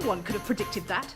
No one could have predicted that.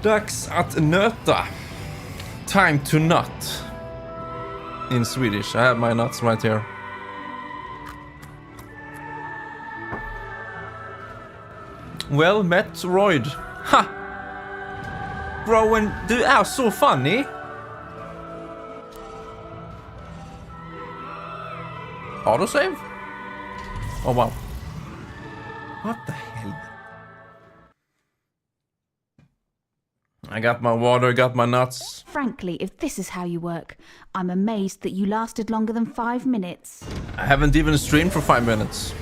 Dags att nöta. Time to nut. In Swedish. I have my nuts right here. Well, Metroid. Ha! Bro, and du är så funny. Autosave? Oh wow. What the hell? I got my water, got my nuts. Frankly, if this is how you work, I'm amazed that you lasted longer than 5 minutes. I haven't even streamed for 5 minutes.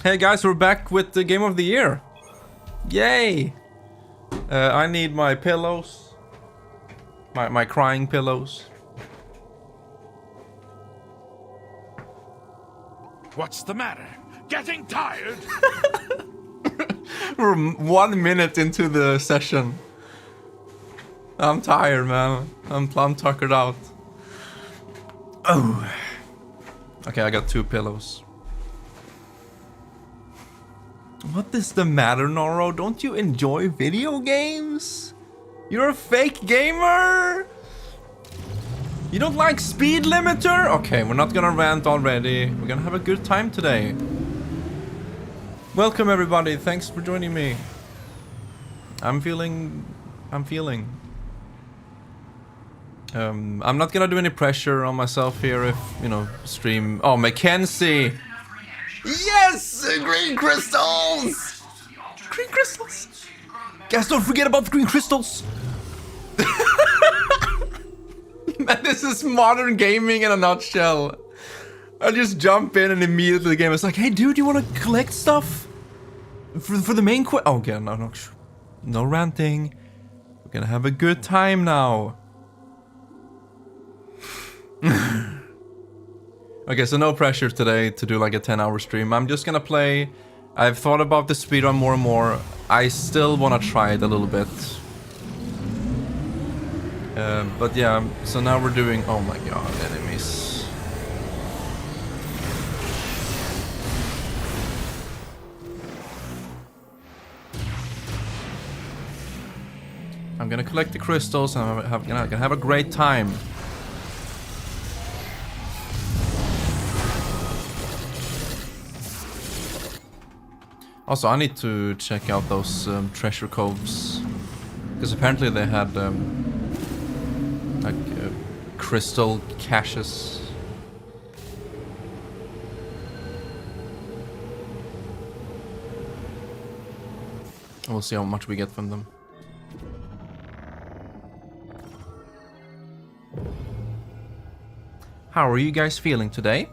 Hey guys, we're back with the game of the year. Yay! I need my pillows. My crying pillows. What's the matter? Getting tired? We're 1 minute into the session. I'm tired, man. I'm tuckered out. Oh. Okay, I got 2 pillows. What is the matter, Noro? Don't you enjoy video games? You're a fake gamer? You don't like speed limiter? Okay, we're not gonna rant already. We're gonna have a good time today. Welcome everybody, thanks for joining me. I'm feeling. I'm not gonna do any pressure on myself here if, you know, stream. Oh, Mackenzie! Yes! Green crystals! Green crystals! Guys, don't forget about the green crystals! Man, this is modern gaming in a nutshell. I just jump in and immediately the game is like, hey dude, you wanna collect stuff? For the main quest? Oh, okay, no ranting. We're gonna have a good time now. Okay, so no pressure today to do like a 10-hour stream. I'm just gonna play. I've thought about the speedrun more and more. I still wanna try it a little bit. But yeah, so now we're doing... Oh my god, enemies. I'm gonna collect the crystals and I'm gonna have a great time. Also, I need to check out those treasure coves. Because apparently they had crystal caches. We'll see how much we get from them. How are you guys feeling today?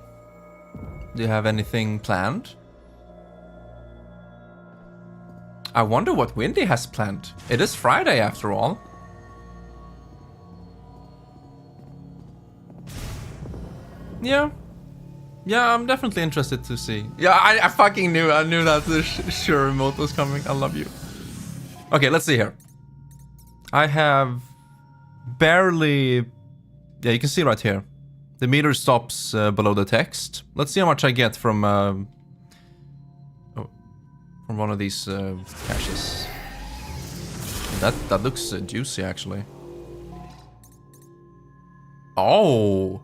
Do you have anything planned? I wonder what Windy has planned. It is Friday after all. Yeah. Yeah, I'm definitely interested to see. Yeah, I fucking knew. I knew that the sure remote was coming. I love you. Okay, let's see here. I have barely... Yeah, you can see right here. The meter stops below the text. Let's see how much I get from one of these caches. That looks juicy, actually. Oh!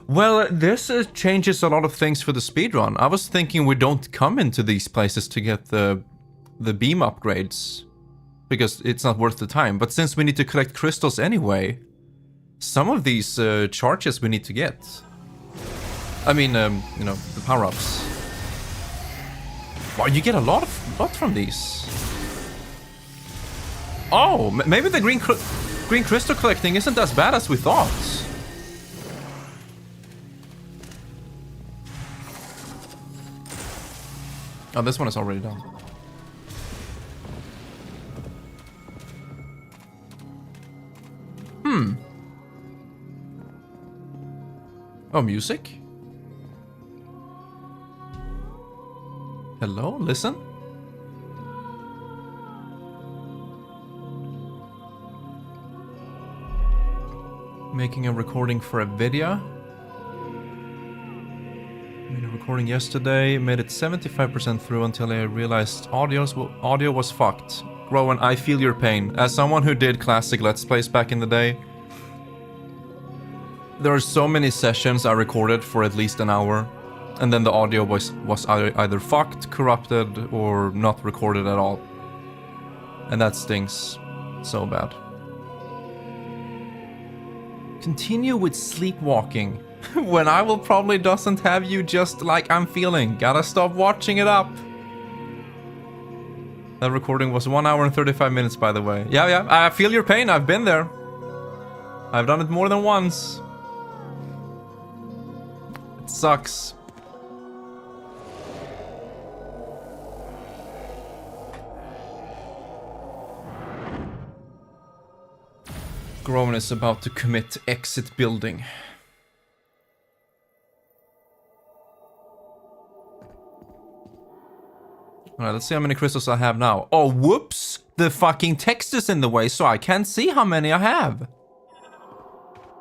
Well, this changes a lot of things for the speedrun. I was thinking we don't come into these places to get the beam upgrades, because it's not worth the time. But since we need to collect crystals anyway, some of these charges we need to get. I mean, you know, the power-ups. Wow, you get a lot from these. Oh, maybe the green crystal collecting isn't as bad as we thought. Oh, this one is already done. Oh, music? Hello, listen. Making a recording for a video. Made a recording yesterday, made it 75% through until I realized audio was fucked. Rowan, I feel your pain. As someone who did classic Let's Plays back in the day, there are so many sessions I recorded for at least an hour, and then the audio was either fucked, corrupted, or not recorded at all. And that stings so bad. Continue with sleepwalking. When I will probably doesn't have you just like I'm feeling. Gotta stop watching it up. That recording was 1 hour and 35 minutes, by the way. Yeah, I feel your pain. I've been there. I've done it more than once. It sucks. Grown is about to commit exit building. Alright, let's see how many crystals I have now. Oh, whoops! The fucking text is in the way, so I can't see how many I have.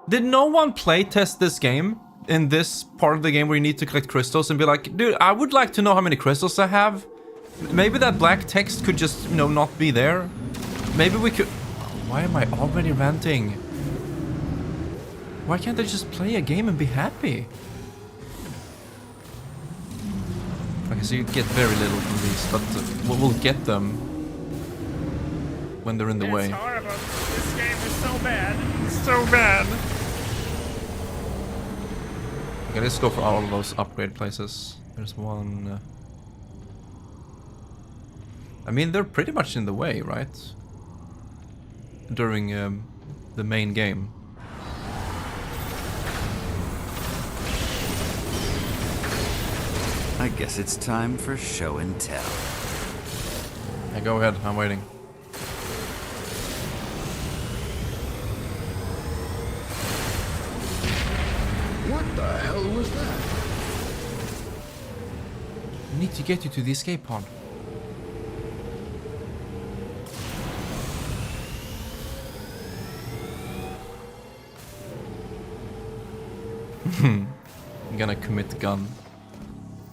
Did no one playtest this game in this part of the game where you need to collect crystals and be like, dude, I would like to know how many crystals I have. Maybe that black text could just, you know, not be there. Maybe we could... Why am I already ranting? Why can't I just play a game and be happy? Okay, so you get very little from these, but we'll get them when they're in the way. It's horrible. This game is so bad. So bad. Okay, let's go for all of those upgrade places. There's one... I mean, they're pretty much in the way, right? During the main game. I guess it's time for show and tell. Yeah, go ahead, I'm waiting. What the hell was that? I need to get you to the escape pod. I'm gonna commit gun.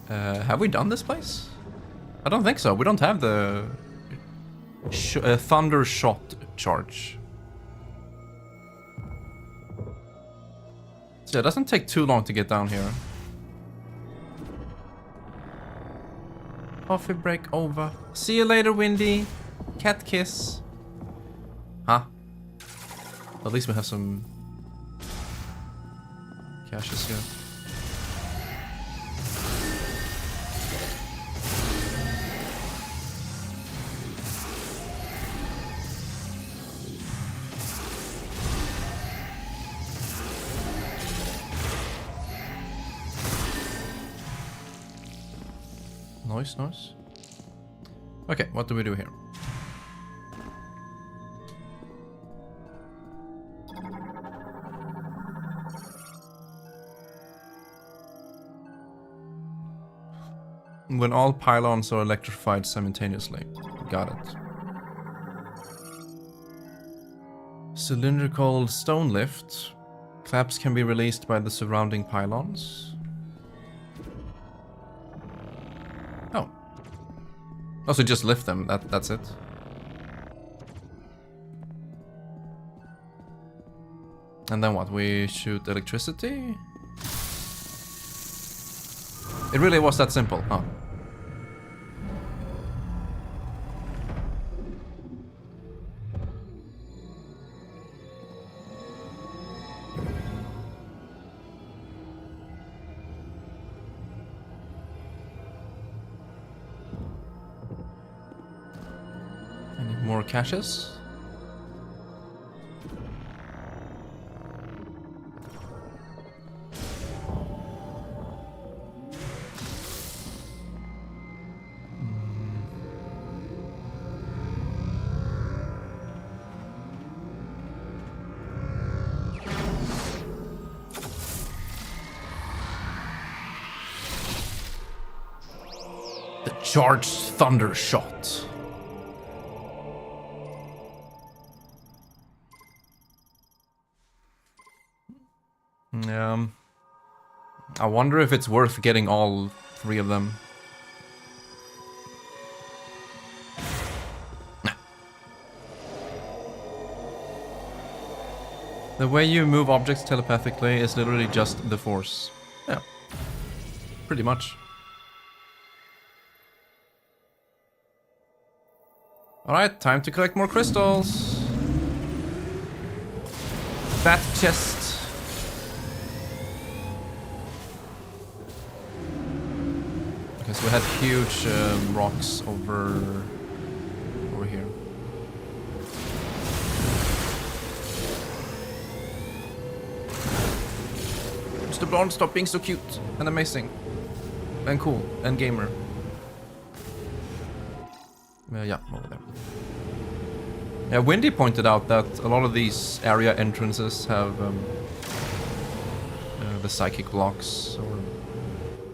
Have we done this place? I don't think so. We don't have the thunder shot charge. So it doesn't take too long to get down here. Coffee break over. See you later, Windy. Cat kiss. Huh? At least we have some caches here. Nice. Okay, what do we do here? When all pylons are electrified simultaneously. Got it. Cylindrical stone lift. Claps can be released by the surrounding pylons. Oh. Oh, so just lift them. That's it. And then what? We shoot electricity? It really was that simple, huh? Any more caches? Charged thunder shot. I wonder if it's worth getting all 3 of them. Nah. The way you move objects telepathically is literally just the force. Yeah. Pretty much. Alright, time to collect more crystals. That chest. Okay, so we had huge rocks over here. Mr. Blonde, stop being so cute and amazing and cool and gamer. Yeah, over there. Yeah, Windy pointed out that a lot of these area entrances have the psychic blocks or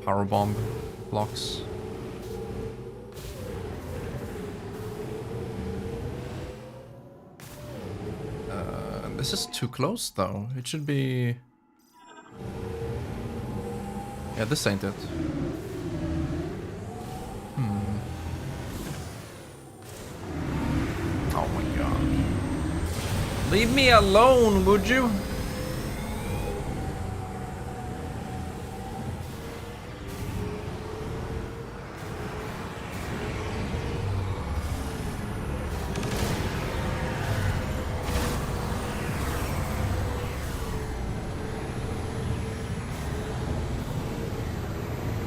power bomb blocks. This is too close though. It should be... Yeah, this ain't it. Oh my god. Leave me alone, would you?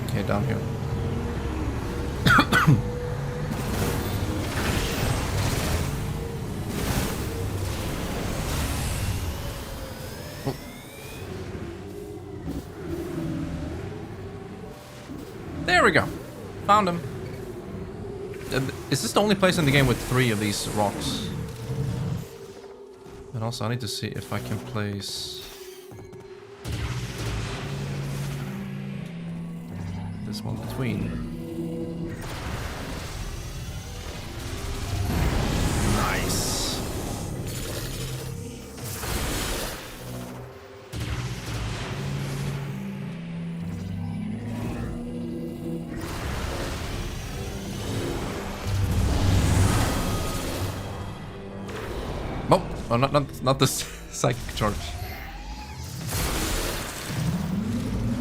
Okay, down here. There we go. Found him. Is this the only place in the game with 3 of these rocks? And also I need to see if I can place this one between. Nice. Oh, not the psychic charge.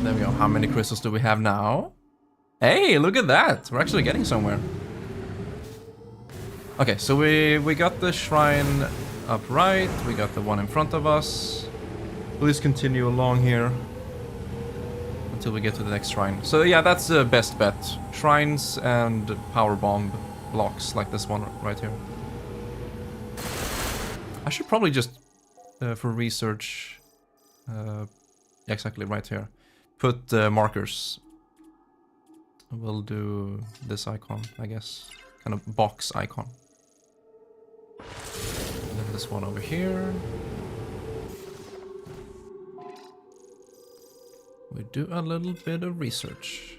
There we go. How many crystals do we have now? Hey, look at that. We're actually getting somewhere. Okay, so we got the shrine up right. We got the one in front of us. Please continue along here. till we get to the next shrine. So yeah, that's the best bet. Shrines and power bomb blocks like this one right here. I should probably just, for research, exactly right here, put markers. We'll do this icon, I guess. Kind of box icon. And then this one over here. We do a little bit of research.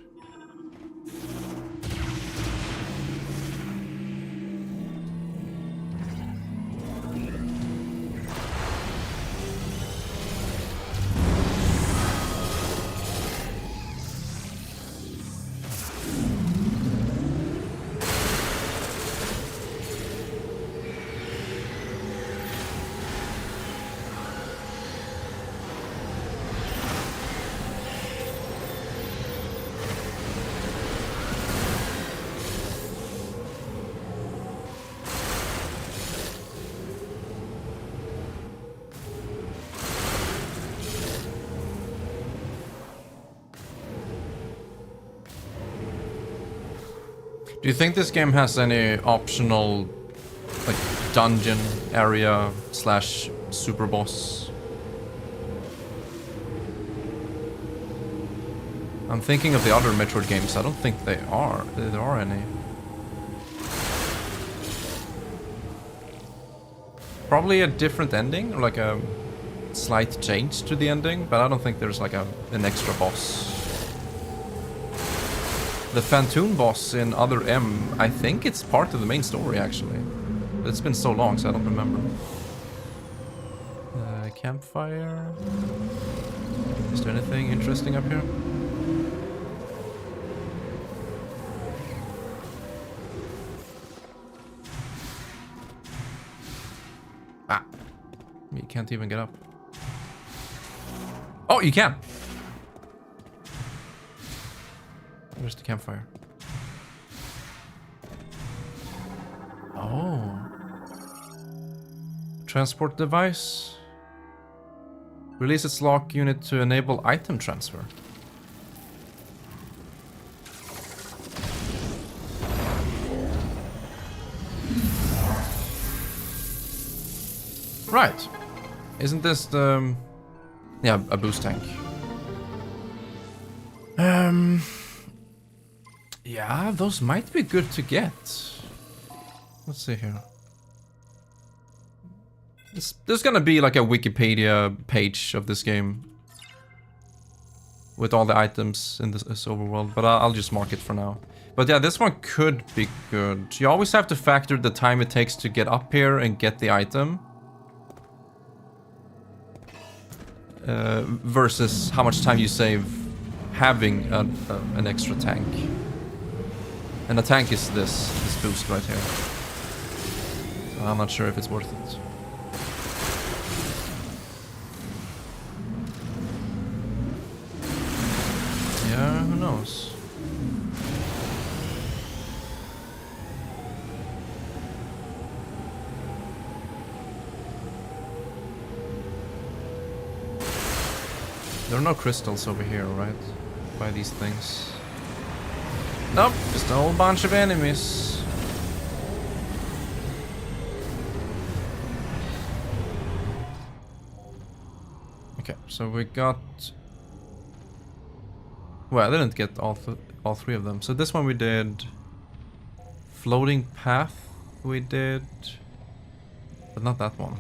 Do you think this game has any optional, like, dungeon area slash super boss? I'm thinking of the other Metroid games. I don't think there are any. Probably a different ending, or like a slight change to the ending, but I don't think there's like an extra boss. The Phantom boss in Other M, I think it's part of the main story actually. But it's been so long, so I don't remember. Campfire. Is there anything interesting up here? Ah. You can't even get up. Oh, you can! Where's the campfire? Oh. Transport device. Release its lock unit to enable item transfer. Right. Isn't this the... Yeah, a boost tank. Yeah, those might be good to get. Let's see here. There's gonna be like a Wikipedia page of this game with all the items in this overworld, but I'll just mark it for now. But yeah, this one could be good. You always have to factor the time it takes to get up here and get the item. Versus how much time you save having an extra tank. And the tank is this boost right here. So I'm not sure if it's worth it. Yeah, who knows? There are no crystals over here, right? By these things. Nope, just a whole bunch of enemies. Okay, so we got... Well, I didn't get all three of them. So this one we did... Floating path we did... But not that one.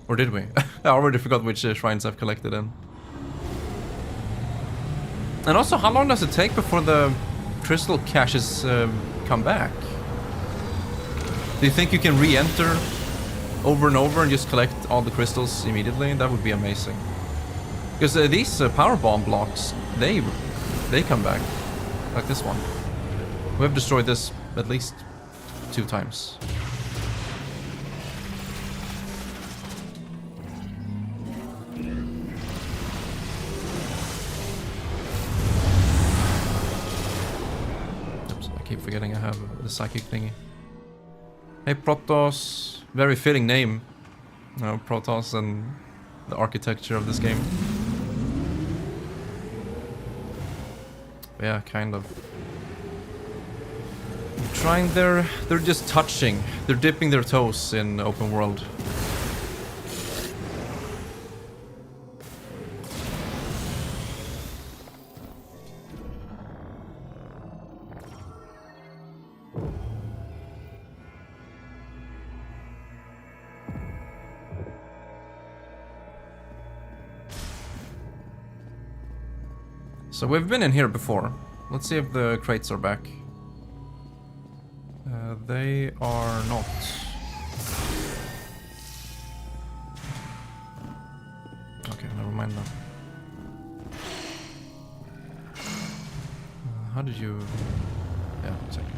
Or did we? I already forgot which shrines I've collected in. And also, how long does it take before the crystal caches come back? Do you think you can re-enter over and over and just collect all the crystals immediately? That would be amazing. Because these power bomb blocks, they come back. Like this one. We have destroyed this at least 2 times. Forgetting I have the psychic thingy. Hey Protoss, very fitting name. Protoss and the architecture of this game. Yeah, kind of. Trying they're just touching. They're dipping their toes in open world. So we've been in here before. Let's see if the crates are back. They are not. Okay, never mind then. How did you... Yeah, one second.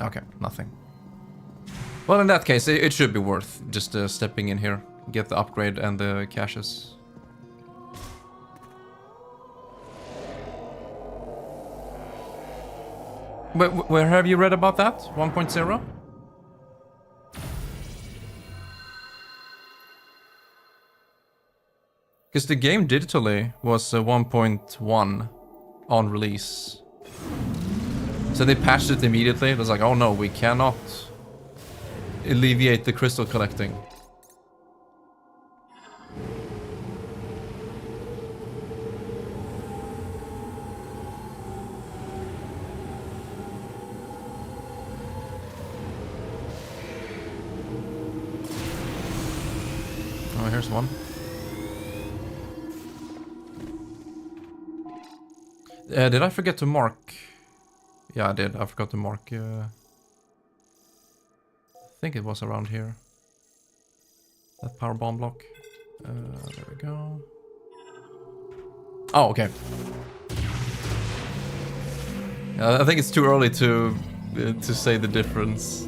Okay, nothing. Well, in that case, it should be worth just stepping in here, get the upgrade and the caches. Where have you read about that? 1.0? Because the game digitally was 1.1 on release. So they patched it immediately. It was like, oh no, we cannot alleviate the crystal collecting. Oh, here's one. Did I forget to mark? Yeah, I did. I forgot to mark. I think it was around here. That power bomb block. There we go. Oh, okay. I think it's too early to say the difference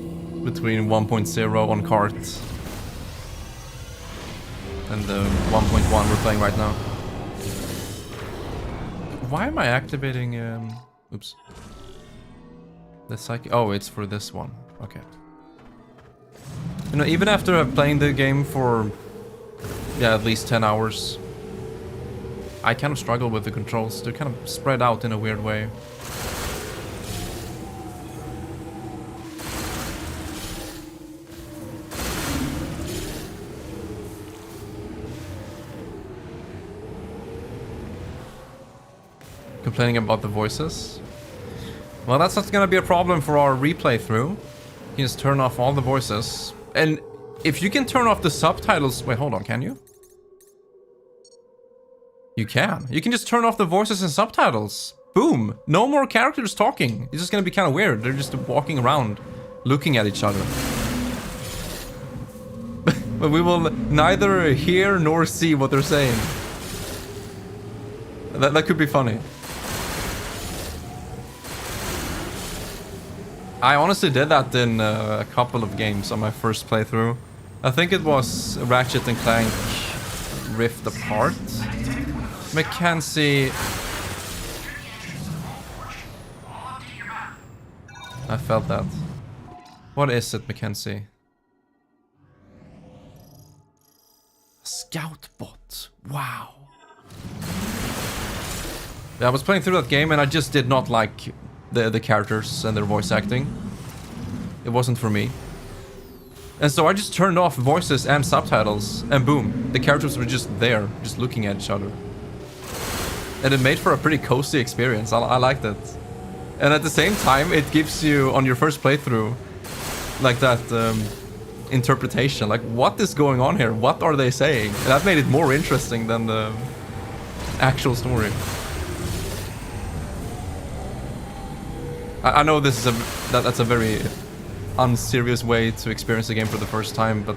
between 1.0 on cart and the 1.1 we're playing right now. Why am I activating? Oops. The psychic. Oh, it's for this one. Okay. You know, even after playing the game for, yeah, at least 10 hours, I kind of struggle with the controls. They're kind of spread out in a weird way. Complaining about the voices? Well, that's not gonna be a problem for our replay through. You can just turn off all the voices. And if you can turn off the subtitles... Wait, hold on, can you? You can. You can just turn off the voices and subtitles. Boom! No more characters talking. It's just gonna be kind of weird. They're just walking around, looking at each other. But we will neither hear nor see what they're saying. That could be funny. I honestly did that in a couple of games on my first playthrough. I think it was Ratchet and Clank Rift Apart. Mackenzie... I felt that. What is it, Mackenzie? Scout bot. Wow. Yeah, I was playing through that game and I just did not like the characters and their voice acting. It wasn't for me. And so I just turned off voices and subtitles, and boom, the characters were just there, just looking at each other. And it made for a pretty cozy experience. I liked it. And at the same time, it gives you, on your first playthrough, like that interpretation. Like, what is going on here? What are they saying? And that made it more interesting than the actual story. I know this is that's a very unserious way to experience the game for the first time, but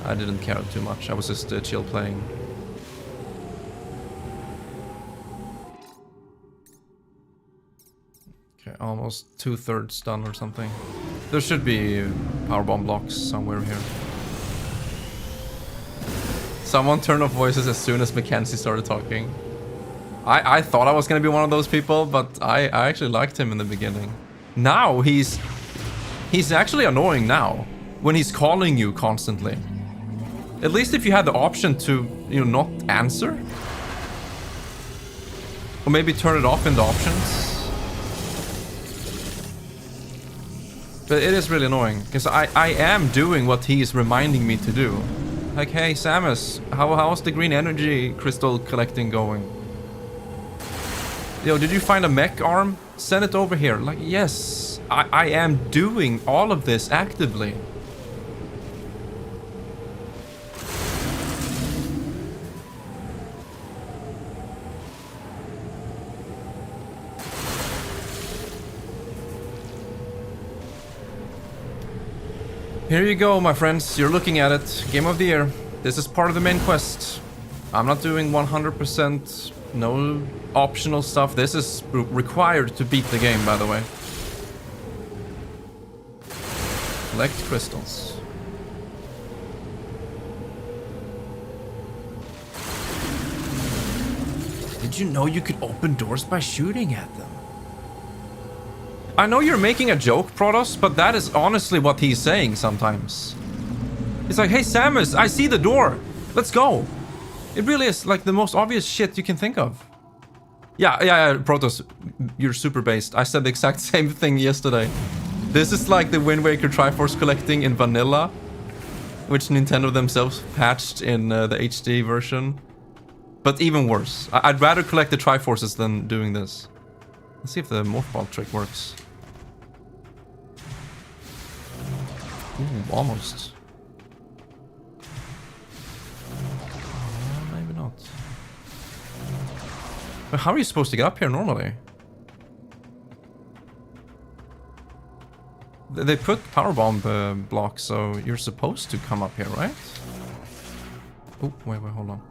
I didn't care too much. I was just chill playing. Okay, almost 2/3 done or something. There should be powerbomb blocks somewhere here. Someone turned off voices as soon as Mackenzie started talking. I thought I was gonna be one of those people, but I actually liked him in the beginning. Now he's actually annoying now when he's calling you constantly. At least if you had the option to, you know, not answer. Or maybe turn it off in the options. But it is really annoying, because I am doing what he is reminding me to do. Like, hey Samus, how's the green energy crystal collecting going? Yo, did you find a mech arm? Send it over here. Like, yes, I am doing all of this actively. Here you go, my friends. You're looking at it. Game of the year. This is part of the main quest. I'm not doing 100%. No optional stuff. This is required to beat the game, by the way. Collect crystals. Did you know you could open doors by shooting at them? I know you're making a joke, Protoss, but that is honestly what he's saying sometimes. He's like, hey Samus, I see the door. Let's go. It really is like the most obvious shit you can think of. Yeah, Protoss, you're super based. I said the exact same thing yesterday. This is like the Wind Waker Triforce collecting in vanilla, which Nintendo themselves patched in the HD version. But even worse. I'd rather collect the Triforces than doing this. Let's see if the Morph Ball trick works. Ooh, almost. Maybe not. But how are you supposed to get up here normally? They put powerbomb blocks, so you're supposed to come up here, right? Oh, wait, hold on.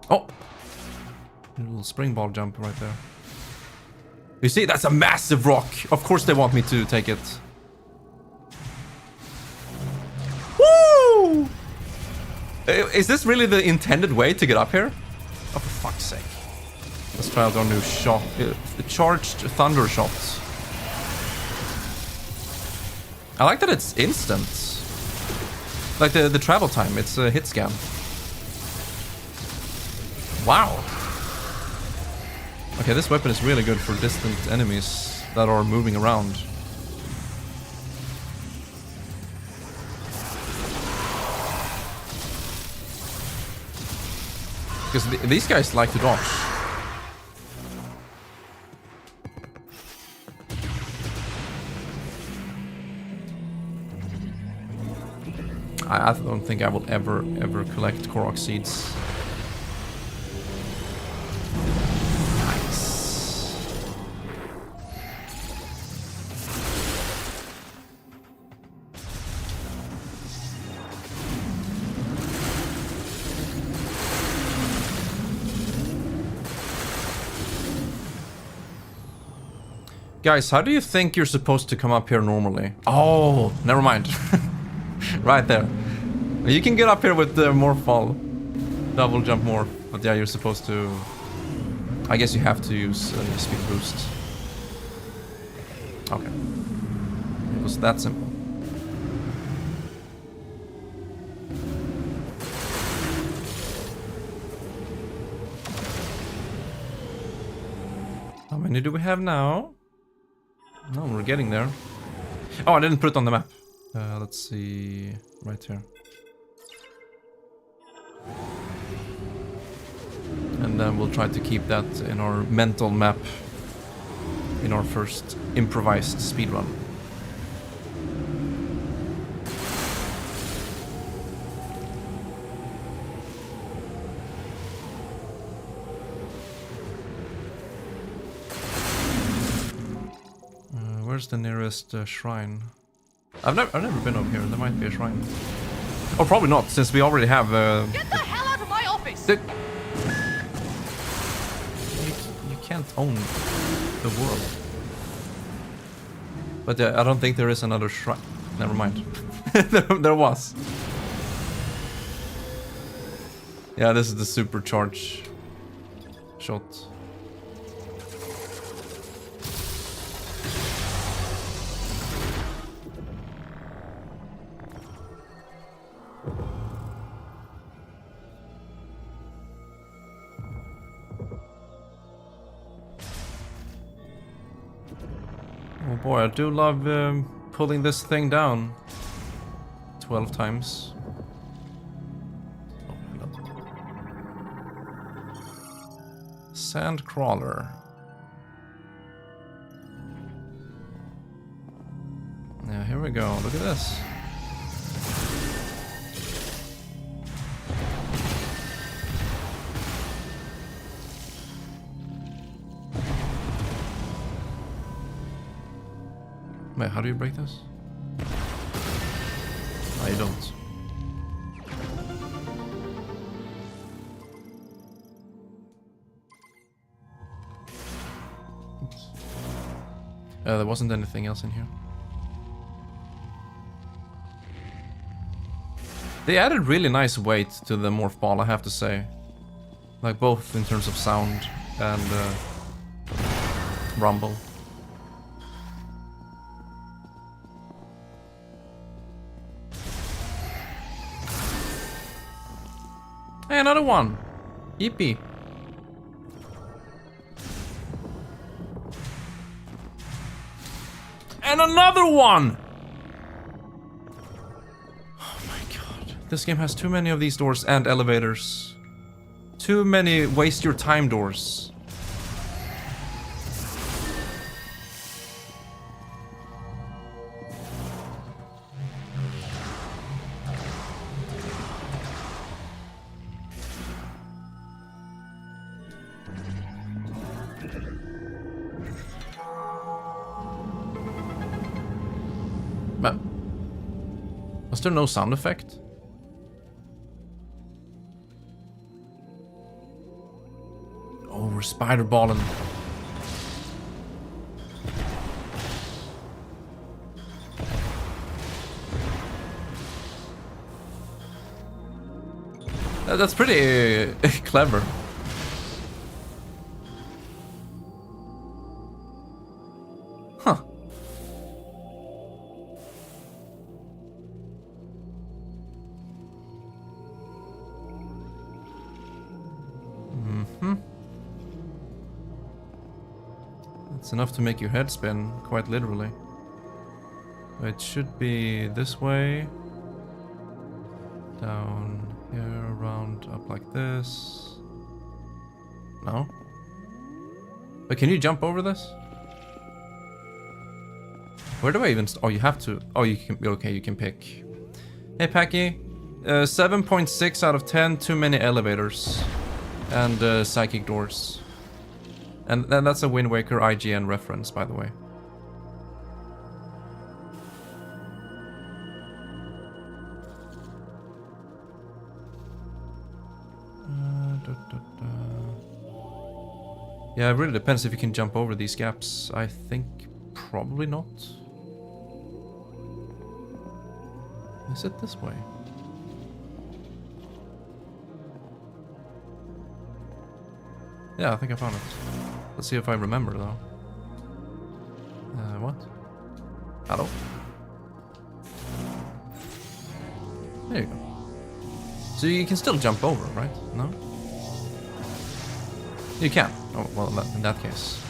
Oh! A little spring ball jump right there. You see, that's a massive rock. Of course they want me to take it. Woo! Is this really the intended way to get up here? Oh, for fuck's sake. Let's try out our new shot. Charged thunder shots. I like that it's instant. Like the travel time, it's a hit scan. Wow. Okay, this weapon is really good for distant enemies that are moving around. Because these guys like to dodge. I don't think I will ever collect Korok seeds. Guys, how do you think you're supposed to come up here normally? Oh, never mind. Right there. You can get up here with the morph ball. Double jump morph. But yeah, you're supposed to... I guess you have to use speed boost. Okay. It was that simple. How many do we have now? No, we're getting there. Oh, I didn't put it on the map. Let's see... right here. And then we'll try to keep that in our mental map in our first improvised speedrun. Where's the nearest shrine? I've never been over here. There might be a shrine. Oh, probably not, since we already have. Get the hell out of my office! You can't own the world. But I don't think there is another shrine. Never mind. there was. Yeah, this is the supercharge shot. Oh boy, I do love pulling this thing down 12 times. Sand crawler. Yeah, here we go. Look at this. Wait, how do you break this? No, you don't. Oops. There wasn't anything else in here. They added really nice weight to the morph ball, I have to say. Like both in terms of sound and rumble. Hey, another one! Yippee! And another one! Oh my god. This game has too many of these doors and elevators. Too many waste your time doors. But was there no sound effect? Oh, we're spider balling. That's pretty clever. Huh. It's enough to make your head spin, quite literally. It should be this way. Down here, around, up like this. No? But can you jump over this? Where do I even... Oh, you have to... Oh, you can... Okay, you can pick. Hey, Packy. 7.6 out of 10. Too many elevators. And psychic doors. And that's a Wind Waker IGN reference, by the way. Yeah, it really depends if you can jump over these gaps. I think probably not. Is it this way? Yeah, I think I found it. Let's see if I remember, though. What? Hello? There you go. So you can still jump over, right? No? You can. Oh, well, in that case.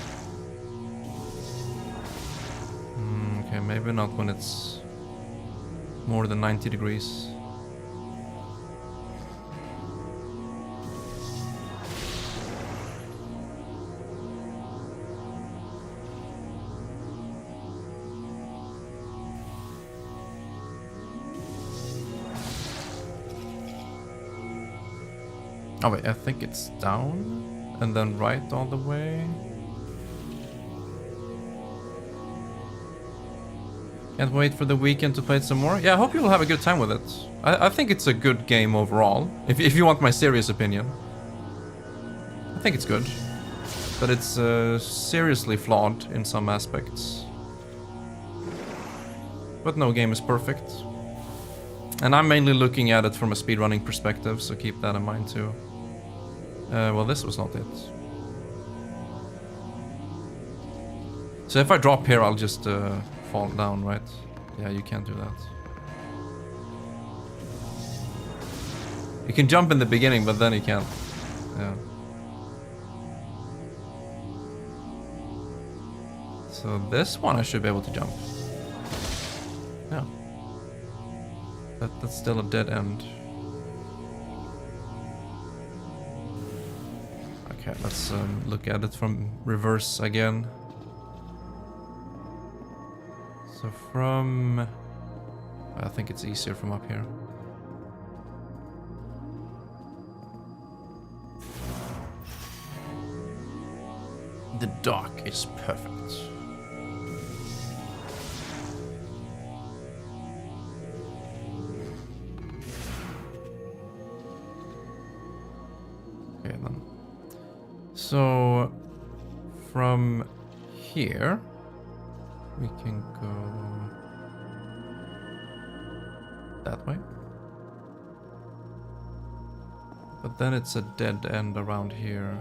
Okay, maybe not when it's more than 90 degrees. Oh wait, I think it's down and then right all the way. Can't wait for the weekend to play it some more. Yeah, I hope you will have a good time with it. I think it's a good game overall. If you want my serious opinion. I think it's good. But it's seriously flawed in some aspects. But no game is perfect. And I'm mainly looking at it from a speedrunning perspective, so keep that in mind too. Well, this was not it. So if I drop here, I'll just fall down, right? Yeah, you can't do that. You can jump in the beginning, but then you can't. Yeah. So this one I should be able to jump. Yeah. That's still a dead end. Okay, let's look at it from reverse again. So from... I think it's easier from up here. The dock is perfect. Okay then. So from here we can go that way. But then it's a dead end around here.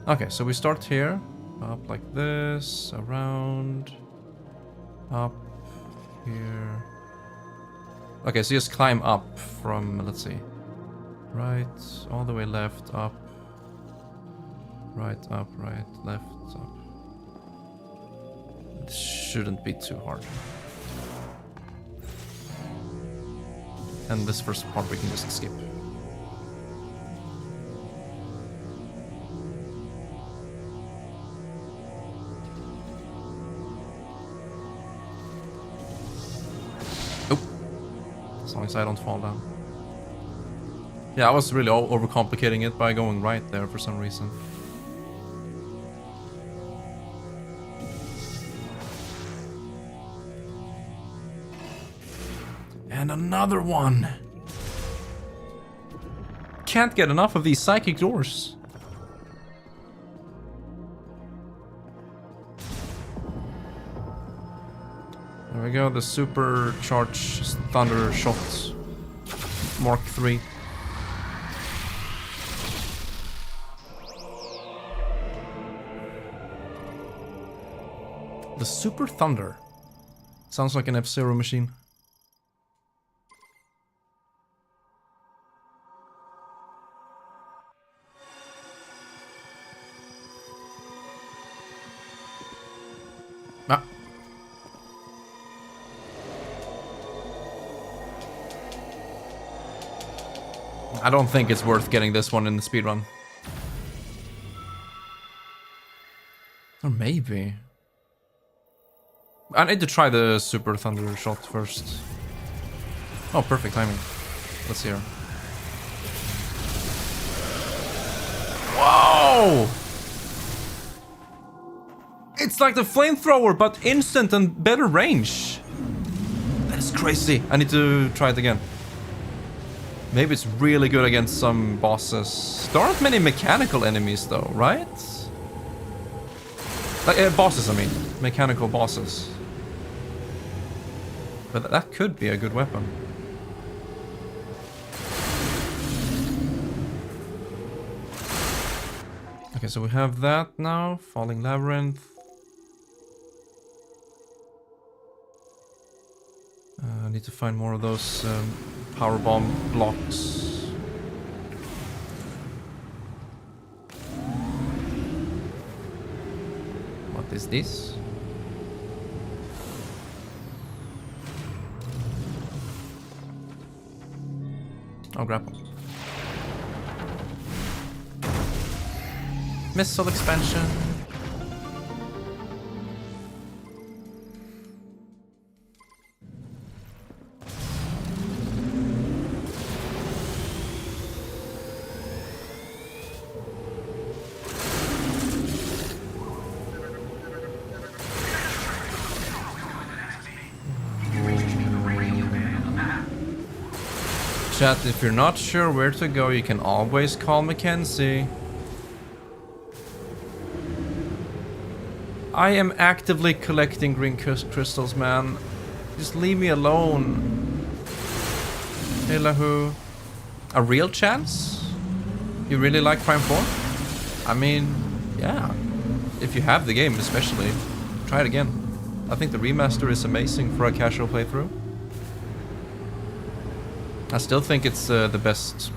Okay, so we start here, up like this, around, up, here. Okay, so just climb up from, let's see, right, all the way left, up, right, left, up. It shouldn't be too hard. And this first part we can just skip. As long as I don't fall down. Yeah, I was really overcomplicating it by going right there for some reason. And another one! Can't get enough of these psychic doors. There we go, the supercharged thunder shots. Mark 3. The super thunder. Sounds like an F-Zero machine. Ah. I don't think it's worth getting this one in the speedrun. Or maybe. I need to try the super thunder shot first. Oh, perfect timing. Let's hear. Whoa! It's like the flamethrower, but instant and better range. That is crazy. I need to try it again. Maybe it's really good against some bosses. There aren't many mechanical enemies though, right? Like, bosses, I mean. Mechanical bosses. But that could be a good weapon. Okay, so we have that now. Falling Labyrinth. I need to find more of those power bomb blocks. What is this? Oh, grapple. Missile expansion. Chat, if you're not sure where to go, you can always call Mackenzie. I am actively collecting green crystals, man. Just leave me alone. Hey, Lahu. A real chance? You really like Prime 4? I mean, yeah. If you have the game especially, try it again. I think the remaster is amazing for a casual playthrough. I still think it's the best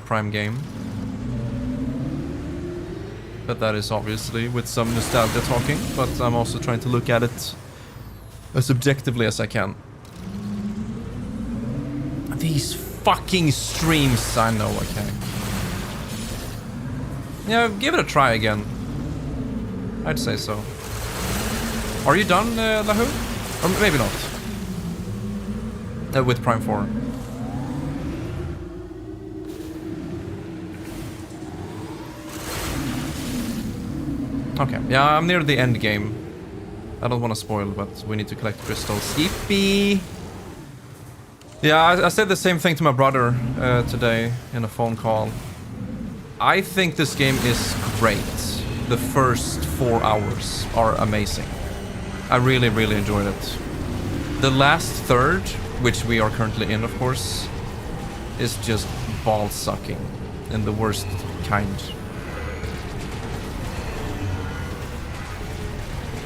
Prime game. But that is obviously with some nostalgia talking, but I'm also trying to look at it as objectively as I can. These fucking streams, I know, okay. Yeah, give it a try again. I'd say so. Are you done, Lahu? Or maybe not. With Prime 4. Okay, yeah, I'm near the end game. I don't want to spoil, but we need to collect crystals. Yippee! Yeah, I said the same thing to my brother today in a phone call. I think this game is great. The first 4 hours are amazing. I really, really enjoyed it. The last third, which we are currently in, of course, is just ball-sucking in the worst kind.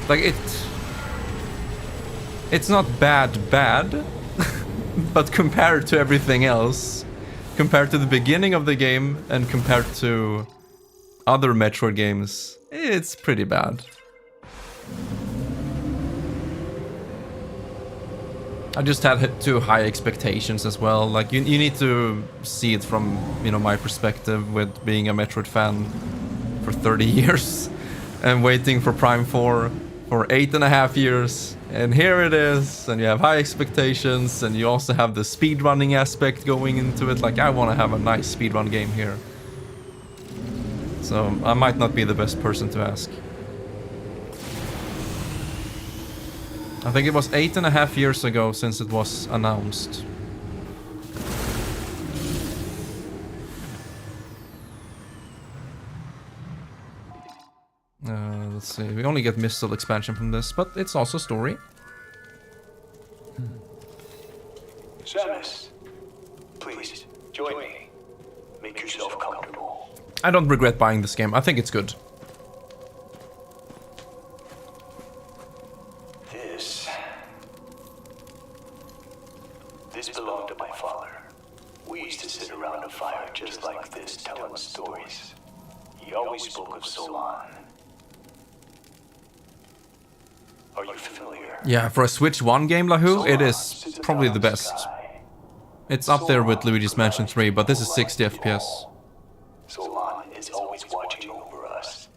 Like, it's not bad, but compared to everything else, compared to the beginning of the game and compared to other Metroid games, it's pretty bad. I just had too high expectations as well. Like, you need to see it from, you know, my perspective with being a Metroid fan for 30 years and waiting for Prime 4 for 8.5 years. And here it is, and you have high expectations, and you also have the speedrunning aspect going into it. Like, I want to have a nice speedrun game here. So, I might not be the best person to ask. I think it was 8.5 years ago since it was announced. Let's see, we only get Missile expansion from this, but it's also story. Samus, please, join me. Make yourself comfortable. I don't regret buying this game, I think it's good. This belonged to my father. We used to sit around a fire just like this, telling stories. He always spoke of Solon. Are you familiar? Yeah, for a Switch 1 game, Lahu, it is probably the best. It's up there with Luigi's Mansion 3, but this is 60 FPS. Solon is always watching over us.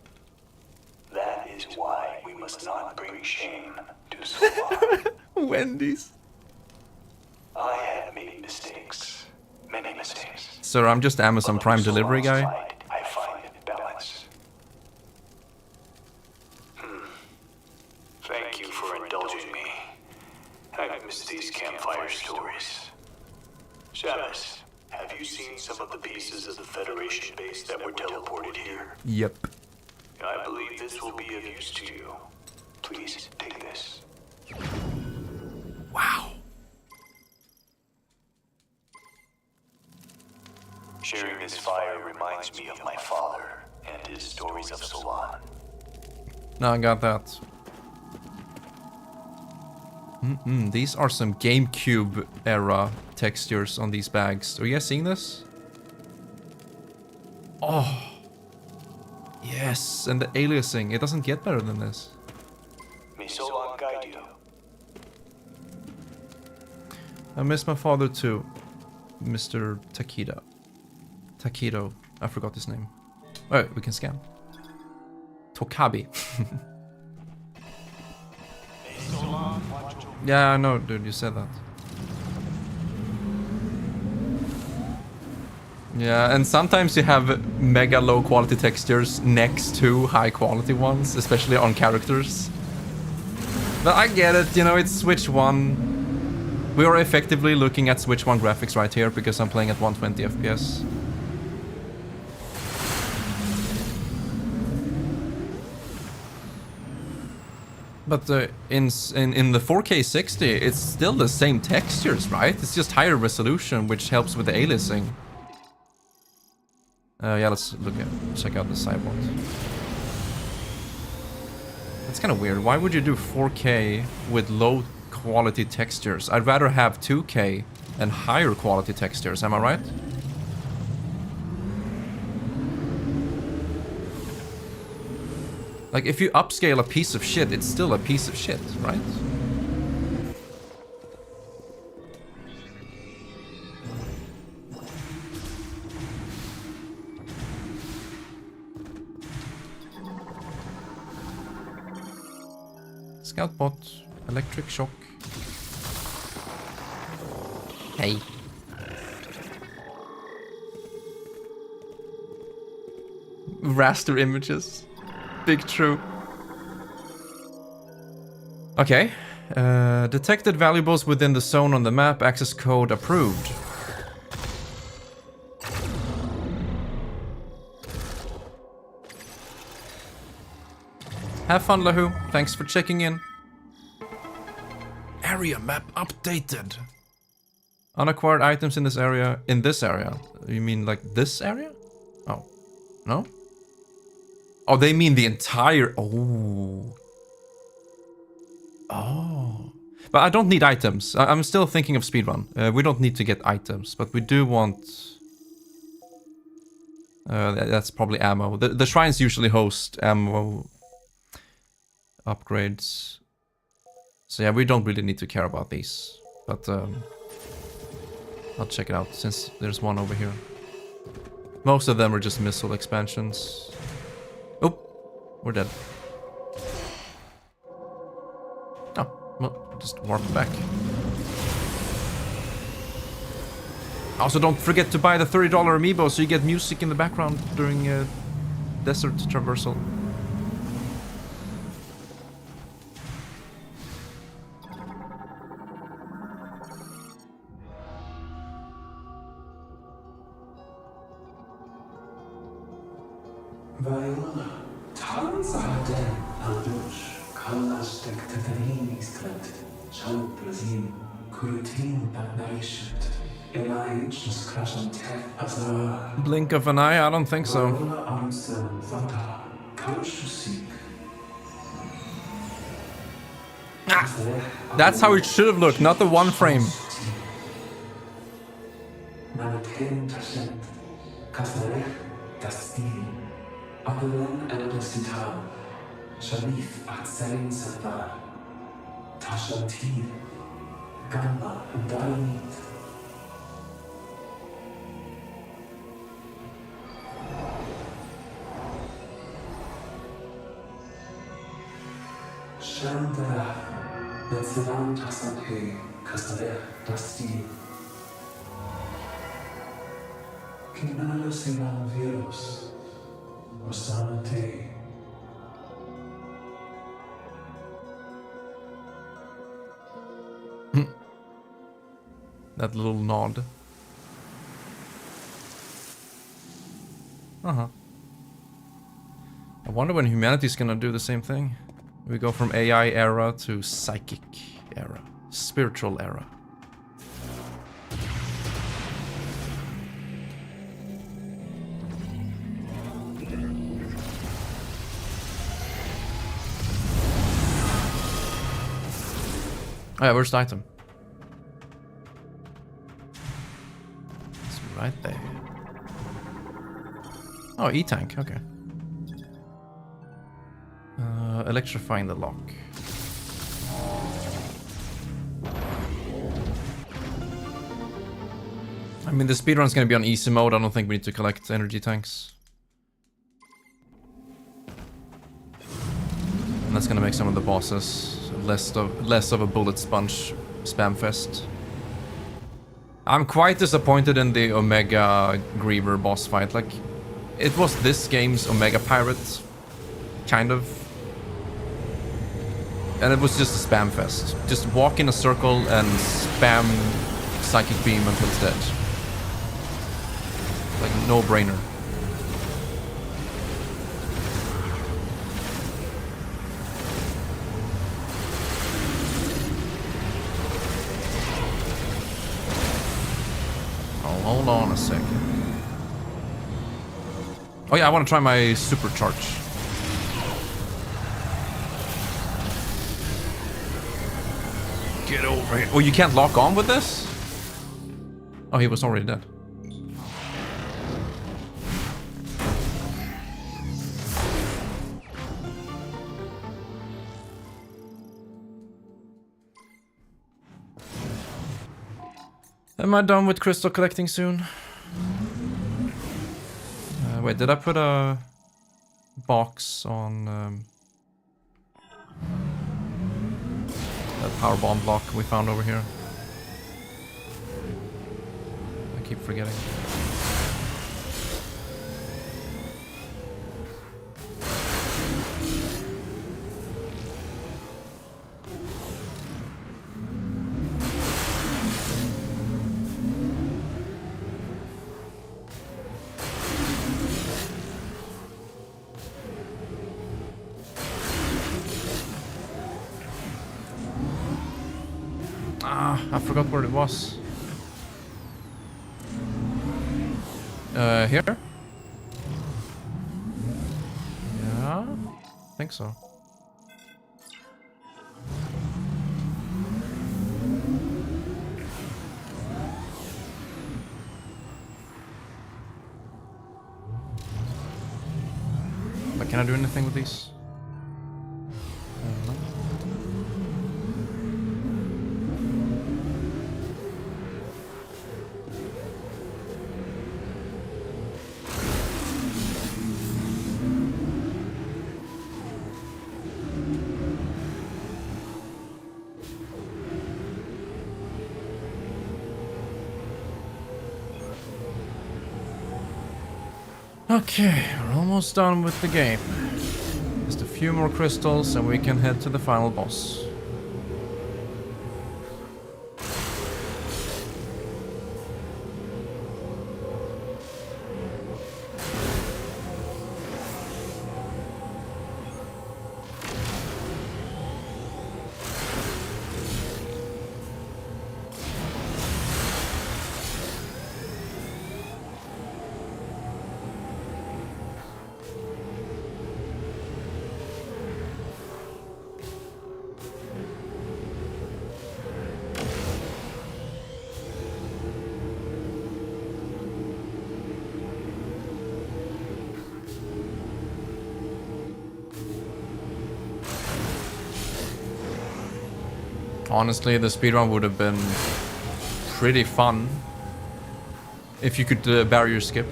That is why we must not bring shame to Solon. Wendy's. I have made mistakes. Many mistakes. Sir, I'm just Amazon Prime delivery guy. I find balance. Thank you for indulging me. I've missed these campfire stories. Samus, have you seen some of the pieces of the Federation base that were teleported here? Yep. I believe this will be of use to you. Please, take this. Wow. Sharing this fire reminds me of my father and his stories of Solon. No, I got that. These are some GameCube era textures on these bags. Are you guys seeing this? Oh. Yes, and the aliasing. It doesn't get better than this. May Solon guide you. I miss my father too. Mr. Takedo. I forgot his name. Oh, we can scan. Tokabi. Yeah, I know, dude, you said that. Yeah, and sometimes you have mega low quality textures next to high quality ones, especially on characters. But I get it, you know, it's Switch 1. We are effectively looking at Switch 1 graphics right here because I'm playing at 120 FPS. But in the 4K 60, it's still the same textures, right? It's just higher resolution, which helps with the aliasing. Yeah, let's check out the sidewalk. That's kind of weird. Why would you do 4K with low quality textures? I'd rather have 2K and higher quality textures, am I right? Like, if you upscale a piece of shit, it's still a piece of shit, right? Scout bot, electric shock. Hey. Raster images. Big true. Okay. Detected valuables within the zone on the map. Access code approved. Have fun, Lahu. Thanks for checking in. Area map updated. Unacquired items in this area. In this area? You mean like this area? Oh. No? Oh, they mean the entire... Oh. Oh. But I don't need items. I'm still thinking of speedrun. We don't need to get items, but we do want... that's probably ammo. The shrines usually host ammo upgrades. So yeah, we don't really need to care about these. But I'll check it out since there's one over here. Most of them are just missile expansions. Oh, we're dead. Oh, well, just warp back. Also, don't forget to buy the $30 amiibo so you get music in the background during desert traversal. Viola, Tanzade, Aldush, Kalastek Tatariniskrent, Champlazin, Kurutin Bagnarishat, Elijah Discretion Tech Azar. Blink of an eye? I don't think so. Viola Armstrong Vata, Kaushusik. That's how it should have looked, not the one frame. Manaten Tashet, Kasarek, Dastil. Abelan Eldesitan, Sharif Atselin Sandar, Tashantir, Gamma and Dalinit. Shandara, Netzelan Tasanhe, Kasarek, Dasti. Kinalo Sinan Virus. Rosanate. That little nod. Uh-huh. I wonder when humanity's gonna do the same thing. We go from AI era to psychic era. Spiritual era. Oh yeah, where's the item? It's right there. Oh, E-tank, okay. Electrifying the lock. I mean, the speedrun's gonna be on easy mode. I don't think we need to collect energy tanks. And that's gonna make some of the bosses less of a bullet sponge spam fest. I'm quite disappointed in the Omega Griever boss fight. Like, it was this game's Omega Pirate, kind of. And it was just a spam fest. Just walk in a circle and spam Psychic Beam until it's dead. Like, no brainer. Oh, hold on a second. Oh yeah, I want to try my supercharge. Get over here. Oh, you can't lock on with this? Oh, he was already dead. Am I done with crystal collecting soon? Wait, did I put a box on that power bomb block we found over here? I keep forgetting. I forgot where it was. Here? Yeah, I think so. But can I do anything with these? No. Okay, we're almost done with the game. Just a few more crystals and we can head to the final boss. Honestly, the speedrun would have been pretty fun if you could barrier skip.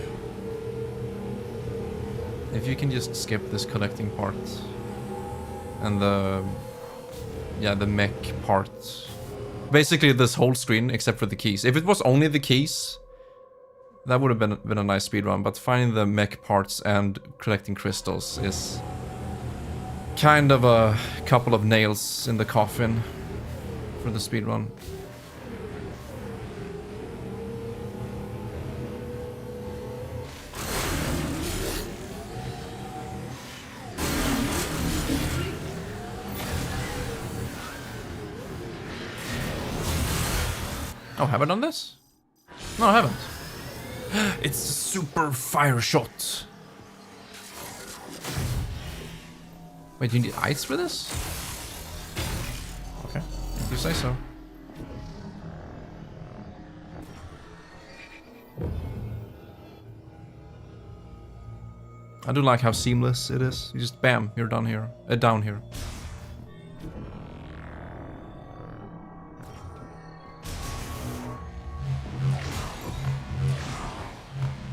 If you can just skip this collecting part and the mech part. Basically this whole screen except for the keys. If it was only the keys, that would have been a nice speedrun, but finding the mech parts and collecting crystals is kind of a couple of nails in the coffin for the speedrun. Oh, have I done this? No, I haven't. It's a super fire shot. Wait, you need ice for this? Okay, if you say so. I do like how seamless it is. You just bam, you're done here. Down here.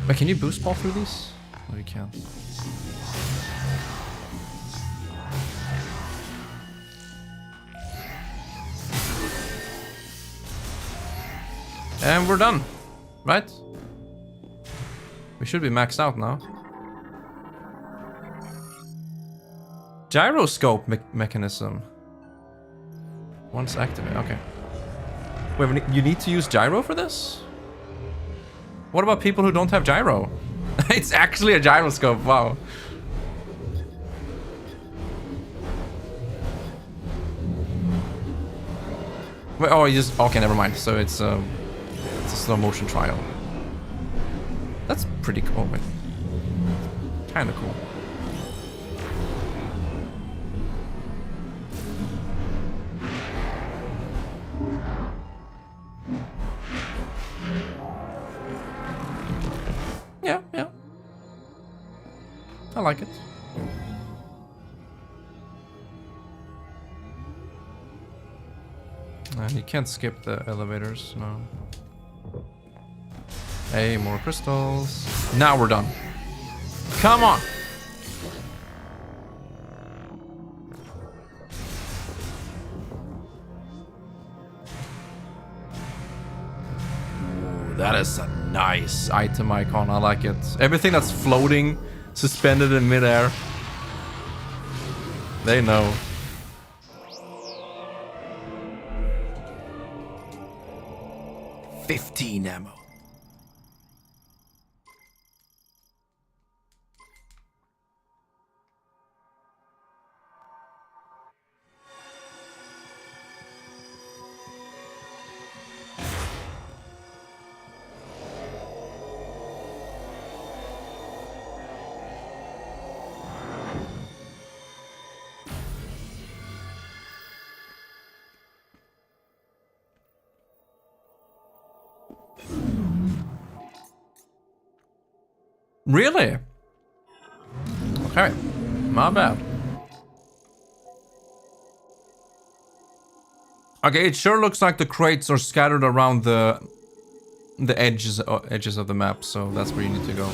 Wait, can you boost ball through these? No, you can't. And we're done, right? We should be maxed out now. Gyroscope mechanism. Once activated, okay. Wait, you need to use gyro for this? What about people who don't have gyro? It's actually a gyroscope, wow. Wait, oh, you just, okay, never mind. So it's a slow motion trial. That's pretty cool. Wait. kind of cool. Yeah, yeah. I like it. And you can't skip the elevators, no. Hey, more crystals. Now we're done. Come on! Ooh, that is a nice item icon, I like it. Everything that's floating, suspended in midair. They know. $15 ammo. Really? Okay, my bad. Okay, it sure looks like the crates are scattered around the edges of the map, so that's where you need to go.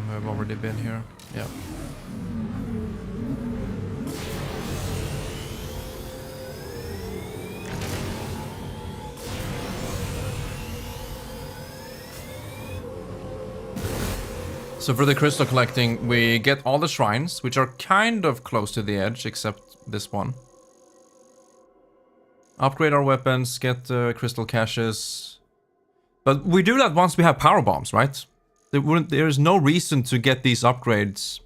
I've already been here. Yeah. So for the crystal collecting, we get all the shrines, which are kind of close to the edge, except this one. Upgrade our weapons, get crystal caches. But we do that once we have power bombs, right? There is no reason to get these upgrades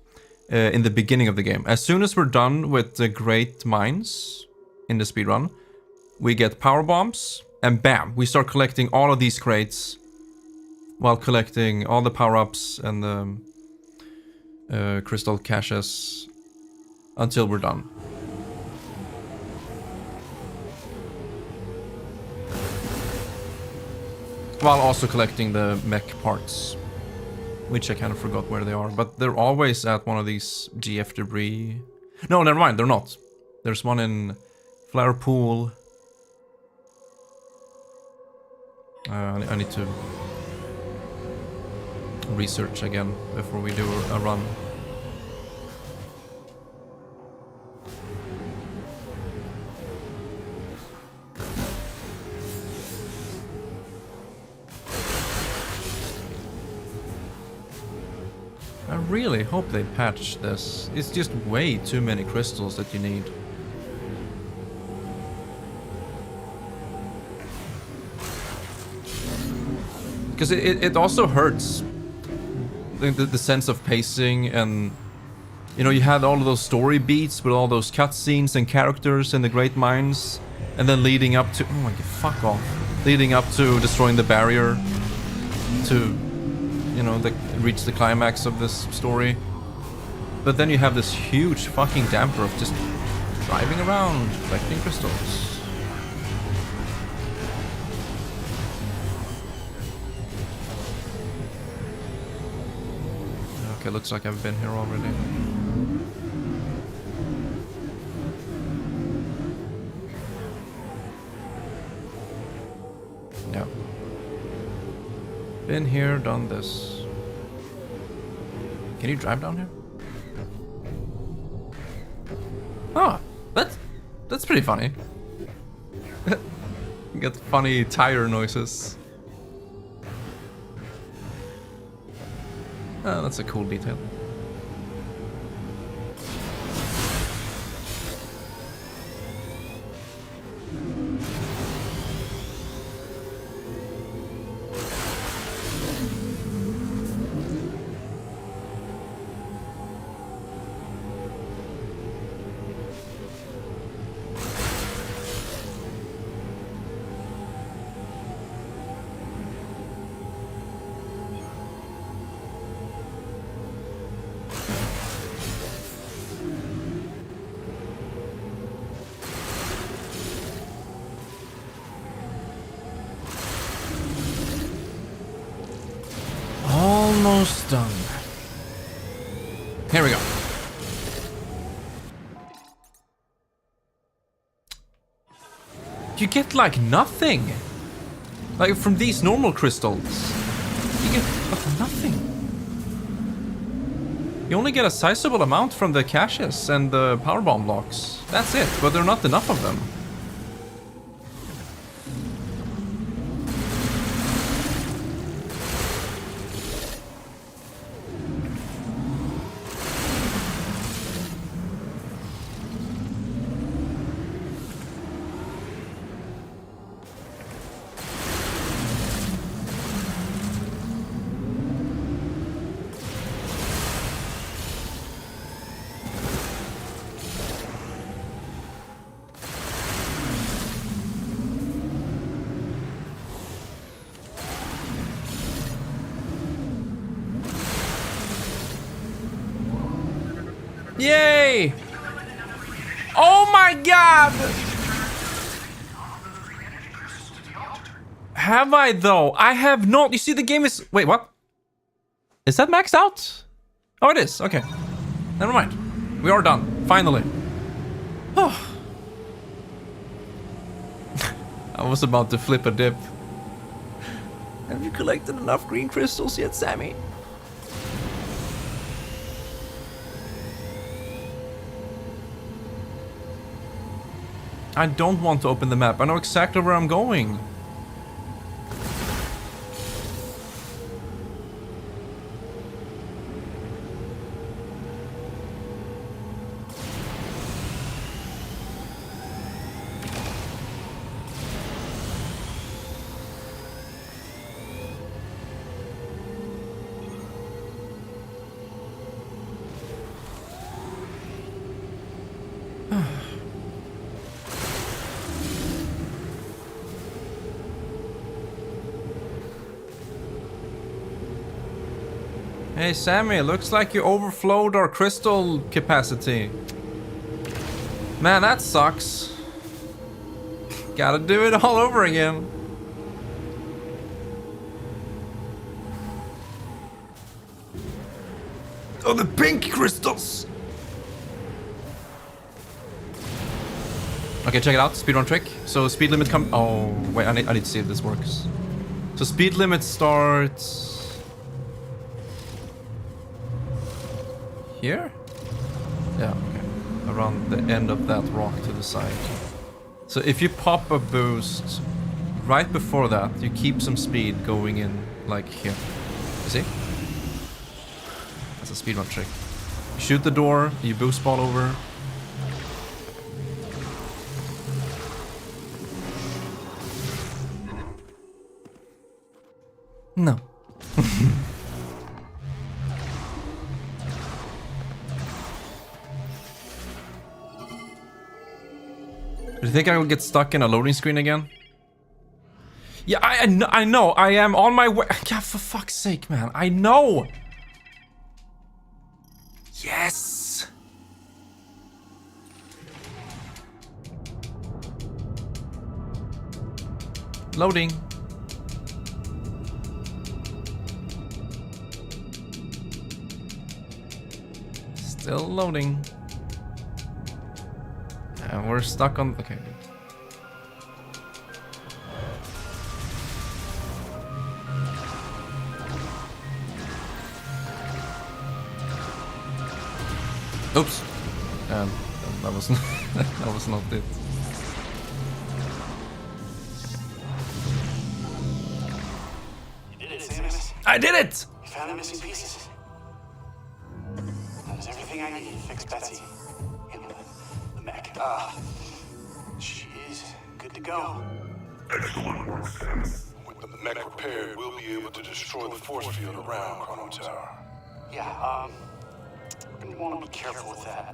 in the beginning of the game. As soon as we're done with the great mines in the speedrun, we get power bombs, and bam, we start collecting all of these crates while collecting all the power-ups and the crystal caches until we're done. While also collecting the mech parts, which I kind of forgot where they are, but they're always at one of these GF debris. No, never mind, they're not. There's one in Flare Pool. I need to research again before we do a run. I really hope they patch this. It's just way too many crystals that you need. Because it also hurts the sense of pacing, and you know, you had all of those story beats with all those cutscenes and characters in the Great Mines, and then leading up to, oh my god, fuck off, leading up to destroying the barrier to, you know, reach the climax of this story. But then you have this huge fucking damper of just driving around collecting crystals. Okay, looks like I've been here already. Yeah. Been here, done this. Can you drive down here? Oh, that's pretty funny. You get funny tire noises. Oh, that's a cool detail. Almost done. Here we go. You get like nothing. Like from these normal crystals. You get nothing. You only get a sizable amount from the caches and the powerbomb blocks. That's it, but there are not enough of them. Yay! Oh my god! Have I though? I have not. You see, the game is... Wait, what? Is that maxed out? Oh, it is. Okay. Never mind. We are done. Finally. Oh. I was about to flip a dip. Have you collected enough green crystals yet, Sammy? I don't want to open the map. I know exactly where I'm going. Hey Sammy, looks like you overflowed our crystal capacity. Man, that sucks. Gotta do it all over again. Oh, the pink crystals! Okay, check it out. Speedrun trick. So speed limit come... Oh, wait, I need to see if this works. So speed limit starts... Here? Yeah, okay. Around the end of that rock to the side. So if you pop a boost right before that, you keep some speed going in, like here. You see? That's a speedrun trick. You shoot the door, you boost ball over. No. Do you think I will get stuck in a loading screen again? Yeah, I know. I am on my way. God, for fuck's sake, man. I know. Yes. Loading. Still loading. And we're stuck on... Okay, good. Oops. That was not, that was not it. You did it, Samus. I did it! You found the missing pieces. That was everything I needed to fix Betsy. In the mech. She is good to go. Excellent work, Samus. With the mech repaired, we'll be able to destroy the force field around Chrono Tower. Yeah, we're gonna want to be careful with that.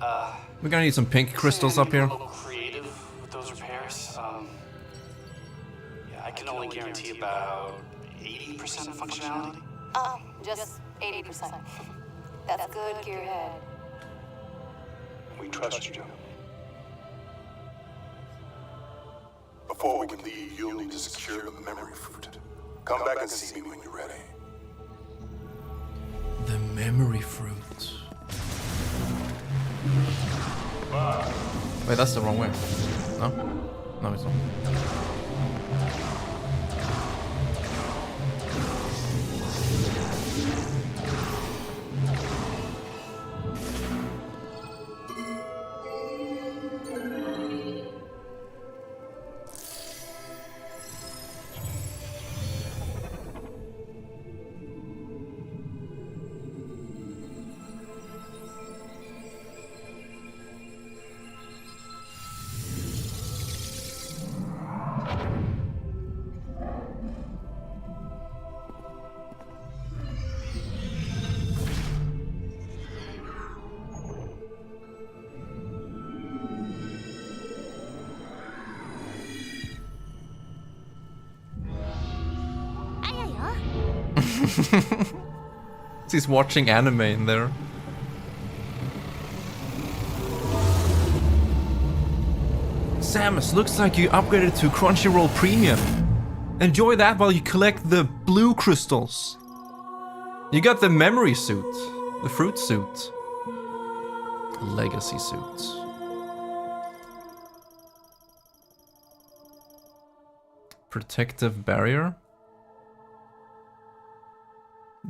We're gonna need some pink crystals up here. A little creative with those repairs. Yeah, I can only guarantee about 80% of functionality. Just 80%. That's good, Gearhead. We trust you. Before we can leave, you'll need to secure the memory fruit. Come back and see me when you're ready. Memory fruit. Wait, that's the wrong way. No? No, it's not. He's watching anime in there. Samus, looks like you upgraded to Crunchyroll Premium. Enjoy that while you collect the blue crystals. You got the memory suit, the fruit suit, legacy suit. Protective barrier.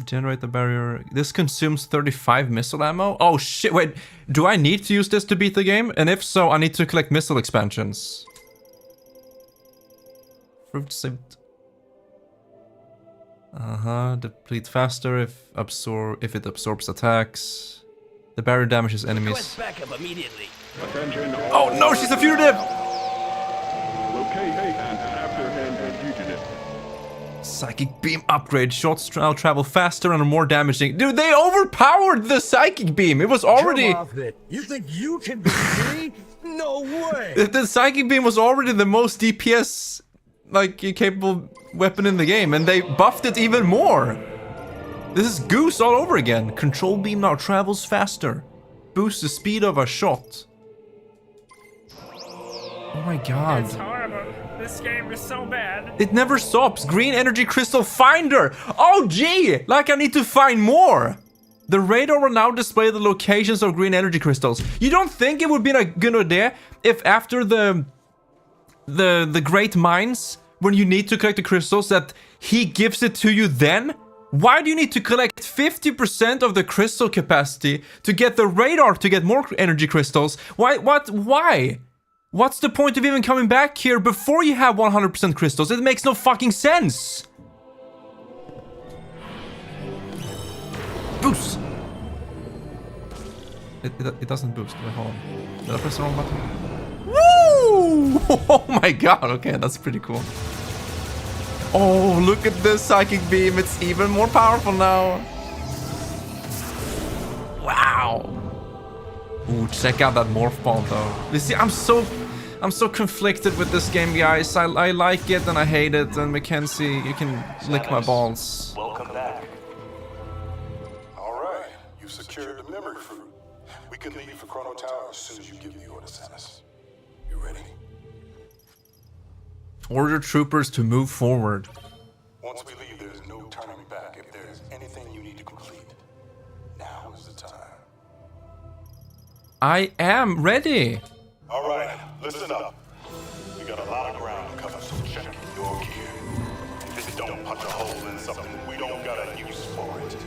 Generate the barrier. This consumes 35 missile ammo. Oh shit, wait. Do I need to use this to beat the game? And if so, I need to collect missile expansions. Fruit suit. Deplete faster if it absorbs attacks. The barrier damages enemies. Backup immediately. Oh no, she's a fugitive! Psychic beam upgrade. Shots now travel faster and are more damaging. Dude, they overpowered the psychic beam. It was already. Come off it. You think you can beat me? No way. The psychic beam was already the most DPS like capable weapon in the game, and they buffed it even more. This is Goose all over again. Control beam now travels faster. Boosts the speed of a shot. Oh my god. It's horrible. This game is so bad. It never stops. Green energy crystal finder. Oh gee, like I need to find more. The radar will now display the locations of green energy crystals. You don't think it would be a good idea if after the great mines, when you need to collect the crystals, that he gives it to you then? Why do you need to collect 50% of the crystal capacity to get the radar to get more energy crystals? Why? Why? What's the point of even coming back here before you have 100% crystals? It makes no fucking sense. Boost. It doesn't boost. Wait, hold on. Did I press the wrong button? Woo! Oh my god. Okay, that's pretty cool. Oh, look at this psychic beam. It's even more powerful now. Wow. Ooh, check out that morph ball though. You see, I'm so conflicted with this game, guys. I like it and I hate it. And Mackenzie, you can lick my balls. Welcome back. All right, you've secured the memory fruit. We can leave for Chrono Tower as soon as you give the order, Samus. You ready? Order troopers to move forward. Once we leave, there's no turning back. If there's anything you need to complete, now is the time. I am ready. All right, listen up. We got a lot of ground to cover, so check your gear. If it don't punch a hole in something, we don't got a use for it.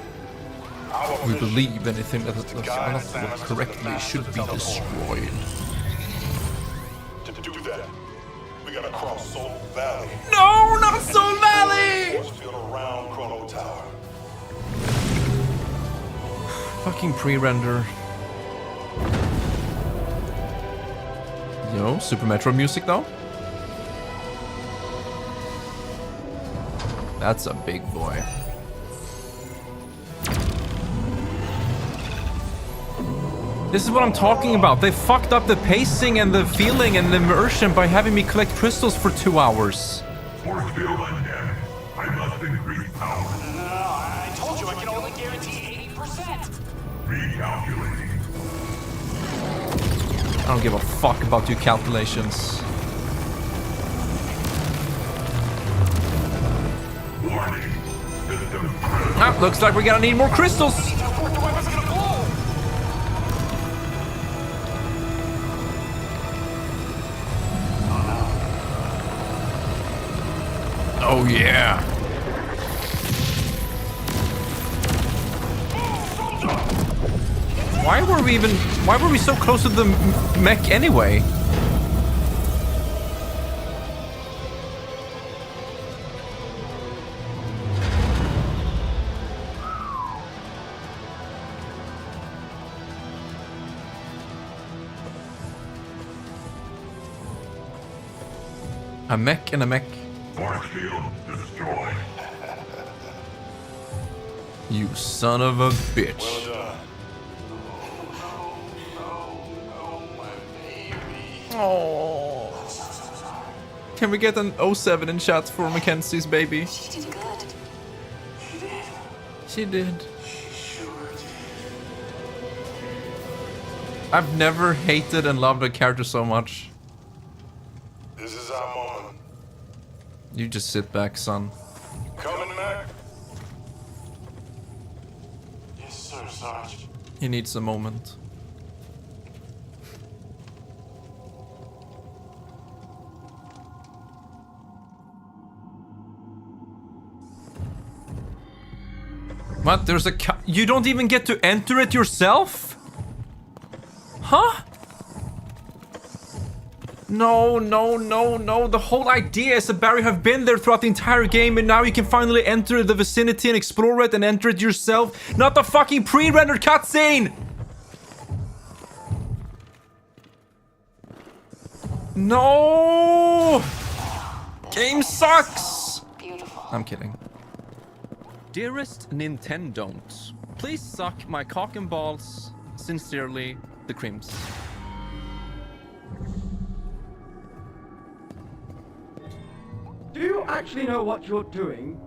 We believe anything that is not worked correctly should be destroyed. To do that, we gotta cross Soul Valley. No, not Soul Valley! Force field around Chrono Tower. Fucking pre-render. Yo, Super Metroid music though. That's a big boy. This is what I'm talking about. They fucked up the pacing and the feeling and the immersion by having me collect crystals for 2 hours. Force field undamaged. I must increase power. No, I told you I can only guarantee 80%. Recalculating. I don't give a fuck about your calculations. Warning. System. Ah, looks like we're gonna need more crystals. course the weapon's gonna blow! Oh yeah. Why were we so close to the mech anyway? A mech and a mech. Force field destroyed. You son of a bitch. Well done. Oh. Can we get an 07 in chat for Mackenzie's baby? She did good. She did. I've never hated and loved a character so much. This is our moment. You just sit back, son. Coming back? Yes, sir, Sarge. He needs a moment. What? There's a you don't even get to enter it yourself? Huh? No, no, no, no. The whole idea is that Barry have been there throughout the entire game and now you can finally enter the vicinity and explore it and enter it yourself. Not the fucking pre-rendered cutscene! No! Game sucks! Beautiful. I'm kidding. Dearest Nintendon'ts, please suck my cock and balls. Sincerely, the Crims. Do you actually know what you're doing?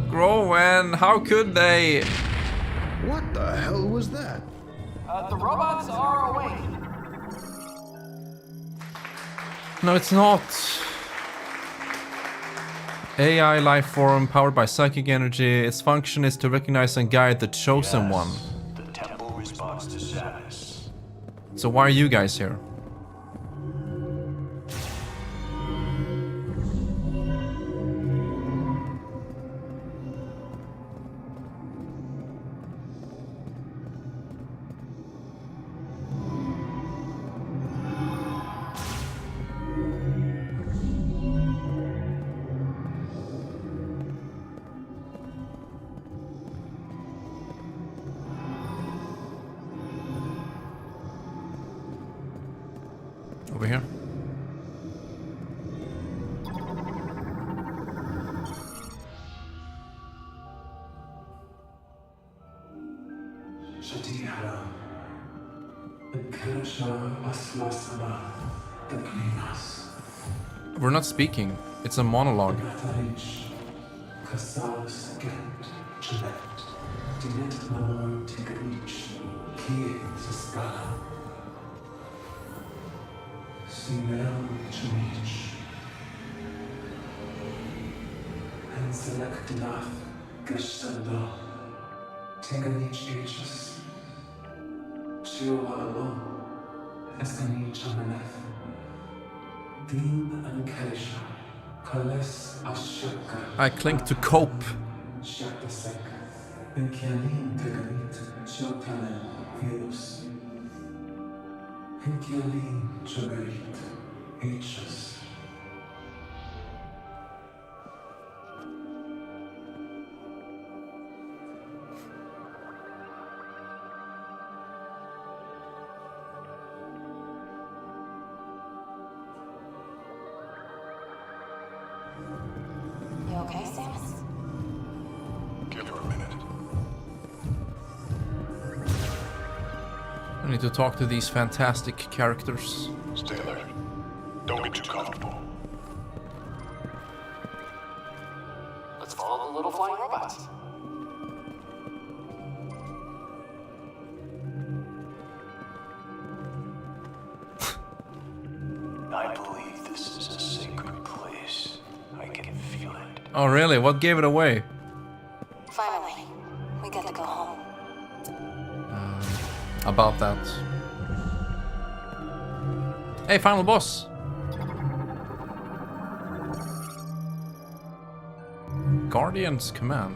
Growen, how could they? What the hell was that? The robots are awake. No, it's not. AI life form powered by psychic energy. Its function is to recognize and guide the chosen one. The temple responds to Samus. So why are you guys here? Over here. We're not speaking. It's a monologue. I cling to cope. You okay, Samus? Give her a minute. I need to talk to these fantastic characters. Stay alert. Don't get too comfortable. Let's follow the little flying robots. Oh, really? What gave it away? Finally, we get to go home. About that. Hey, final boss. Guardian's Command.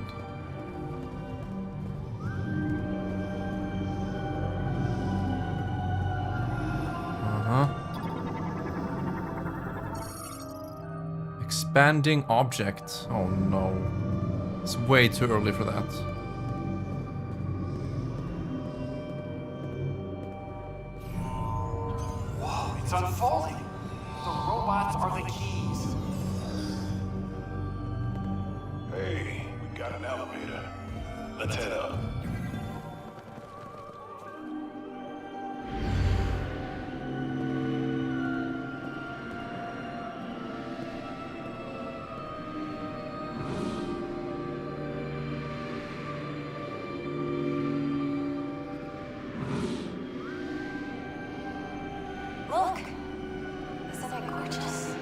Expanding object. Oh no. It's way too early for that. Whoa, it's unfolding. The robots are the keys. Hey, we got an elevator. Let's head up. Look! Isn't it gorgeous?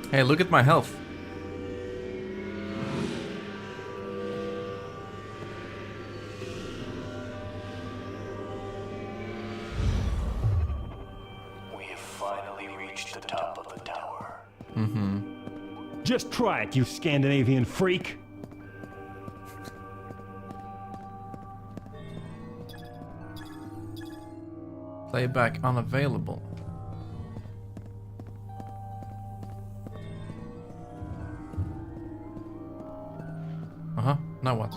Hey, look at my health. We have finally reached the top of the tower. Just try it, you Scandinavian freak. Playback unavailable. Now what?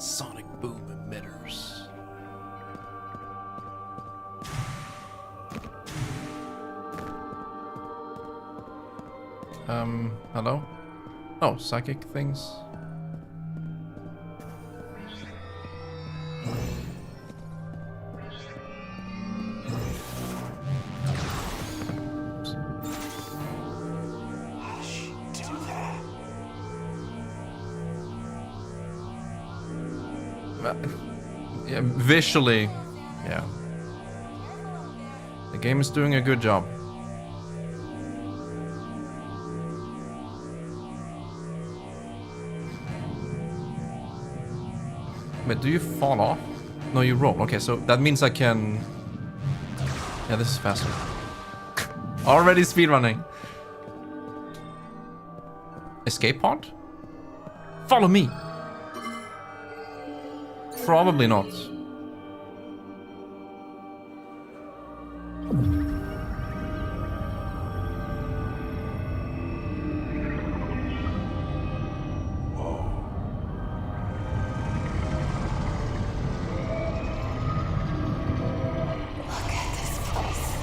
Sonic boom emitters. Hello? Oh, psychic things. Yeah, visually, yeah. The game is doing a good job. Wait, do you fall off? No, you roll. Okay, so that means I can... Yeah, this is faster. Already speedrunning. Escape pod? Follow me! Probably not. Look at this place.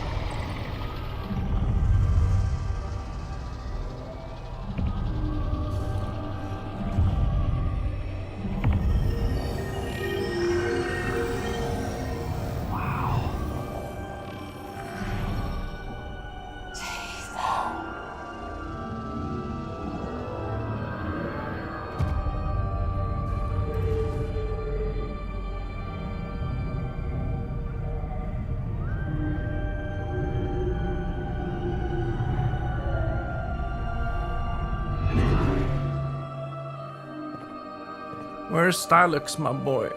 Where's Stylux, my boy?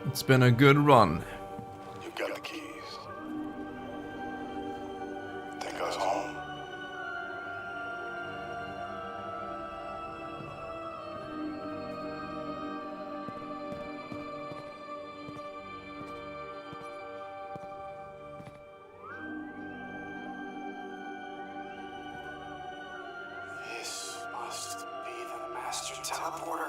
It's been a good run. You got the keys. Take us home. our border.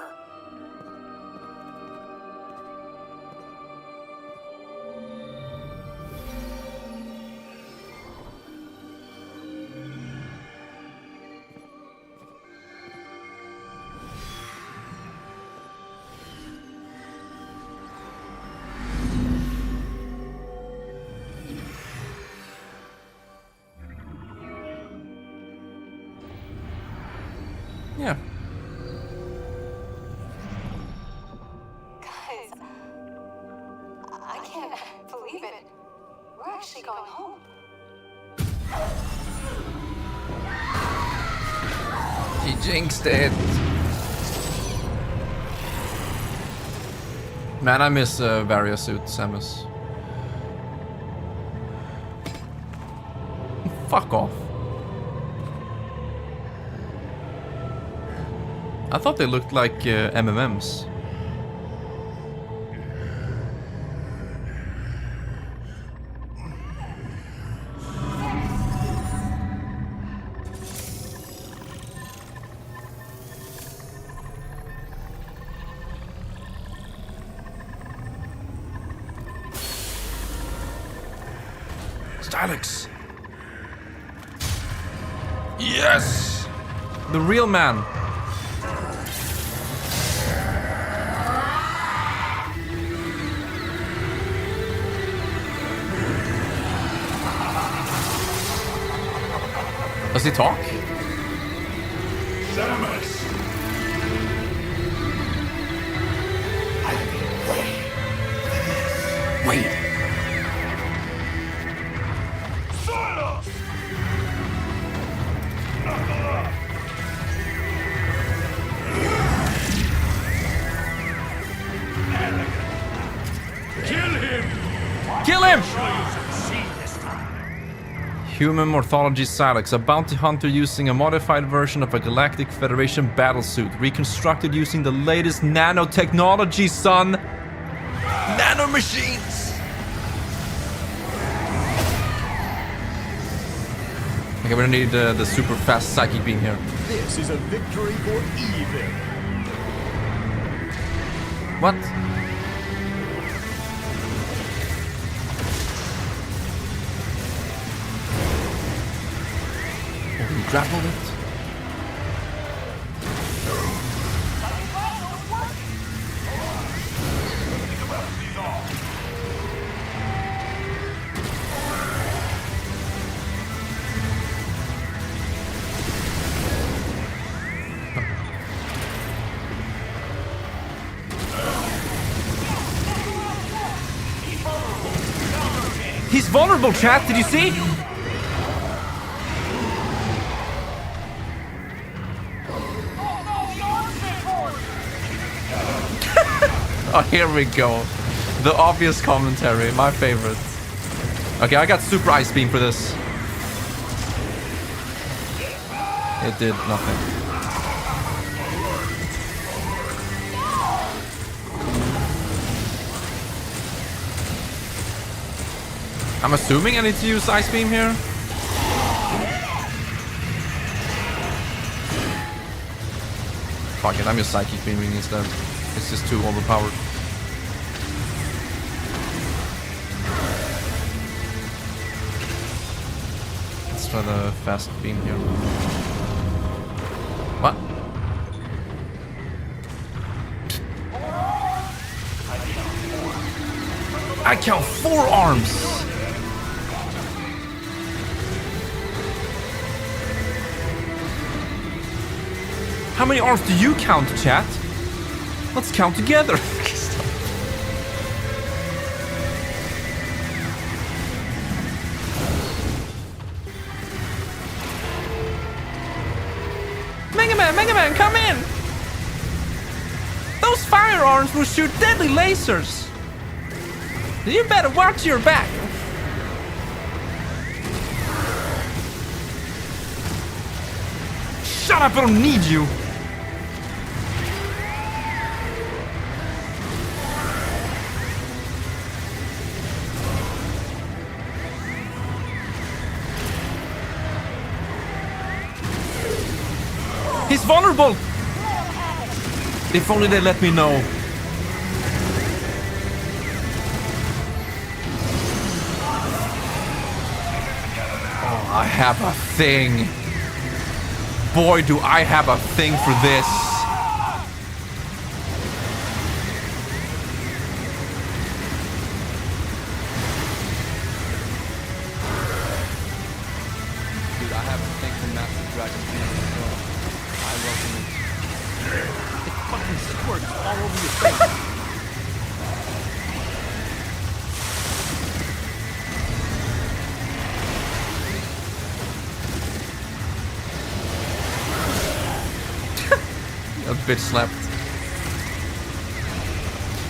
Yeah. Guys, I can't believe it. We're actually going home. He jinxed it. Man, I miss various suits, Samus. Fuck off. I thought they looked like MMMs. Stylix. Yes! The real man. Does he talk? Samus! I've been waiting for this. Wait. Silence! Knuckle up! Kill him! Kill him! Show you succeed this time. Human morphology Silex, a bounty hunter using a modified version of a Galactic Federation battlesuit, reconstructed using the latest nanotechnology, son! Nanomachines! Okay, we're gonna need the super fast psychic beam here. This is a victory for evil. What? Oh, he grappled it. He's vulnerable, chat. Did you see? Oh, here we go. The obvious commentary, my favorite. Okay, I got super ice beam for this. It did nothing. I'm assuming I need to use ice beam here. Fuck it, I'm just psychic beaming instead. It's just too overpowered. Let's try the fast beam here. What? I count 4 arms! How many arms do you count, chat? Let's count together. Mega Man, come in! Those firearms will shoot deadly lasers. You better watch your back. Shut up, I don't need you. He's vulnerable! If only they let me know. Oh, I have a thing. Boy, do I have a thing for this. Dude, I have a thing for Master Dragon as well. I welcome it. It fucking squirts all over your face. A bitch slapped.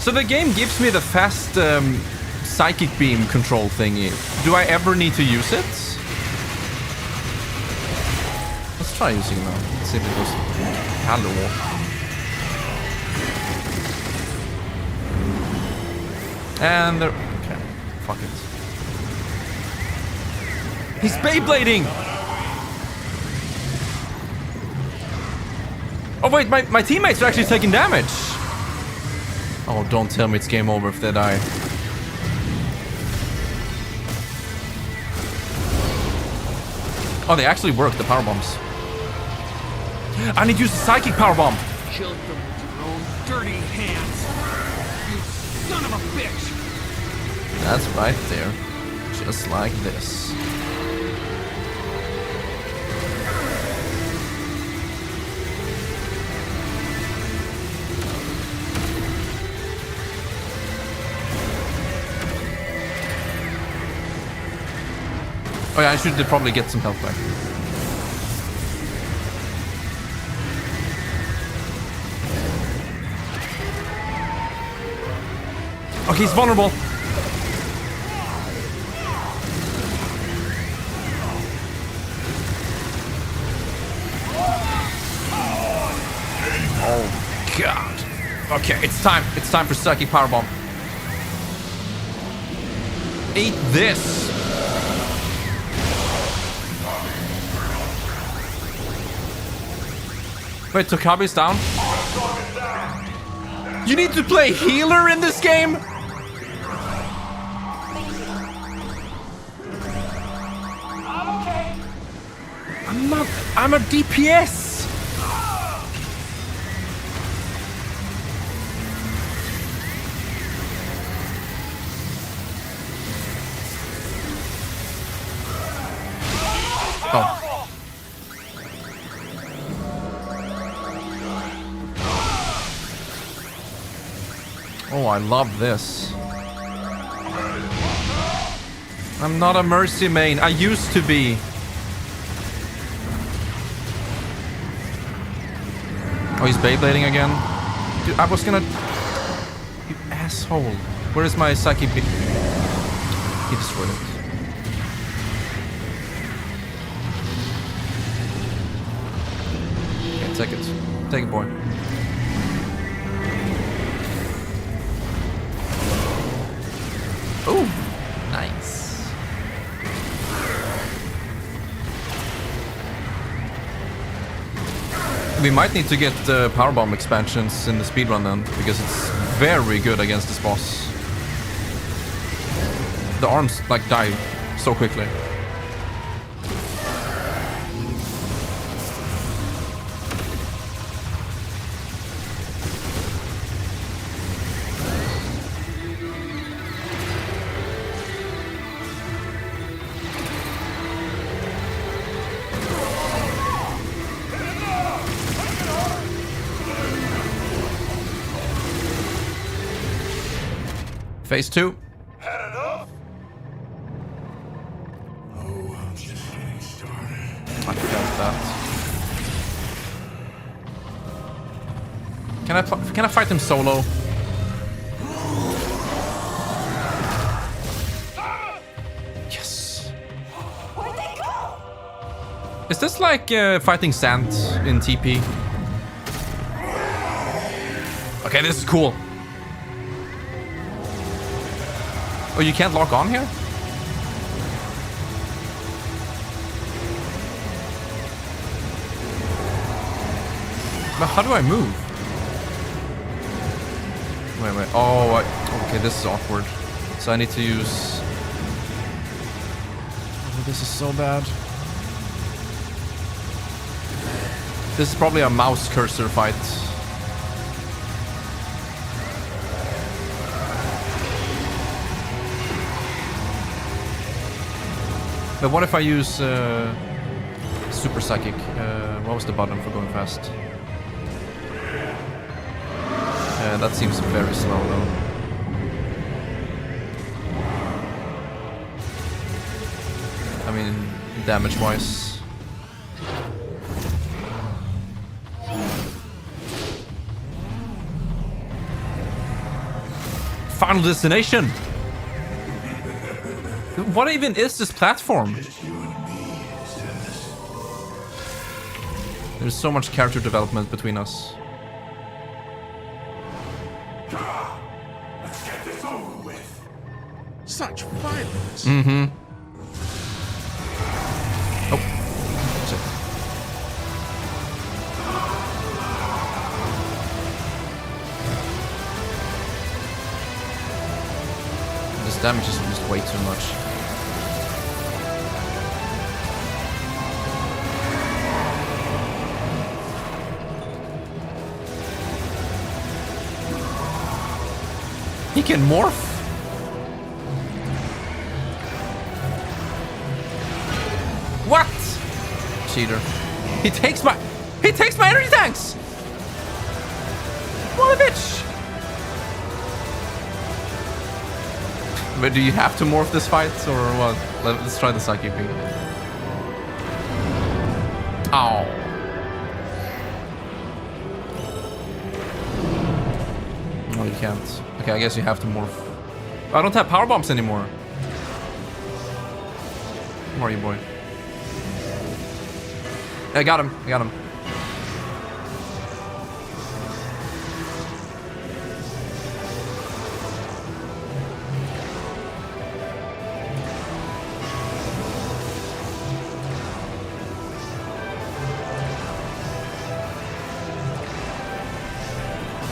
So the game gives me the fast psychic beam control thingy. Do I ever need to use it? Let's try using it now. Let's see if it goes. Hello. And there. Okay. Fuck it. He's Beyblading! Oh wait, my teammates are actually taking damage. Oh, don't tell me it's game over if they die. Oh, they actually work, the power bombs. I need to use the psychic power bomb. Killed them with your own dirty hands. You son of a bitch. That's right there. Just like this. Oh yeah, I should probably get some health back. Okay, he's vulnerable. Oh god. Okay, it's time. It's time for psychic powerbomb. Eat this. Wait, Tokabe's down? You need to play healer in this game? I'm a DPS. Oh. Oh, I love this. I'm not a mercy main. I used to be. Oh, he's Beyblading again? Dude, I was gonna... You asshole. Where is my psychic beam? He destroyed it. Okay, take it. Take it, boy. Oh, nice. We might need to get powerbomb expansions in the speedrun then, because it's very good against this boss. The arms like die so quickly. Phase 2. Had enough? Oh, I'm just getting started. I felt that. Can I fight him solo? Yes. Where'd they go? Is this like fighting sand in TP? Okay, this is cool. Oh, you can't lock on here? But how do I move? Wait. Oh, okay, this is awkward. So I need to use... Oh, this is so bad. This is probably a mouse cursor fight. But what if I use Super Psychic? What was the button for going fast? That seems very slow though. I mean, damage-wise. Final Destination! What even is this platform? There's so much character development between us. Let's get this over with. Such violence. Mm-hmm. Oh. Shit. This damage is just way too much. He can morph? What? Cheater. He takes my energy tanks! What a bitch! But do you have to morph this fight or what? Let's try the psychic beam. Ow. No, you can't. Okay, I guess you have to morph. I don't have power bombs anymore. Where are you, boy? I got him. I got him.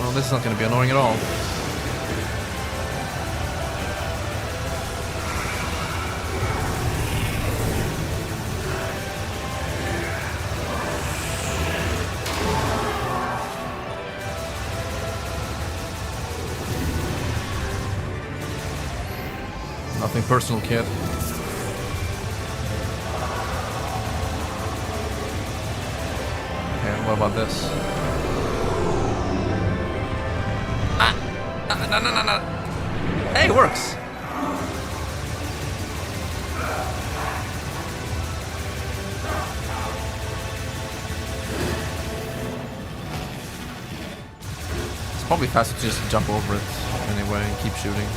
Well, this is not going to be annoying at all. Nothing personal, kid. Okay, what about this? No. Hey, it works. It's probably faster to just jump over it anyway and keep shooting.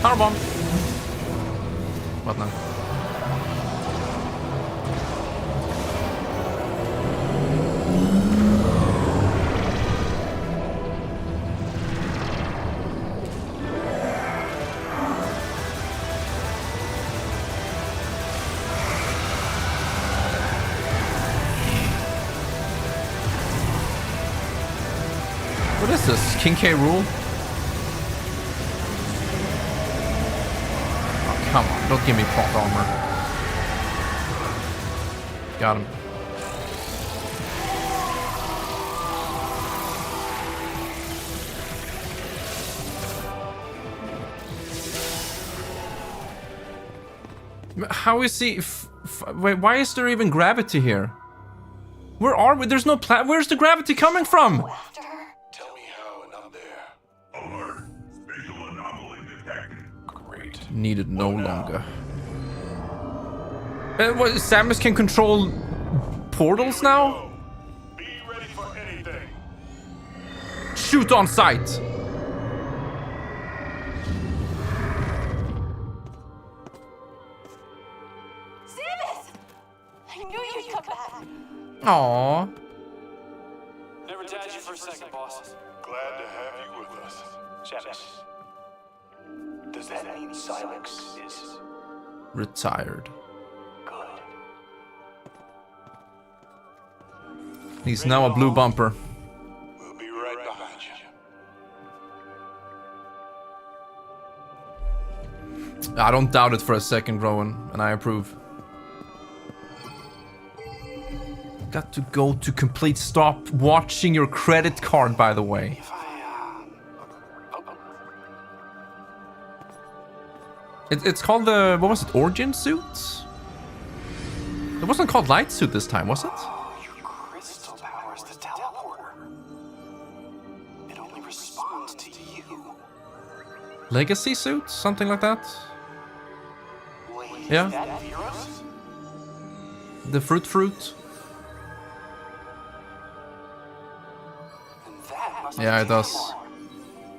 Power bomb. What now? What is this? King K. Rool? Come on, don't give me plot armor. Got him. How is he? Wait, why is there even gravity here? Where are we? There's no where's the gravity coming from? Tell me how and I'm there. Alert. Spatial anomaly detected. Great. Needed no longer. What? Samus can control portals now? Be ready for anything. Shoot on sight. Samus! I knew you'd come back. Aww. boss. Glad to have you with us. Shamus, does that mean Silex is Retired. good? He's now a blue bumper. We'll be right behind you. I don't doubt it for a second, Rowan, and I approve. Got to go to complete. Stop watching your credit card, by the way. It's called the, what was it, Origin suit? It wasn't called Light suit this time, was it? Your crystal powers the teleporter. It only responds to you. Legacy suit? Something like that? Wait, Yeah. is that Virus? The fruit? That must Yeah, be it does.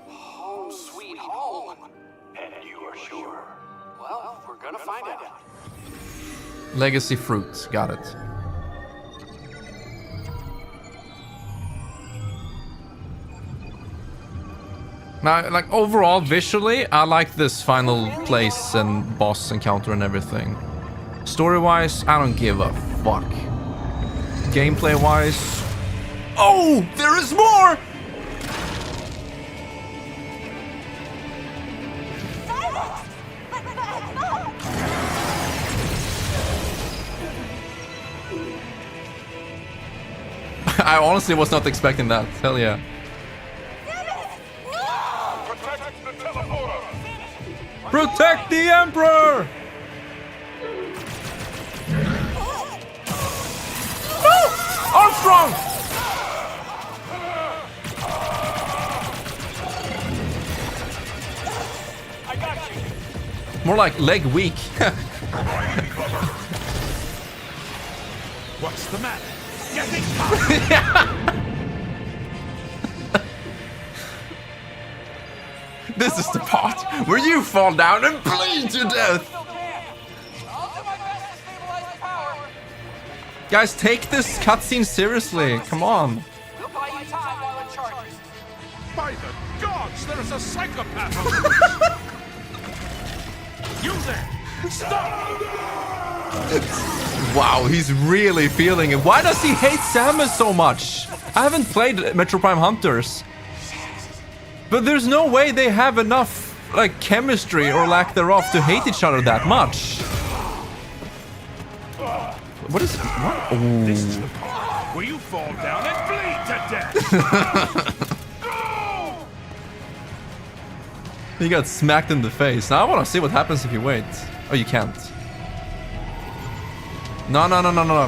Home sweet home. And you are sure? Well, we're gonna find out. Legacy fruit, got it. Now, like, overall, visually, I like this final place and boss encounter and everything. Story-wise, I don't give a fuck. Gameplay-wise... Oh! There is more! I honestly was not expecting that. Hell yeah. Protect the teleporter! Protect the Emperor! No! Armstrong! I got you. More like leg weak. What's the matter? Getting This is the part where you fall down and bleed to death. Guys, take this cutscene seriously. Come on. We'll buy you time while it charges. By the gods, there is a psychopath on the You there! Stop! Wow, he's really feeling it. Why does he hate Samus so much? I haven't played Metroid Prime Hunters. But there's no way they have enough, like, chemistry or lack thereof to hate each other that much. What is it? What? This is the part where you fall down and bleed to death! He got smacked in the face. Now I want to see what happens if you wait. Oh, you can't. No.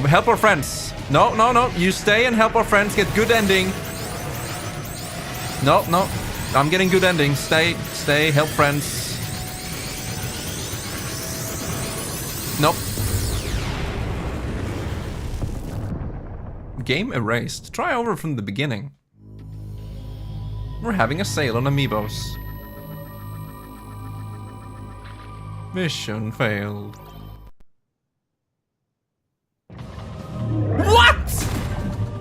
Help our friends. No. You stay and help our friends get good ending. No. I'm getting good ending. Stay. Help friends. Nope. Game erased. Try over from the beginning. We're having a sale on amiibos. Mission failed. What?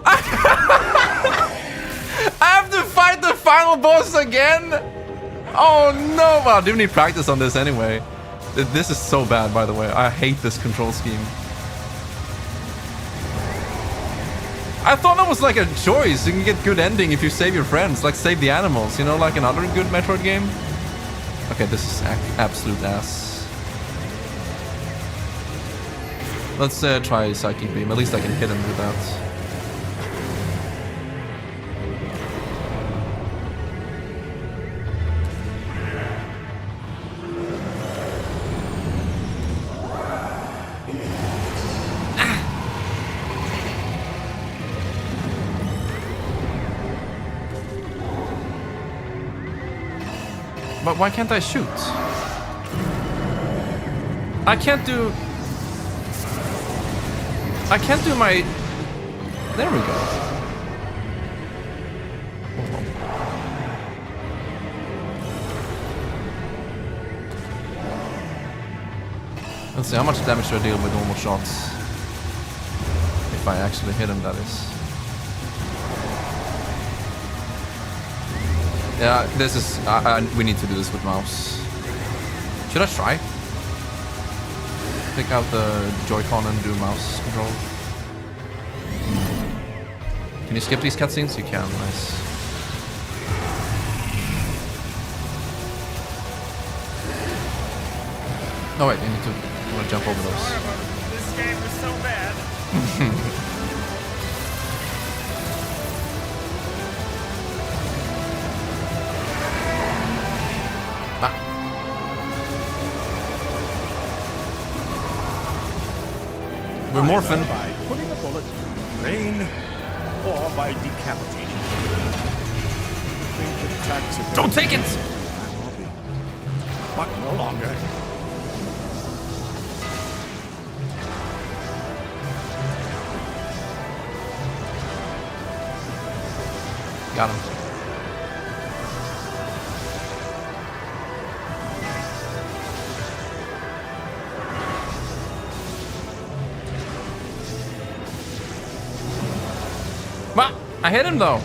I have to fight the final boss again? Oh no! Well, I do need practice on this anyway. This is so bad, by the way. I hate this control scheme. I thought that was like a choice. You can get good ending if you save your friends, like save the animals, you know, like another good Metroid game. Okay, this is absolute ass. Let's try Psychic Beam. At least I can hit him with that. But why can't I shoot? I can't do my... There we go. Let's see, how much damage do I deal with normal shots? If I actually hit him, that is. Yeah, this is... we need to do this with mouse. Should I try? Pick out the Joy-Con and do mouse control. Can you skip these cutscenes? You can, nice. Oh wait, you need to... I want to jump over those. This game is so bad. We're morphing. By putting a bullet in the brain or by decapitating it. Think the tax Don't take it! But no longer. Got him. What? I hit him though.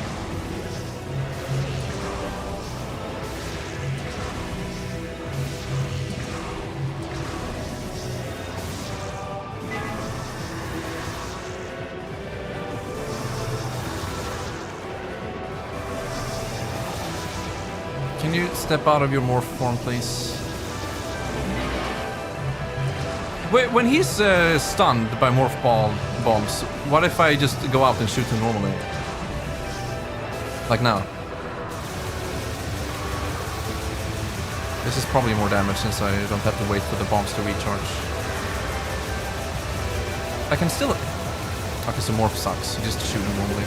Can you step out of your morph form, please? Wait, when he's stunned by morph bombs, what if I just go out and shoot him normally? Like now. This is probably more damage since I don't have to wait for the bombs to recharge. I can still... Okay, so morph sucks. You just shoot him normally.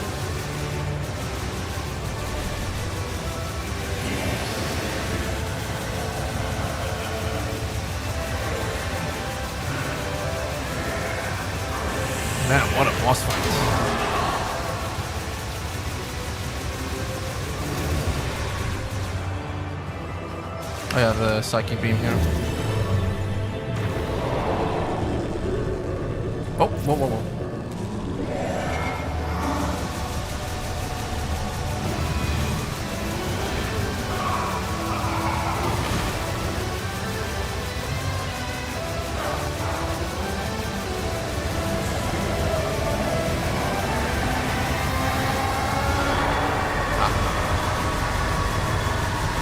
Man, what a boss fight. Oh yeah, the psychic beam here. Oh, whoa, whoa, whoa.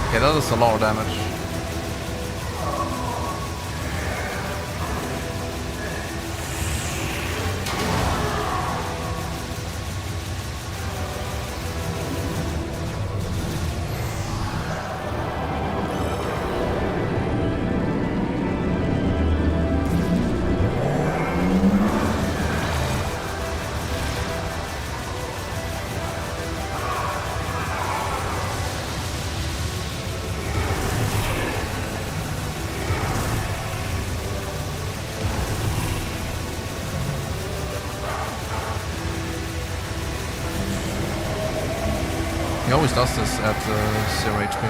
Okay, that does a lot of damage. He always does this at 0 HP.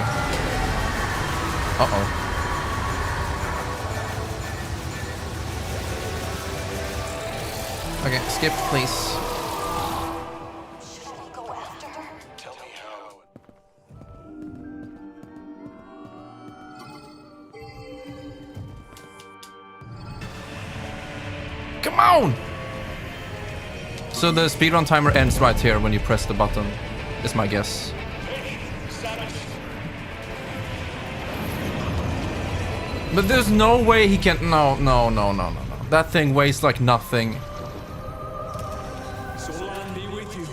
Uh-oh. Okay, skip, please. Should I go after her? Tell me how. Come on! So the speedrun timer ends right here when you press the button, is my guess. But there's no way he can... No. That thing weighs like nothing. Solan be with you.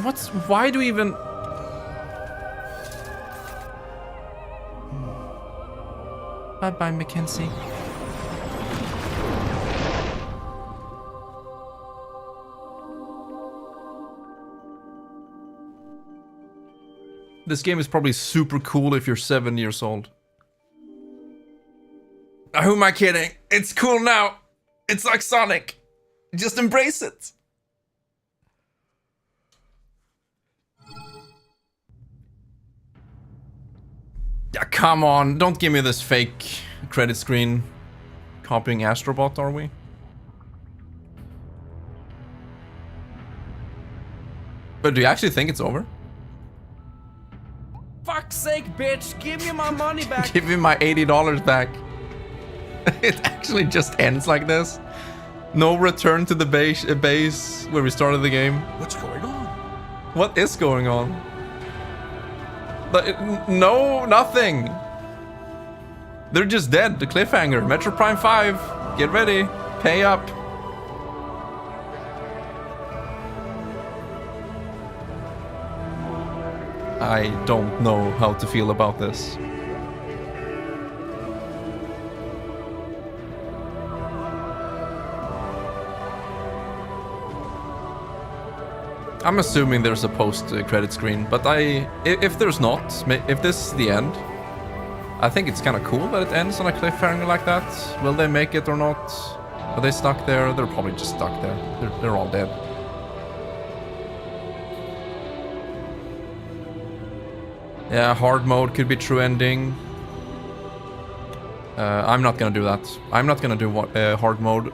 What's... Why do we even... Bye-bye, Mackenzie. This game is probably super cool if you're 7 years old. Who am I kidding? It's cool now. It's like Sonic. Just embrace it. Yeah, come on. Don't give me this fake credit screen. Copying Astrobot, are we? But do you actually think it's over? Fuck's sake, bitch! Give me my money back! Give me my $80 back. It actually just ends like this. No return to the base where we started the game. What's going on? What is going on? No, nothing. They're just dead. The cliffhanger. Metro Prime 5. Get ready. Pay up. I don't know how to feel about this. I'm assuming there's a post-credit screen, but if there's not, if this is the end, I think it's kind of cool that it ends on a cliffhanger like that. Will they make it or not? Are they stuck there? They're probably just stuck there. They're all dead. Yeah, hard mode could be true ending. I'm not gonna do that. I'm not gonna do hard mode,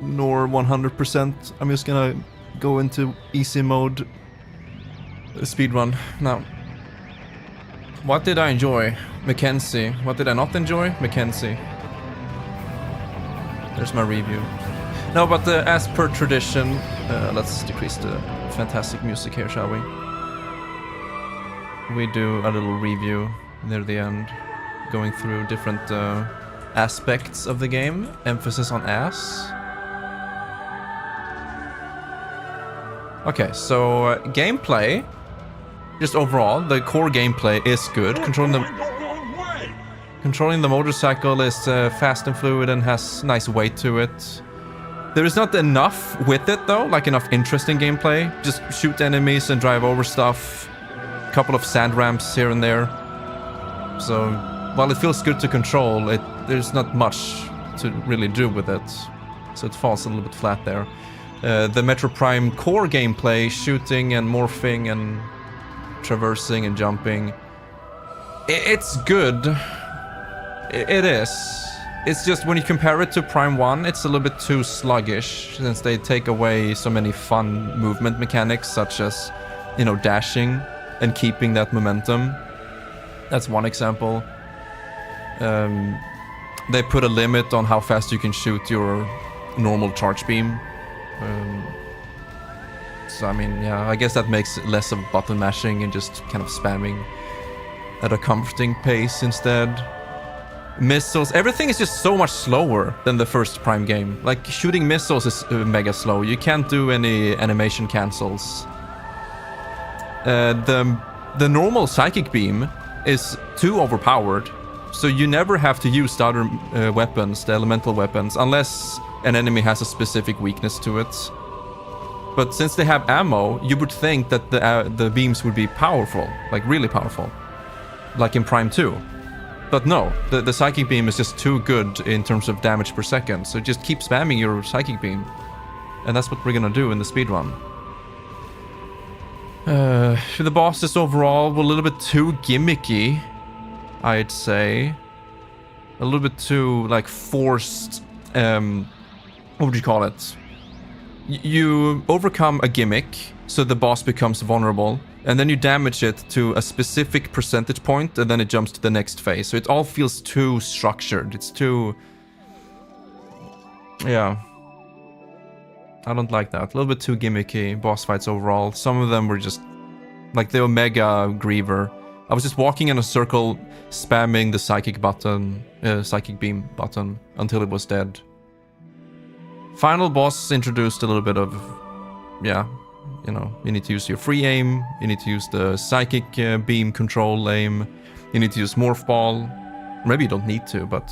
nor 100%. I'm just gonna go into easy mode speedrun now. What did I enjoy? Mackenzie. What did I not enjoy? Mackenzie. There's my review. No, but as per tradition, let's decrease the fantastic music here, shall we? We do a little review near the end, going through different aspects of the game. Emphasis on ass. Okay, so gameplay, just overall, the core gameplay is good. Controlling the motorcycle is fast and fluid and has nice weight to it. There is not enough with it though, like enough interesting gameplay. Just shoot enemies and drive over stuff. A couple of sand ramps here and there. So while it feels good to control, there's not much to really do with it. So it falls a little bit flat there. The Metro Prime core gameplay, shooting and morphing and traversing and jumping, it's good. It is. It's just when you compare it to Prime 1, it's a little bit too sluggish, since they take away so many fun movement mechanics, such as, you know, dashing and keeping that momentum. That's one example. They put a limit on how fast you can shoot your normal charge beam. So I mean, yeah, I guess that makes it less of button mashing and just kind of spamming at a comforting pace instead. Missiles, everything is just so much slower than the first Prime game. Like, shooting missiles is mega slow. You can't do any animation cancels. The normal psychic beam is too overpowered, so you never have to use the other weapons, the elemental weapons, unless an enemy has a specific weakness to it. But since they have ammo, you would think that the beams would be powerful, like really powerful, like in Prime 2. But no, the psychic beam is just too good in terms of damage per second, so just keep spamming your psychic beam. And that's what we're gonna do in the speedrun. The bosses overall were a little bit too gimmicky, I'd say. A little bit too, like, forced, what would you call it? You overcome a gimmick, so the boss becomes vulnerable, and then you damage it to a specific percentage point, and then it jumps to the next phase. So it all feels too structured. It's too... yeah. I don't like that. A little bit too gimmicky boss fights overall. Some of them were just... like the Omega Griever. I was just walking in a circle, spamming the psychic button, psychic beam button, until it was dead. Final boss introduced a little bit of... yeah. You know, you need to use your free aim, you need to use the psychic beam control aim, you need to use morph ball. Maybe you don't need to, but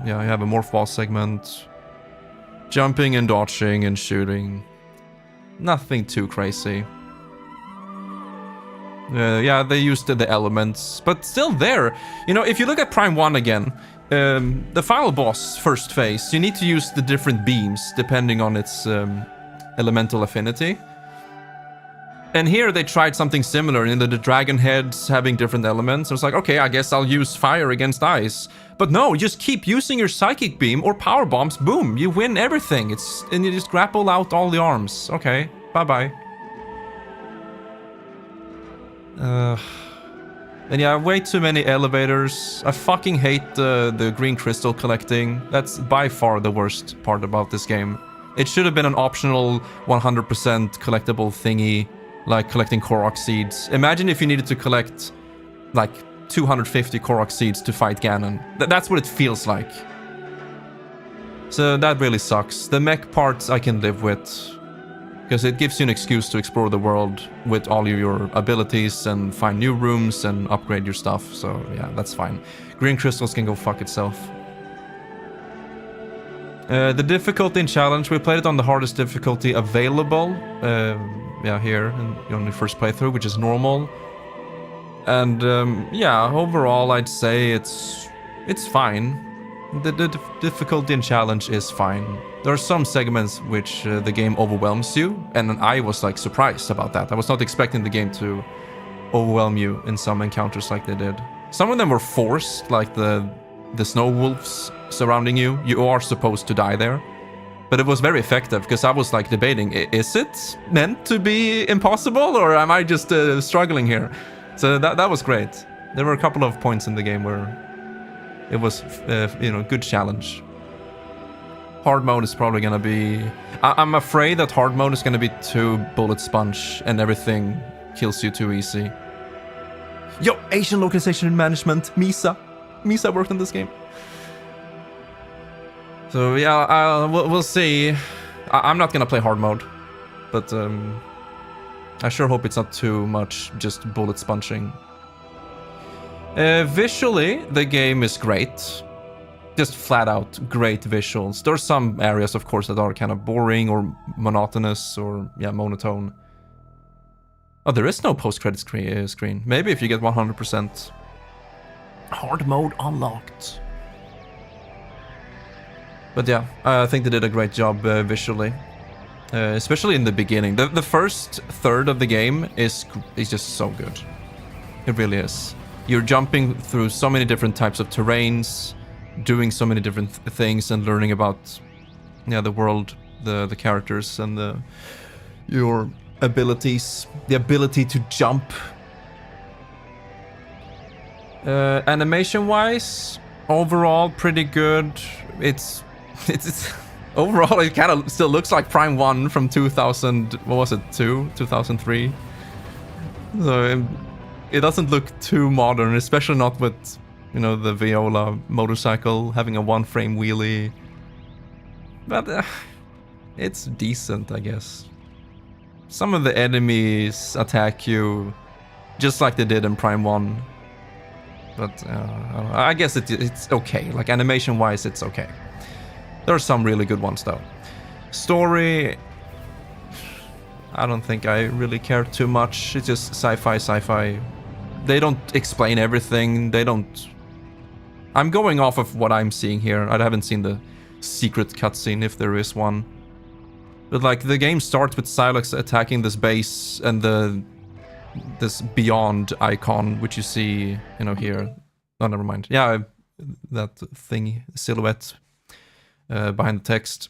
yeah, you have a morph ball segment. Jumping and dodging and shooting. Nothing too crazy. Yeah, they used the elements, but still there. You know, if you look at Prime 1 again, the final boss, first phase, you need to use the different beams depending on its elemental affinity. And here they tried something similar, in the dragon heads having different elements. I was like, okay, I guess I'll use fire against ice. But no, you just keep using your psychic beam or power bombs, boom, you win everything. And you just grapple out all the arms. Okay, bye-bye. And yeah, way too many elevators. I fucking hate the green crystal collecting. That's by far the worst part about this game. It should have been an optional 100% collectible thingy, like collecting Korok seeds. Imagine if you needed to collect like 250 Korok seeds to fight Ganon. That's what it feels like. So that really sucks. The mech parts I can live with, because it gives you an excuse to explore the world with all of your abilities and find new rooms and upgrade your stuff. So yeah, that's fine. Green crystals can go fuck itself. The difficulty and challenge, we played it on the hardest difficulty available. Yeah, here in the first playthrough, which is normal. And yeah, overall I'd say it's fine. The difficulty and challenge is fine. There are some segments which the game overwhelms you, and I was like surprised about that. I was not expecting the game to overwhelm you in some encounters like they did. Some of them were forced, like the snow wolves surrounding you. You are supposed to die there. But it was very effective, because I was like debating, is it meant to be impossible, or am I just struggling here? So that was great. There were a couple of points in the game where it was, you know, good challenge. Hard mode is probably gonna be... I'm afraid that hard mode is gonna be too bullet sponge and everything kills you too easy. Yo, Asian localization management, Misa. Misa worked on this game. So yeah, we'll see. I'm not gonna play hard mode, but I sure hope it's not too much just bullet sponging. Visually, the game is great. Just flat out great visuals. There's some areas, of course, that are kind of boring or monotonous or, yeah, monotone. Oh, there is no post-credit screen. Maybe if you get 100%. Hard mode unlocked. But yeah, I think they did a great job visually. Especially in the beginning. The first third of the game is just so good. It really is. You're jumping through so many different types of terrains, doing so many different things and learning about, yeah, the world, the characters and your abilities, the ability to jump. Animation wise, overall pretty good. It's overall it kind of still looks like Prime 1 from 2000, what was it, 2003. So it doesn't look too modern, especially not with, you know, the Viola motorcycle having a one-frame wheelie. But it's decent, I guess. Some of the enemies attack you just like they did in Prime 1. But I guess it's okay. Like, animation-wise, it's okay. There are some really good ones, though. Story... I don't think I really care too much. It's just sci-fi. They don't explain everything. They don't... I'm going off of what I'm seeing here. I haven't seen the secret cutscene, if there is one. But, like, the game starts with Silex attacking this base and this Beyond icon, which you see, you know, here. Oh, never mind. Yeah, that thing, silhouette behind the text.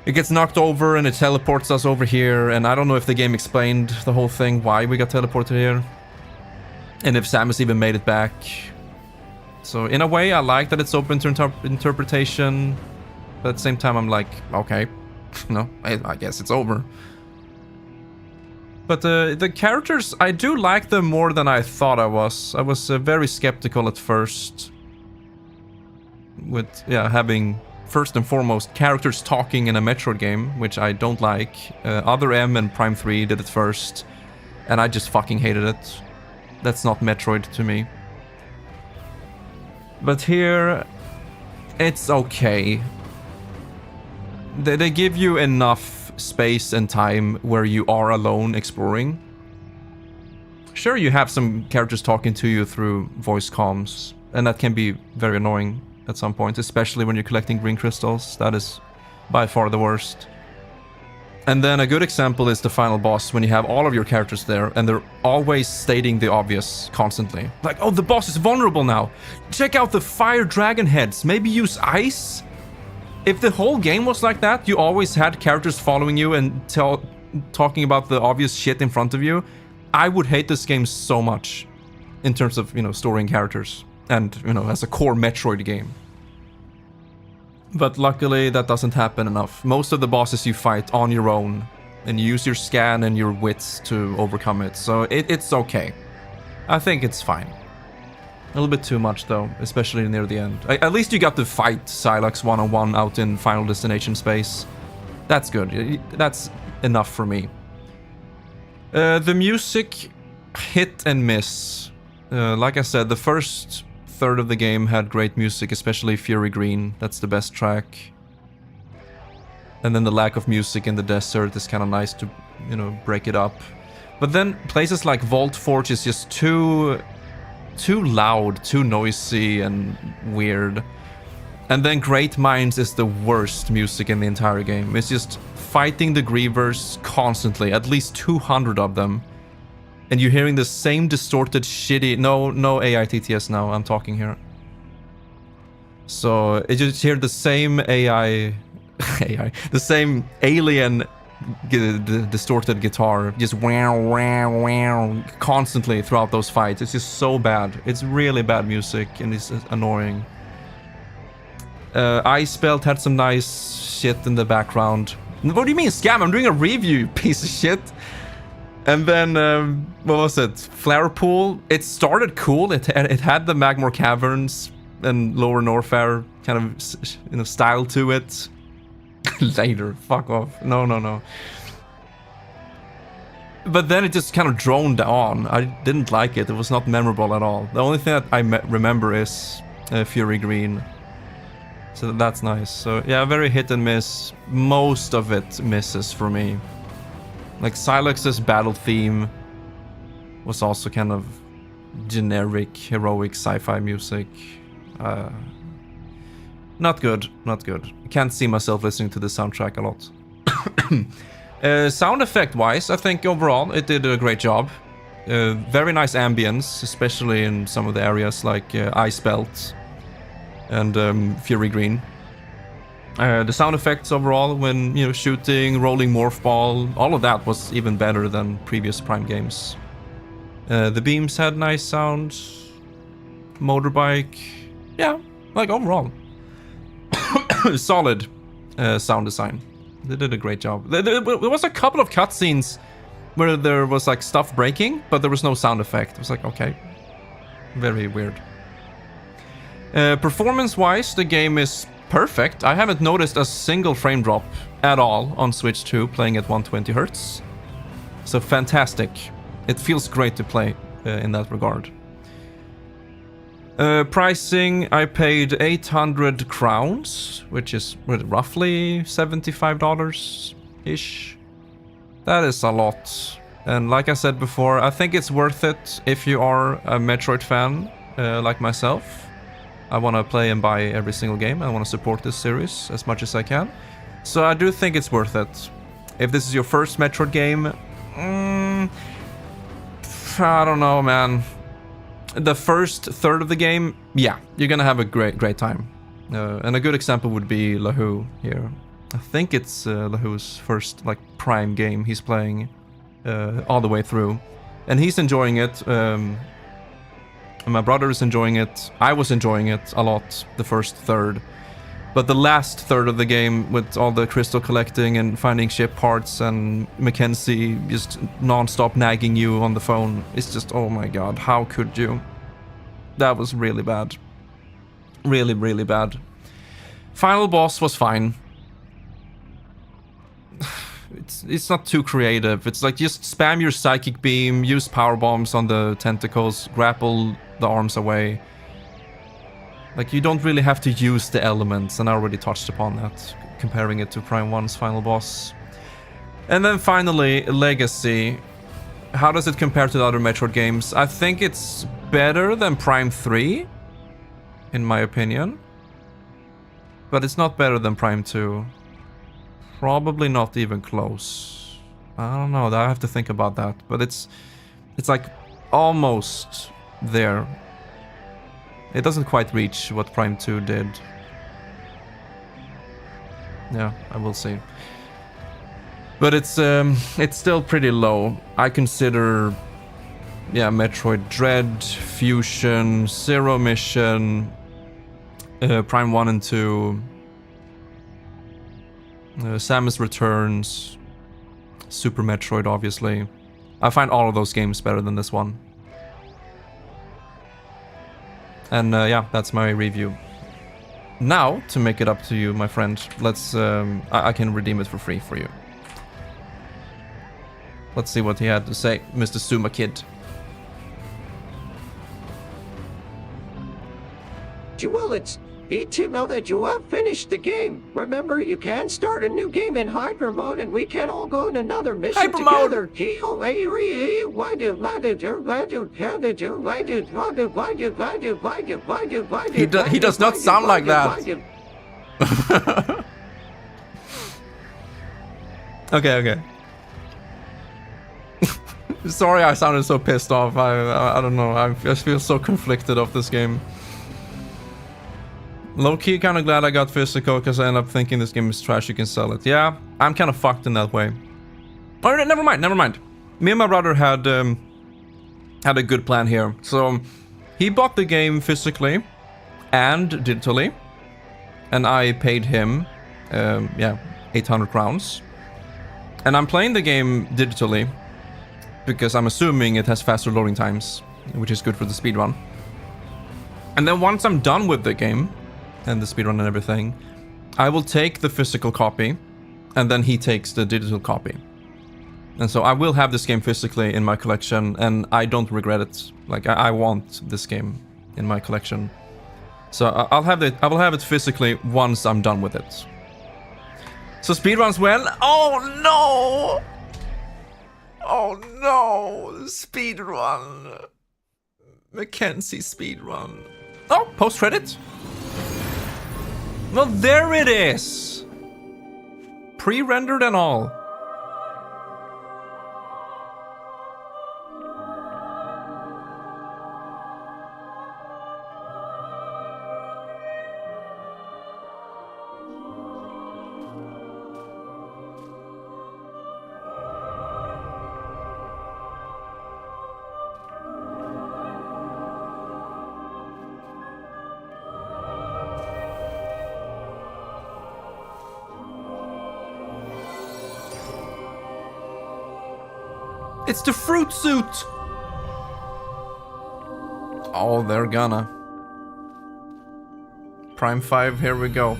It gets knocked over and it teleports us over here, and I don't know if the game explained the whole thing, why we got teleported here. And if Samus even made it back. So in a way, I like that it's open to interpretation. But at the same time, I'm like, okay, no, I guess it's over. But the characters, I do like them more than I thought I was. I was very skeptical at first. With, yeah, having... first and foremost, characters talking in a Metroid game, which I don't like. Other M and Prime 3 did it first, and I just fucking hated it. That's not Metroid to me. But here, it's okay. They give you enough space and time where you are alone exploring. Sure, you have some characters talking to you through voice comms, and that can be very annoying at some point, especially when you're collecting green crystals. That is by far the worst. And then a good example is the final boss, when you have all of your characters there and they're always stating the obvious constantly. Like, oh, the boss is vulnerable now. Check out the fire dragon heads. Maybe use ice? If the whole game was like that, you always had characters following you and talking about the obvious shit in front of you, I would hate this game so much in terms of, you know, story and characters and, you know, as a core Metroid game. But luckily that doesn't happen enough. Most of the bosses you fight on your own and you use your scan and your wits to overcome it. So it's okay. I think it's fine. A little bit too much though, especially near the end. At least you got to fight Silex one-on-one out in Final Destination space. That's good. That's enough for me. The music, hit and miss. Like I said, the first third of the game had great music, especially Fury Green. That's the best track. And then the lack of music in the desert is kind of nice to, you know, break it up. But then places like Vault Forge is just too loud, too noisy and weird. And then Great Minds is the worst music in the entire game. It's just fighting the Grievers constantly, at least 200 of them. And you're hearing the same distorted, shitty... No AITTS now, I'm talking here. So, you just hear the same the same alien distorted guitar, just wow, wow, wow, constantly throughout those fights. It's just so bad. It's really bad music, and it's annoying. Ice Belt had some nice shit in the background. What do you mean, scam? I'm doing a review, you piece of shit. And then, what was it? Flare Pool. It started cool. It had the Magmore Caverns and Lower Norfair kind of, you know, style to it. Later, fuck off. No. But then it just kind of droned on. I didn't like it. It was not memorable at all. The only thing that I remember is Fury Green. So that's nice. So yeah, very hit and miss. Most of it misses for me. Like Silex's battle theme was also kind of generic, heroic sci-fi music. Not good. Can't see myself listening to the soundtrack a lot. Sound effect wise, I think overall it did a great job. Very nice ambience, especially in some of the areas like Ice Belt and Fury Green. The sound effects overall, when, you know, shooting, rolling morph ball, all of that was even better than previous Prime games. The beams had nice sounds. Motorbike, yeah, like overall. Solid sound design. They did a great job. There was a couple of cutscenes where there was like stuff breaking, but there was no sound effect. It was like, okay, very weird. Performance-wise, the game is perfect. I haven't noticed a single frame drop at all on Switch 2 playing at 120 Hz. So fantastic. It feels great to play in that regard. Pricing, I paid 800 crowns, which is roughly $75-ish. That is a lot. And like I said before, I think it's worth it if you are a Metroid fan like myself. I want to play and buy every single game. I want to support this series as much as I can. So I do think it's worth it. If this is your first Metroid game, I don't know, man. The first third of the game, yeah, you're gonna have a great time. And a good example would be Lahu here. I think it's Lahu's first like Prime game he's playing all the way through, and he's enjoying it. My brother is enjoying it. I was enjoying it a lot the first third, but the last third of the game with all the crystal collecting and finding ship parts and Mackenzie just non-stop nagging you on the phone, it's just, oh my god, how could you? That was really bad. Really bad. Final boss was fine. It's not too creative. It's like just spam your psychic beam, use power bombs on the tentacles, grapple the arms away. Like, you don't really have to use the elements, and I already touched upon that, comparing it to Prime 1's final boss. And then finally, Legacy. How does it compare to the other Metroid games? I think it's better than Prime 3, in my opinion. But it's not better than Prime 2. Probably not even close. I don't know, I have to think about that. But it's like almost there. It doesn't quite reach what Prime 2 did. Yeah, I will see. But it's still pretty low. I consider yeah, Metroid Dread, Fusion, Zero Mission, Prime 1 and 2, Samus Returns, Super Metroid, obviously. I find all of those games better than this one. And yeah, that's my review. Now, to make it up to you, my friend, let's... I can redeem it for free for you. Let's see what he had to say, Mr. Suma Kid. Well, it's neat to know that you have finished the game. Remember, you can start a new game in Hyper Mode, and we can all go on another mission together. He does not sound like that. Okay. Sorry I sounded so pissed off. I don't know. I just feel so conflicted of this game. Low-key kind of glad I got physical because I end up thinking this game is trash, you can sell it. Yeah, I'm kind of fucked in that way. Alright, never mind. Me and my brother had a good plan here. So, he bought the game physically and digitally. And I paid him, 800 crowns. And I'm playing the game digitally because I'm assuming it has faster loading times, which is good for the speedrun. And then once I'm done with the game, and the speedrun and everything, I will take the physical copy, and then he takes the digital copy. And so I will have this game physically in my collection, and I don't regret it. Like, I want this game in my collection. So I will have it physically once I'm done with it. So speedruns well. Oh no! Speedrun. Mackenzie speedrun. Oh, post-credit. Well, there it is! Pre-rendered and all. It's the fruit suit! Oh, they're gonna. Prime 5, here we go.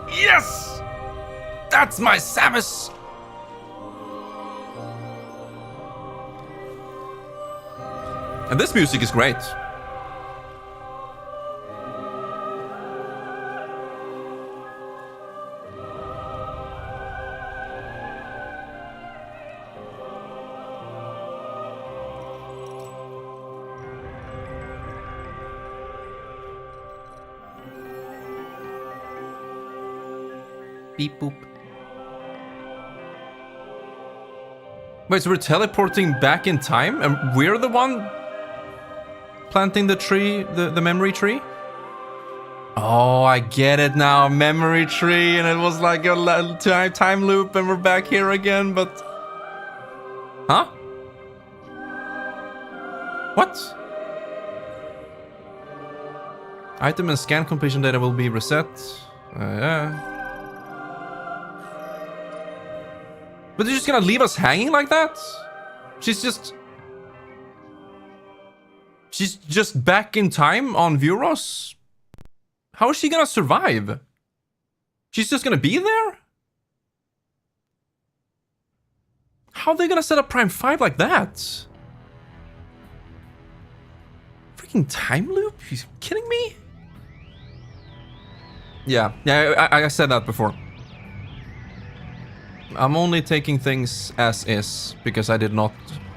Yes! That's my Samus! And this music is great. Beep boop. Wait, so we're teleporting back in time and we're the one planting the tree, the memory tree? Oh, I get it now. Memory tree, and it was like a time loop, and we're back here again, but... Huh? What? Item and scan completion data will be reset. Yeah. But they're just gonna leave us hanging like that? She's just back in time on Vuros? How is she gonna survive? She's just gonna be there? How are they gonna set up Prime 5 like that? Freaking time loop? You kidding me? Yeah, I said that before. I'm only taking things as is because I did not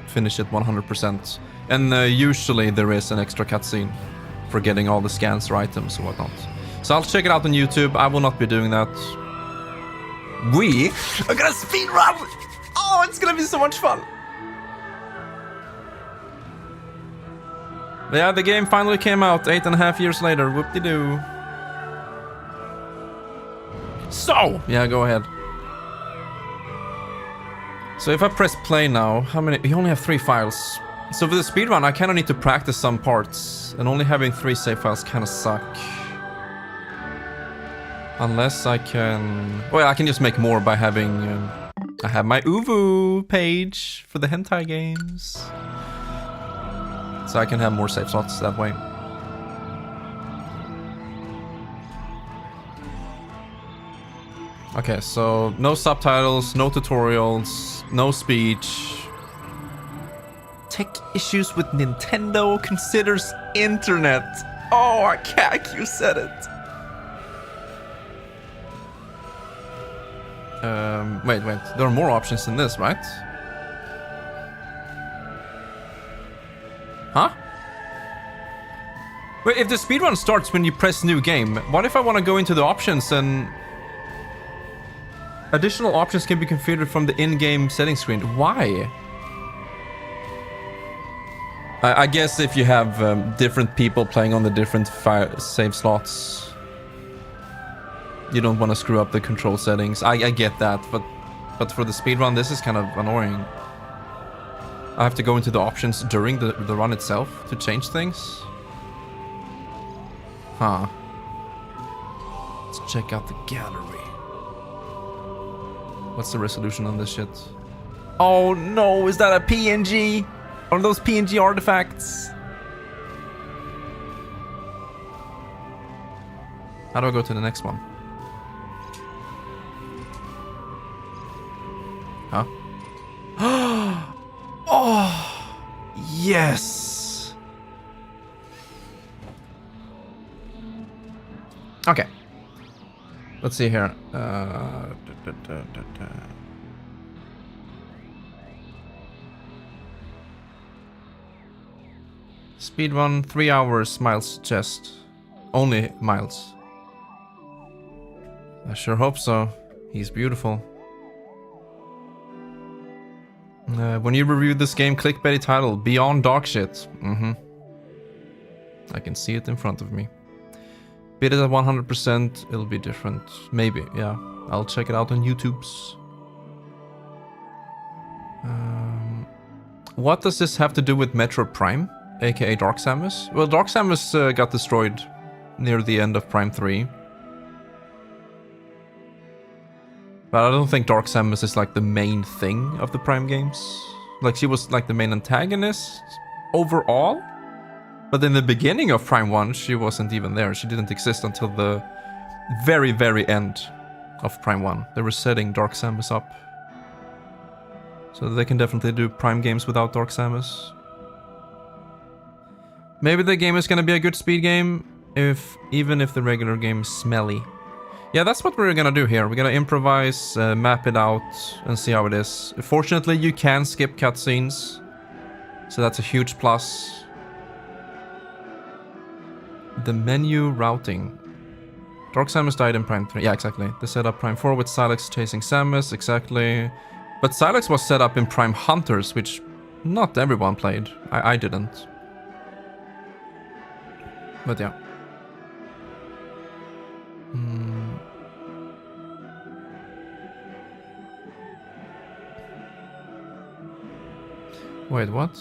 finish it 100%. And usually there is an extra cutscene for getting all the scans or items or whatnot. So I'll check it out on YouTube. I will not be doing that. We are gonna speedrun! Oh, it's gonna be so much fun! Yeah, the game finally came out 8.5 years later. Whoop-de-doo. So, yeah, go ahead. So if I press play now, how many? You only have 3 files. So for the speedrun, I kind of need to practice some parts, and only having 3 save files kind of suck. Unless I can... Well, I can just make more by having... I have my Uvu page for the hentai games. So I can have more save slots that way. Okay, so no subtitles, no tutorials, no speech. Tech issues with Nintendo considers internet. Oh, Kak, you said it. Wait. There are more options than this, right? Huh? Wait, if the speedrun starts when you press new game, what if I want to go into the options and... Additional options can be configured from the in-game settings screen. Why? I guess if you have different people playing on the different save slots, you don't want to screw up the control settings. I get that, but for the speedrun, this is kind of annoying. I have to go into the options during the run itself to change things. Huh. Let's check out the gallery. What's the resolution on this shit? Oh no, is that a PNG? Are those PNG artifacts? How do I go to the next one? Huh? Oh, yes. Okay. Let's see here. Speedrun 3 hours, Miles chest. Only Miles. I sure hope so. He's beautiful. When you review this game, clickbaity title, Beyond Dog Shit. I can see it in front of me. Bid it at 100%, it'll be different. Maybe, yeah. I'll check it out on YouTube's. What does this have to do with Metroid Prime, aka Dark Samus? Well, Dark Samus got destroyed near the end of Prime 3. But I don't think Dark Samus is like the main thing of the Prime games. Like, she was like the main antagonist overall. But in the beginning of Prime 1, she wasn't even there. She didn't exist until the very, very end of Prime 1. They were setting Dark Samus up. So they can definitely do Prime games without Dark Samus. Maybe the game is gonna be a good speed game, even if the regular game is smelly. Yeah, that's what we're gonna do here. We're gonna improvise, map it out, and see how it is. Fortunately, you can skip cutscenes, so that's a huge plus. The menu routing. Dark Samus died in Prime 3. Yeah, exactly. They set up Prime 4 with Silex chasing Samus, exactly. But Silex was set up in Prime Hunters, which not everyone played. I didn't. But yeah. Wait, what?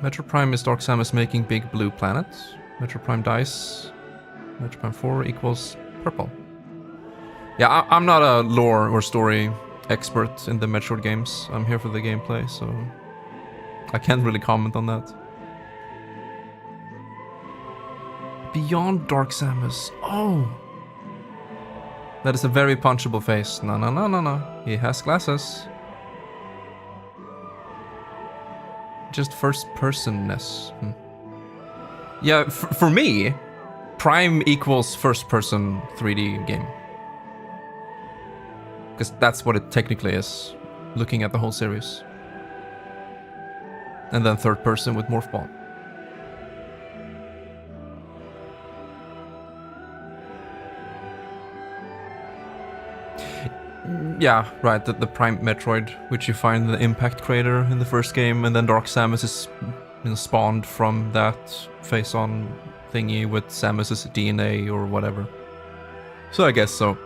Metro Prime is Dark Samus making big blue planet. Metro Prime dies. Metro Prime 4 equals purple. Yeah, I'm not a lore or story expert in the Metroid games. I'm here for the gameplay, so I can't really comment on that. Beyond Dark Samus. Oh! That is a very punchable face. No. He has glasses. Just first-personness. Yeah, for me, Prime equals first-person 3D game. Because that's what it technically is, looking at the whole series. And then third-person with Morph Ball. Yeah, right, the Prime Metroid, which you find in the Impact Crater in the first game, and then Dark Samus is spawned from that face-on thingy with Samus's DNA or whatever. So I guess so.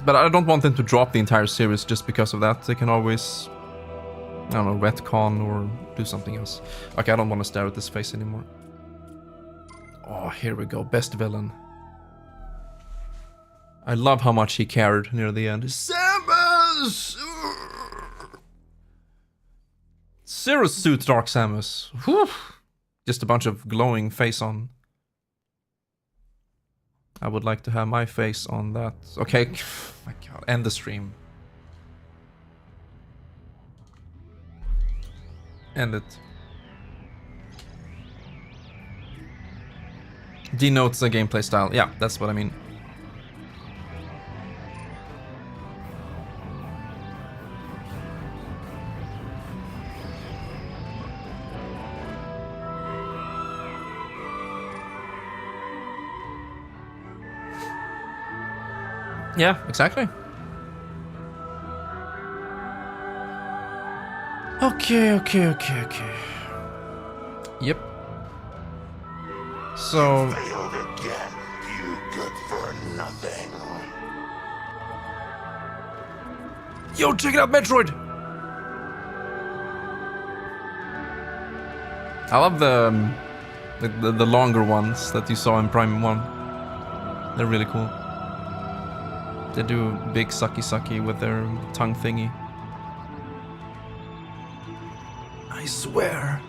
But I don't want them to drop the entire series just because of that. They can always, I don't know, retcon or do something else. Okay, I don't want to stare at this face anymore. Oh, here we go. Best villain. I love how much he cared near the end. Samus! Zero suit Dark Samus. Whew. Just a bunch of glowing face on. I would like to have my face on that. Okay, oh my god, end the stream. End it. Denotes the gameplay style. Yeah, that's what I mean. Yeah, exactly. Okay. Yep. So... Failed again, you good for nothing. Yo, check it out, Metroid! I love the longer ones that you saw in Prime 1. They're really cool. They do big sucky with their tongue thingy. I swear.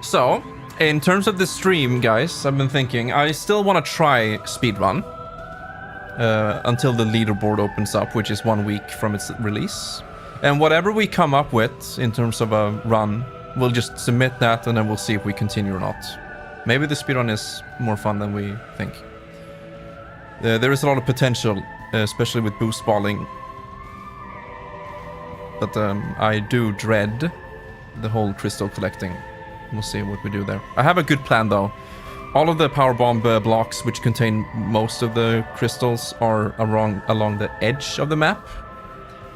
So, in terms of the stream, guys, I've been thinking, I still want to try speedrun until the leaderboard opens up, which is 1 week from its release. And whatever we come up with in terms of a run, we'll just submit that and then we'll see if we continue or not. Maybe the speedrun is more fun than we think. There is a lot of potential, especially with boost balling. But I do dread the whole crystal collecting. We'll see what we do there. I have a good plan though. All of the power bomb blocks, which contain most of the crystals, are along the edge of the map.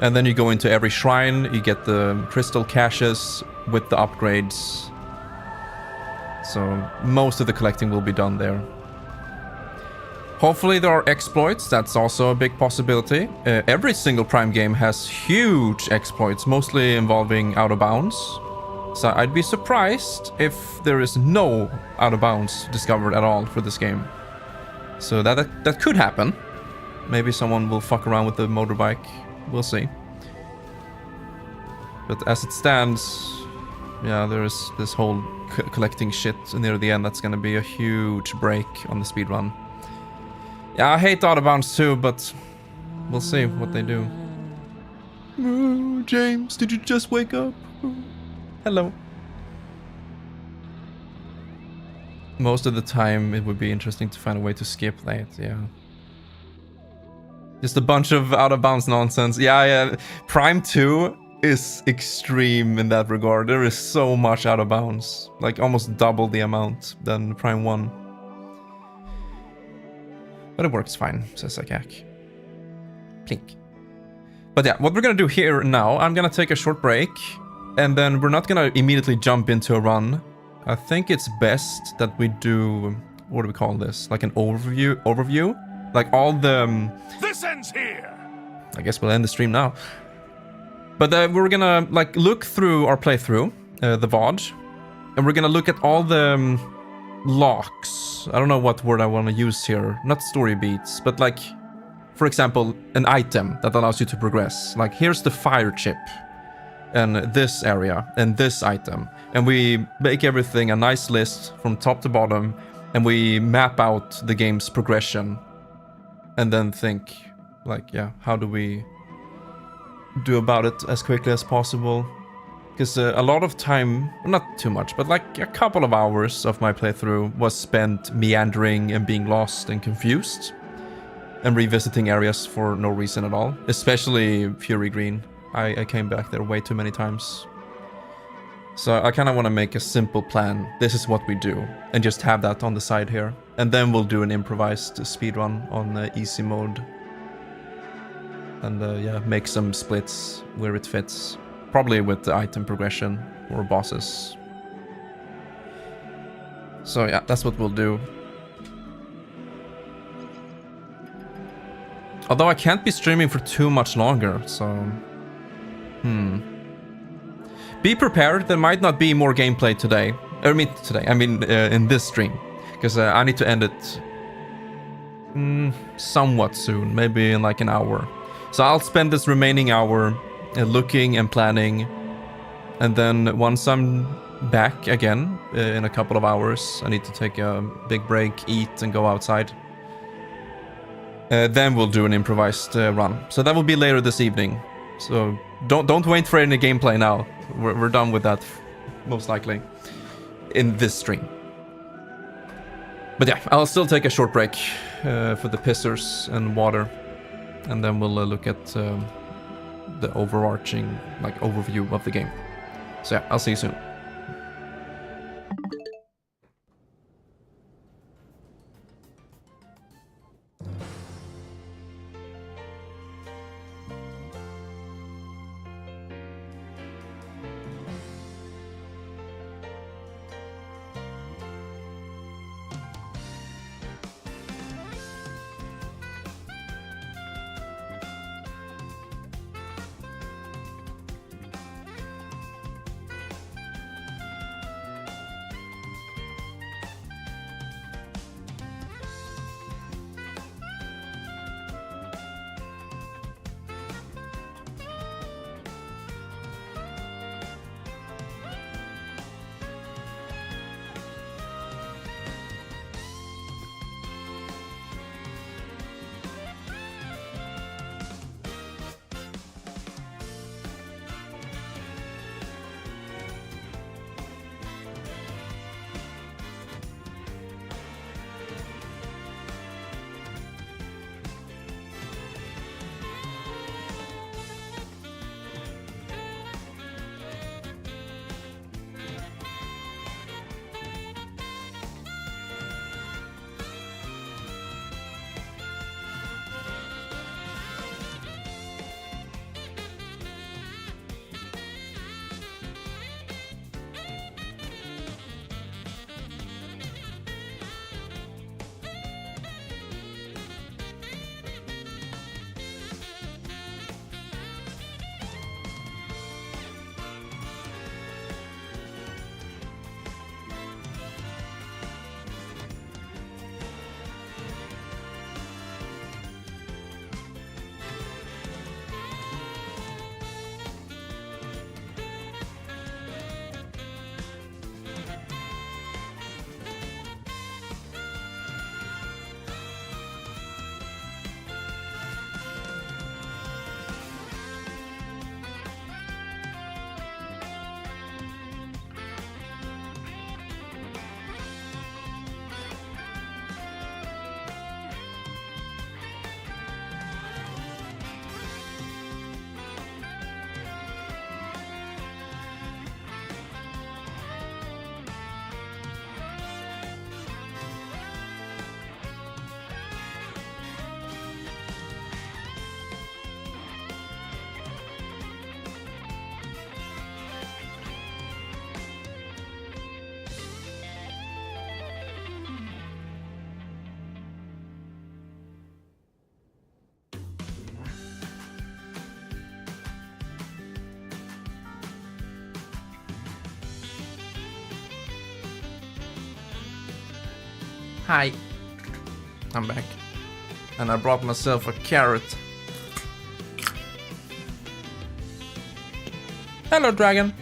And then you go into every shrine, you get the crystal caches with the upgrades. So most of the collecting will be done there. Hopefully there are exploits, that's also a big possibility. Every single Prime game has huge exploits, mostly involving out of bounds. So I'd be surprised if there is no out of bounds discovered at all for this game. So that could happen. Maybe someone will fuck around with the motorbike, we'll see. But as it stands, yeah, there is this whole collecting shit near the end that's gonna be a huge break on the speedrun. Yeah, I hate out of bounds too, but we'll see what they do. Oh, James, did you just wake up? Hello. Most of the time, it would be interesting to find a way to skip that, yeah. Just a bunch of out of bounds nonsense. Yeah. Prime 2 is extreme in that regard. There is so much out of bounds. Like almost double the amount than Prime 1. But it works fine, says Sakak. Plink. But yeah, what we're gonna do here now, I'm gonna take a short break. And then we're not gonna immediately jump into a run. I think it's best that we do... What do we call this? Like an overview? Like all the... This ends here! I guess we'll end the stream now. But we're gonna like look through our playthrough, the VOD. And we're gonna look at all the... locks. I don't know what word I want to use here. Not story beats, but like, for example, an item that allows you to progress. Like, here's the fire chip, and this area, and this item. And we make everything a nice list from top to bottom, and we map out the game's progression. And then think, like, yeah, how do we do about it as quickly as possible? Because a lot of time, not too much, but like a couple of hours of my playthrough was spent meandering and being lost and confused. And revisiting areas for no reason at all. Especially Fury Green. I came back there way too many times. So I kind of want to make a simple plan. This is what we do. And just have that on the side here. And then we'll do an improvised speedrun on easy mode. And yeah, make some splits where it fits. Probably with the item progression or bosses. So yeah, that's what we'll do. Although I can't be streaming for too much longer, so... Be prepared, there might not be more gameplay today. I mean in this stream. Because I need to end it somewhat soon, maybe in like an hour. So I'll spend this remaining hour looking and planning. And then once I'm back again in a couple of hours, I need to take a big break, eat, and go outside. Then we'll do an improvised run. So that will be later this evening. So don't wait for any gameplay now. We're done with that, most likely, in this stream. But yeah, I'll still take a short break for the pissers and water, and then we'll look at the overarching overview of the game. So yeah, I'll see you soon. Hi. I'm back. And I brought myself a carrot. Hello, dragon.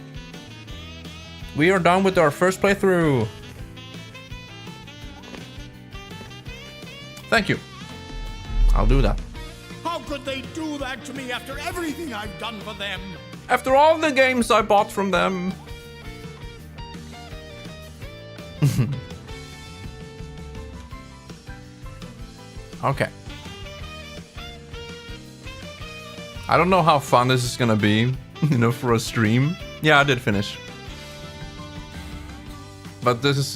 We are done with our first playthrough. Thank you. I'll do that. How could they do that to me after everything I've done for them? After all the games I bought from them. Okay. I don't know how fun this is gonna be, for a stream. Yeah, I did finish. But this is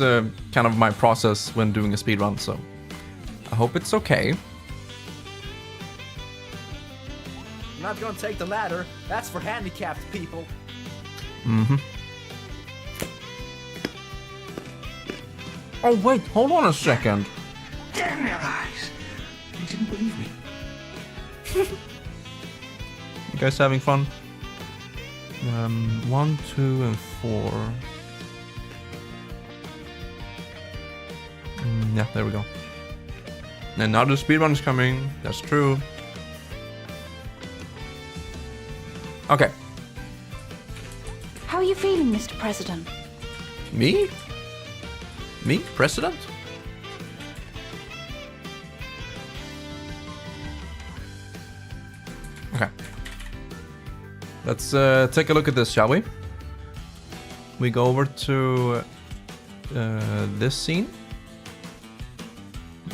kind of my process when doing a speedrun, so I hope it's okay. I'm not gonna take the ladder. That's for handicapped people. Mm-hmm. Oh wait, hold on a second. Damn their eyes! They didn't believe me. You guys having fun? 1, 2, and 4. Yeah, there we go. And now the speedrun is coming. That's true. Okay. How are you feeling, Mr. President? Me? Me? President? Okay. Let's take a look at this, shall we? We go over to this scene.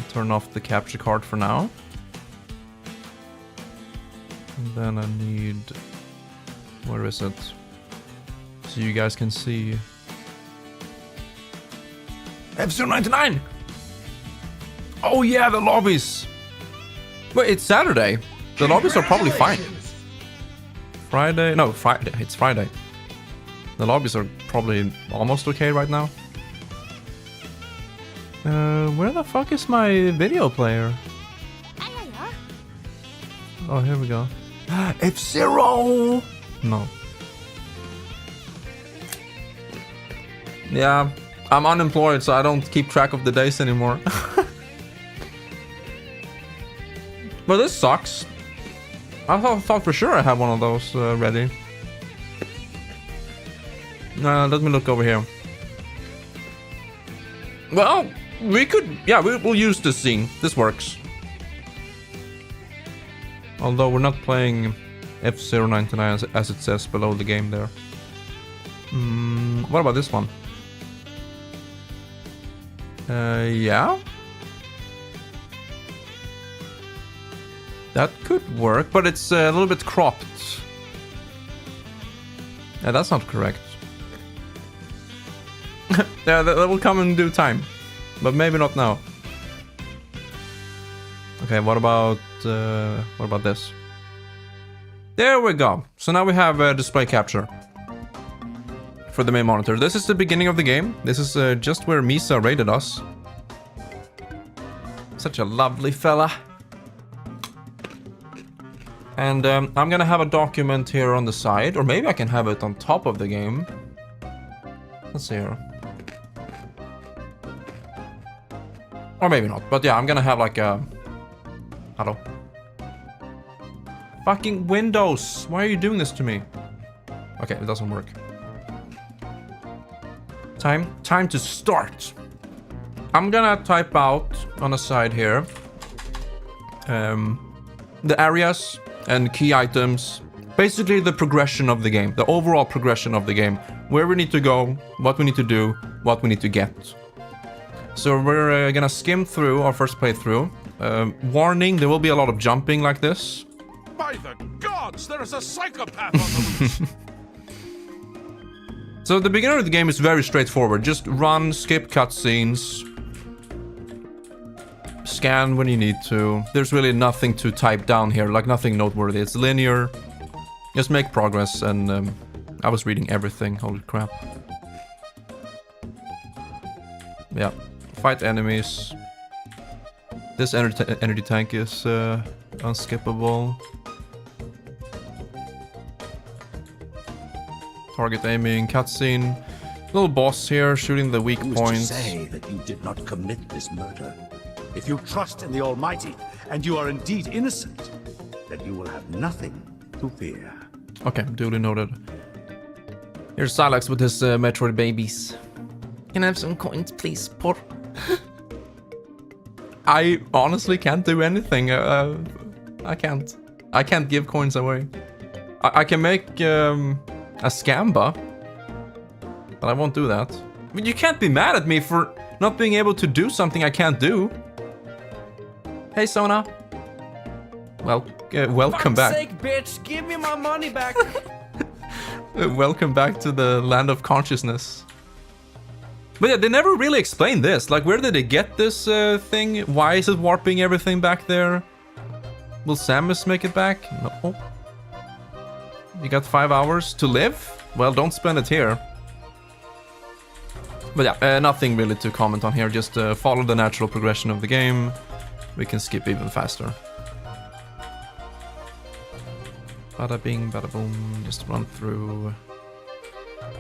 Turn off the capture card for now. And then I need... Where is it? So you guys can see... F099! Oh yeah, the lobbies! Wait, it's Saturday. The lobbies are probably fine. Friday? No, Friday. It's Friday. The lobbies are probably almost okay right now. Where the fuck is my video player? Oh, here we go. F-Zero! No. Yeah, I'm unemployed, so I don't keep track of the days anymore. But this sucks. I thought for sure I had one of those ready. Let me look over here. Well, we could... Yeah, we'll use this scene. This works. Although we're not playing F099 as it says below the game there. What about this one? Yeah? That could work, but it's a little bit cropped. Yeah, that's not correct. Yeah, that will come in due time. But maybe not now. Okay, what about this? There we go. So now we have display capture for the main monitor. This is the beginning of the game. This is just where Misa raided us. Such a lovely fella. And I'm gonna have a document here on the side, or maybe I can have it on top of the game. Let's see here. Or maybe not, but yeah, I'm gonna have like a... Hello? Fucking Windows! Why are you doing this to me? Okay, it doesn't work. Time to start! I'm gonna type out on the side here the areas and key items. Basically the progression of the game, the overall progression of the game. Where we need to go, what we need to do, what we need to get. So we're gonna skim through our first playthrough. Warning, there will be a lot of jumping like this. By the gods, there is a psychopath on the loose! So the beginning of the game is very straightforward. Just run, skip cutscenes, scan when you need to. There's really nothing to type down here, like nothing noteworthy. It's linear. Just make progress, and I was reading everything. Holy crap. Yeah. Fight enemies. This energy tank is unskippable. Target aiming, cutscene. Little boss here shooting the weak points. To say that you did not commit this murder. If you trust in the Almighty and you are indeed innocent, then you will have nothing to fear. Okay, duly noted. Here's Silex with his Metroid babies. Can I have some coins, please, por? I honestly can't do anything. I can't give coins away. I can make a scamba, but I won't do that. I mean, you can't be mad at me for not being able to do something I can't do. Hey, Sona. Well, welcome back. For fuck's sake, bitch! Give me my money back! Welcome back to the land of consciousness. But yeah, they never really explained this. Like, where did they get this thing? Why is it warping everything back there? Will Samus make it back? No. You got 5 hours to live? Well, don't spend it here. But yeah, nothing really to comment on here. Just follow the natural progression of the game. We can skip even faster. Bada bing, bada boom. Just run through.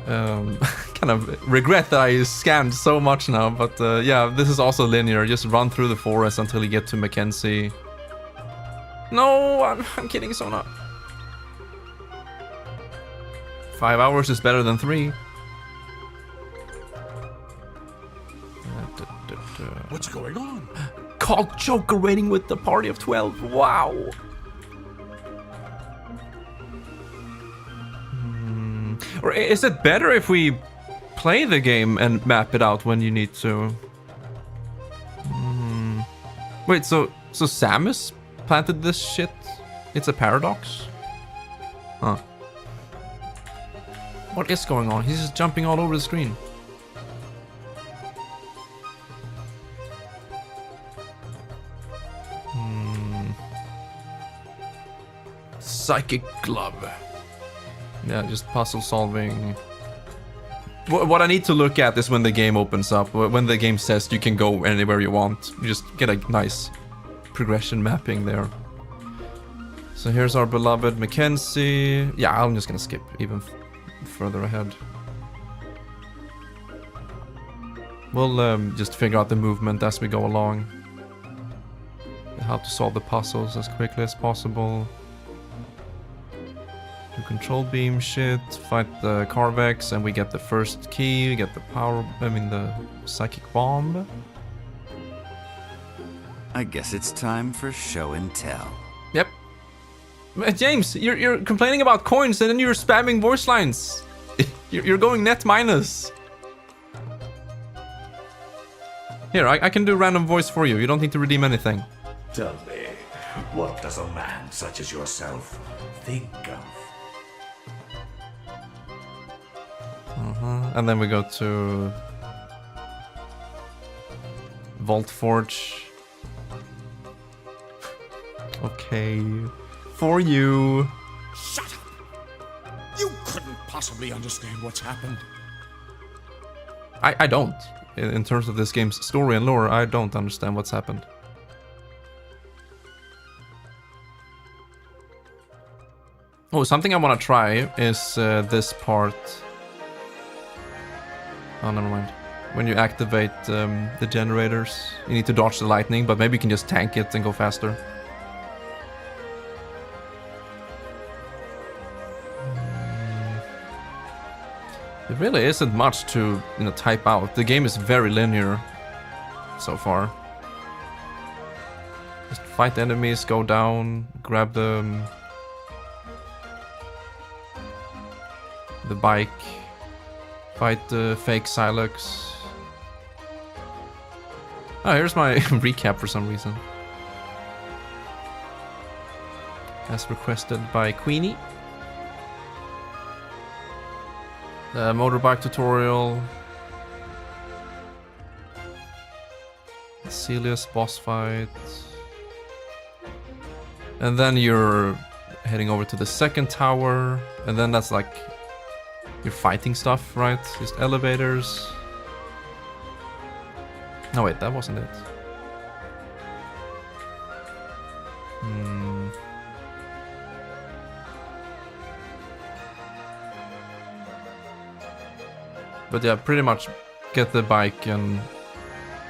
Kind of regret that I scanned so much now, but yeah, this is also linear. Just run through the forest until you get to Mackenzie. No, I'm kidding, Sona. 5 hours is better than 3. What's going on? Called Joker waiting with the party of 12. Wow. Or is it better if we play the game and map it out when you need to? Wait, so Samus planted this shit? It's a paradox? Huh. What is going on? He's just jumping all over the screen. Psychic glove. Yeah, just puzzle solving. What I need to look at is when the game opens up. When the game says you can go anywhere you want. You just get a nice progression mapping there. So here's our beloved Mackenzie. Yeah, I'm just gonna skip even further ahead. We'll just figure out the movement as we go along. How to solve the puzzles as quickly as possible. Do control beam shit, fight the Carvex, and we get the first key, get the the psychic bomb. I guess it's time for show and tell. Yep. James, you're complaining about coins and then you're spamming voice lines. You're going net minus. Here, I can do random voice for you. You don't need to redeem anything. Tell me, what does a man such as yourself think of? And then we go to Vault Forge. Okay, for you. Shut up! You couldn't possibly understand what's happened. I don't. In terms of this game's story and lore, I don't understand what's happened. Oh, something I want to try is this part. Oh, never mind. When you activate the generators, you need to dodge the lightning, but maybe you can just tank it and go faster. There really isn't much to, type out. The game is very linear so far. Just fight enemies, go down, grab the bike, fight the fake Silex. Oh, here's my recap for some reason. As requested by Queenie. The motorbike tutorial. Celius boss fight. And then you're heading over to the second tower. And then that's like your fighting stuff, right? Just elevators. No, wait, that wasn't it. But yeah, pretty much get the bike and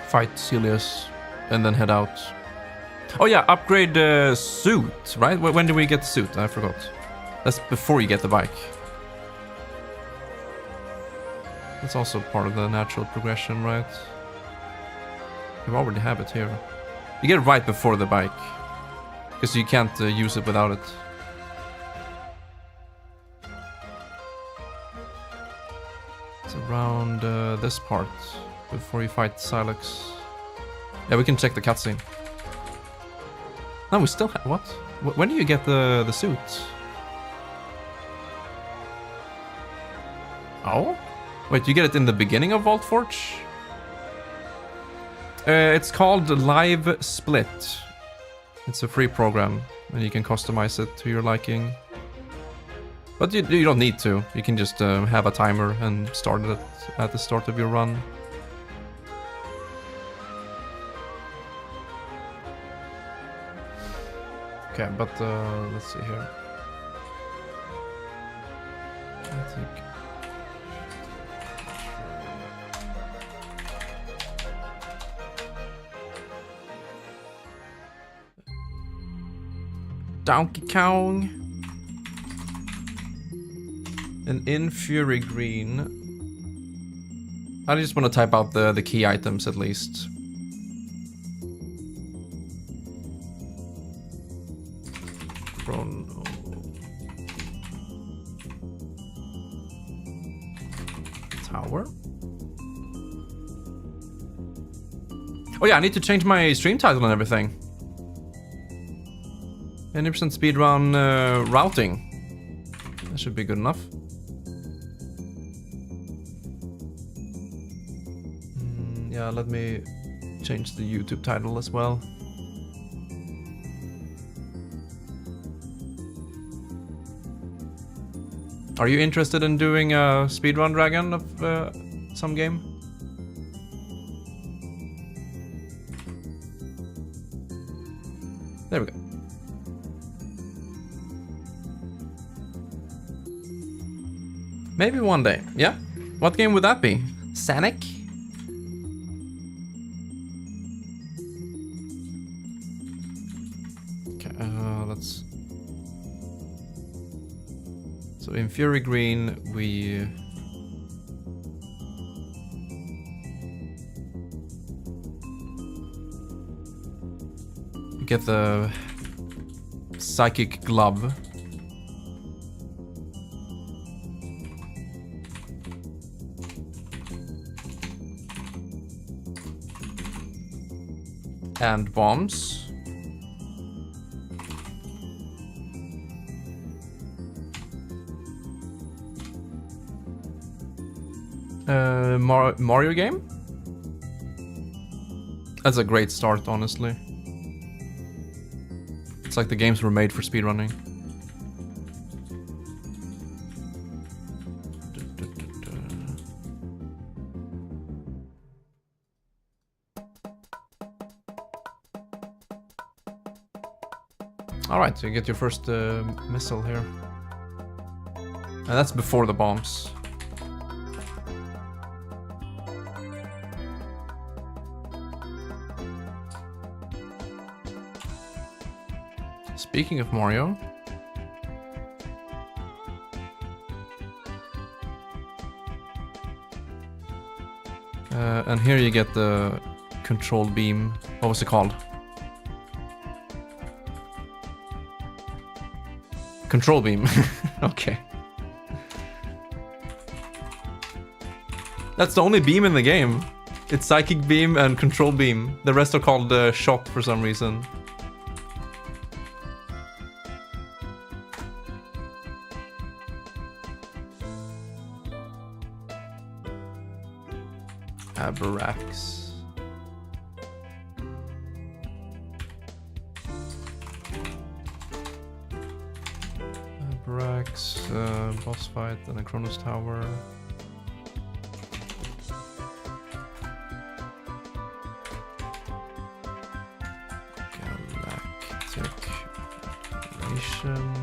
fight Celius and then head out. Oh yeah, upgrade the suit, right? When do we get the suit? I forgot. That's before you get the bike. That's also part of the natural progression, right? You already have it here. You get it right before the bike. Because you can't use it without it. It's around this part. Before you fight Silex. Yeah, we can check the cutscene. No, we still have... What? When do you get the suit? Oh? Wait, you get it in the beginning of Vault Forge? It's called Live Split. It's a free program, and you can customize it to your liking. But you don't need to. You can just have a timer and start it at the start of your run. Okay, but let's see here. I think. Donkey Kong. And in Fury Green. I just want to type out the key items at least. Chrono. Tower. Oh yeah, I need to change my stream title and everything. 90% speedrun routing. That should be good enough. Yeah, let me change the YouTube title as well. Are you interested in doing a speedrun, Dragon, of some game? There we go. Maybe one day. Yeah. What game would that be? Sonic? Okay, let's... So in Fury Green, we... get the psychic glove. And bombs. Mario game? That's a great start, honestly. It's like the games were made for speedrunning. Alright, so you get your first missile here. And that's before the bombs. Speaking of Mario. And here you get the control beam. What was it called? Control beam. Okay. That's the only beam in the game. It's psychic beam and control beam. The rest are called shot for some reason. Abarax. Boss fight and a Kronos Tower. Galactic Nation.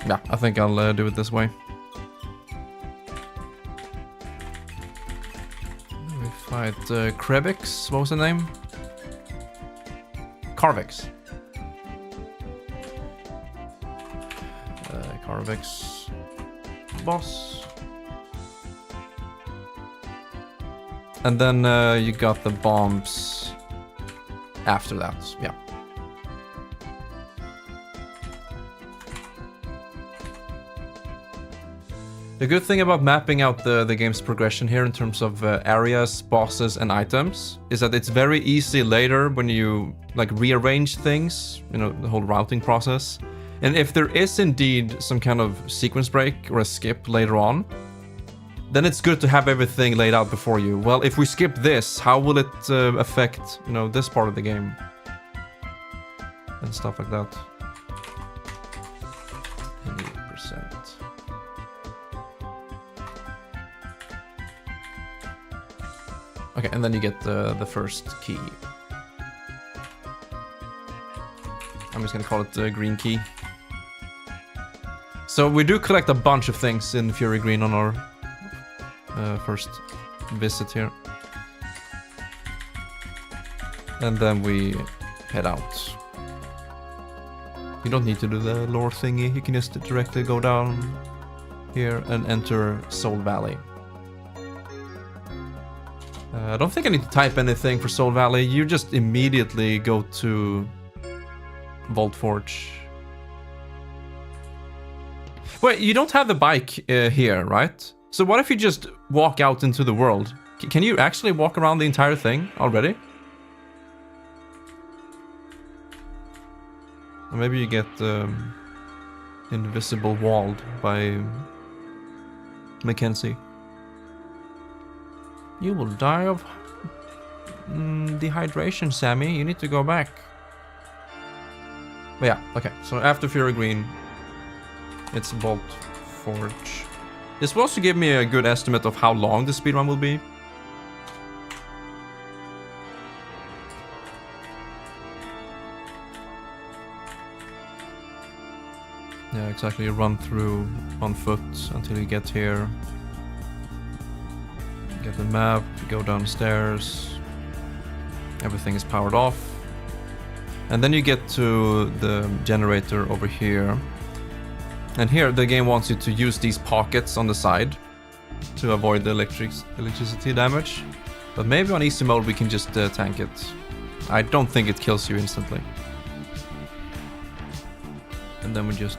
Yeah, I think I'll do it this way. Fight Krebix, what was the name? Carvix. Carvix boss. And then you got the bombs after that, yeah. The good thing about mapping out the game's progression here in terms of areas, bosses, and items is that it's very easy later when you like rearrange things, you know, the whole routing process. And if there is indeed some kind of sequence break or a skip later on, then it's good to have everything laid out before you. Well, if we skip this, how will it affect, you know, this part of the game? And stuff like that. 80%. Okay, and then you get the first key. I'm just gonna call it the green key. So we do collect a bunch of things in Fury Green on our first visit here. And then we head out. You don't need to do the lore thingy, you can just directly go down here and enter Soul Valley. I don't think I need to type anything for Soul Valley, you just immediately go to Vault Forge. Wait, you don't have the bike here, right? So what if you just walk out into the world? Can you actually walk around the entire thing already? Or maybe you get invisible walled by Mackenzie. You will die of dehydration, Sammy. You need to go back. But yeah, okay. So after Fury Green, it's Vault Forge. It's supposed to give me a good estimate of how long the speedrun will be. Yeah, exactly. You run through on foot until you get here. Get the map, go downstairs. Everything is powered off. And then you get to the generator over here. And here the game wants you to use these pockets on the side to avoid the electricity damage. But maybe on easy mode we can just tank it. I don't think it kills you instantly. And then we just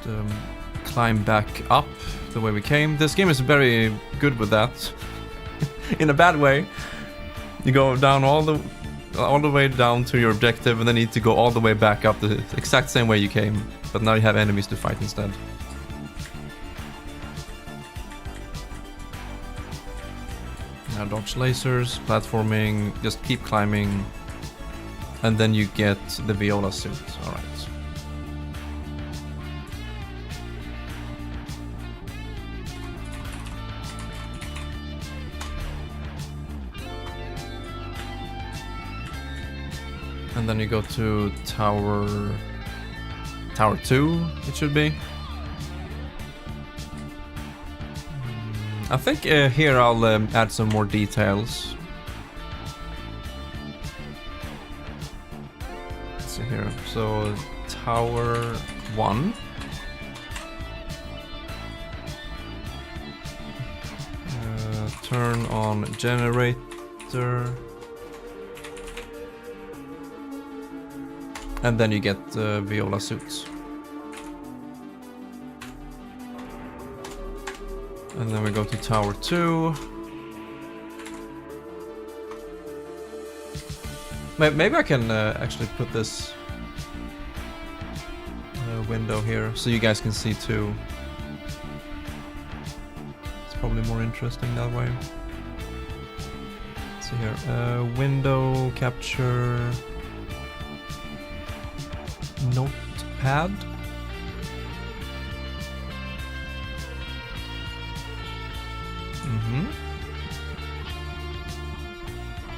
climb back up the way we came. This game is very good with that. In a bad way. You go down all the way down to your objective and then you need to go all the way back up the exact same way you came. But now you have enemies to fight instead. Now dodge lasers, platforming, just keep climbing. And then you get the Viola suit. Alright. And then you go to Tower 2, it should be. I think here I'll add some more details. Let's see here. So Tower 1. Turn on generator. And then you get Viola suits. And then we go to Tower 2. Maybe I can actually put this window here so you guys can see too. It's probably more interesting that way. Let's see here. Window capture. Notepad.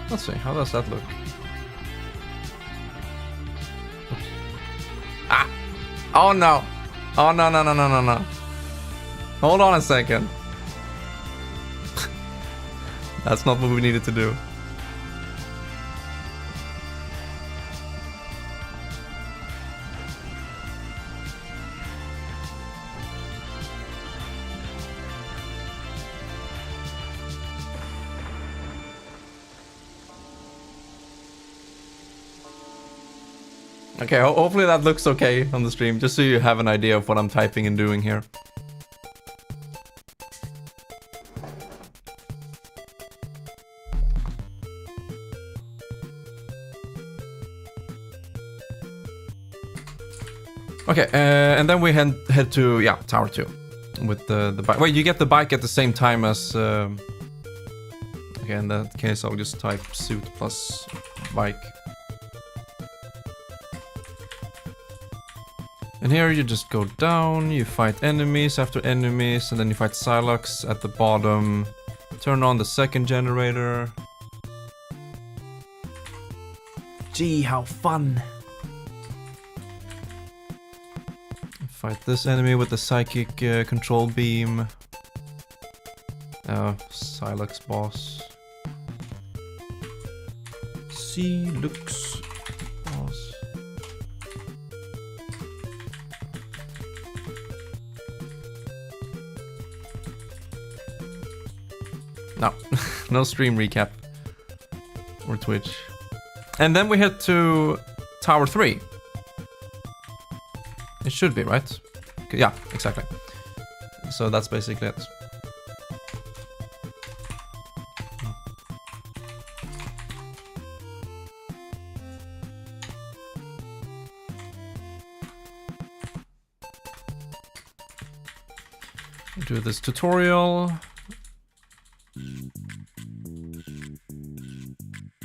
Let's see, how does that look? Oops. Ah! Oh no! Oh no no no no no no! Hold on a second. That's not what we needed to do. Okay, hopefully that looks okay on the stream, just so you have an idea of what I'm typing and doing here. Okay, and then we head to, yeah, Tower 2. with the bike. Wait, you get the bike at the same time as... Okay, in that case, I'll just type suit plus bike. And here you just go down, you fight enemies after enemies, and then you fight Psylocke at the bottom. Turn on the second generator. Gee, how fun! Fight this enemy with the psychic control beam. Psylocke boss. Psylocke boss. No, no stream recap or Twitch. And then we head to Tower 3. It should be, right? Yeah, exactly. So that's basically it. Do this tutorial.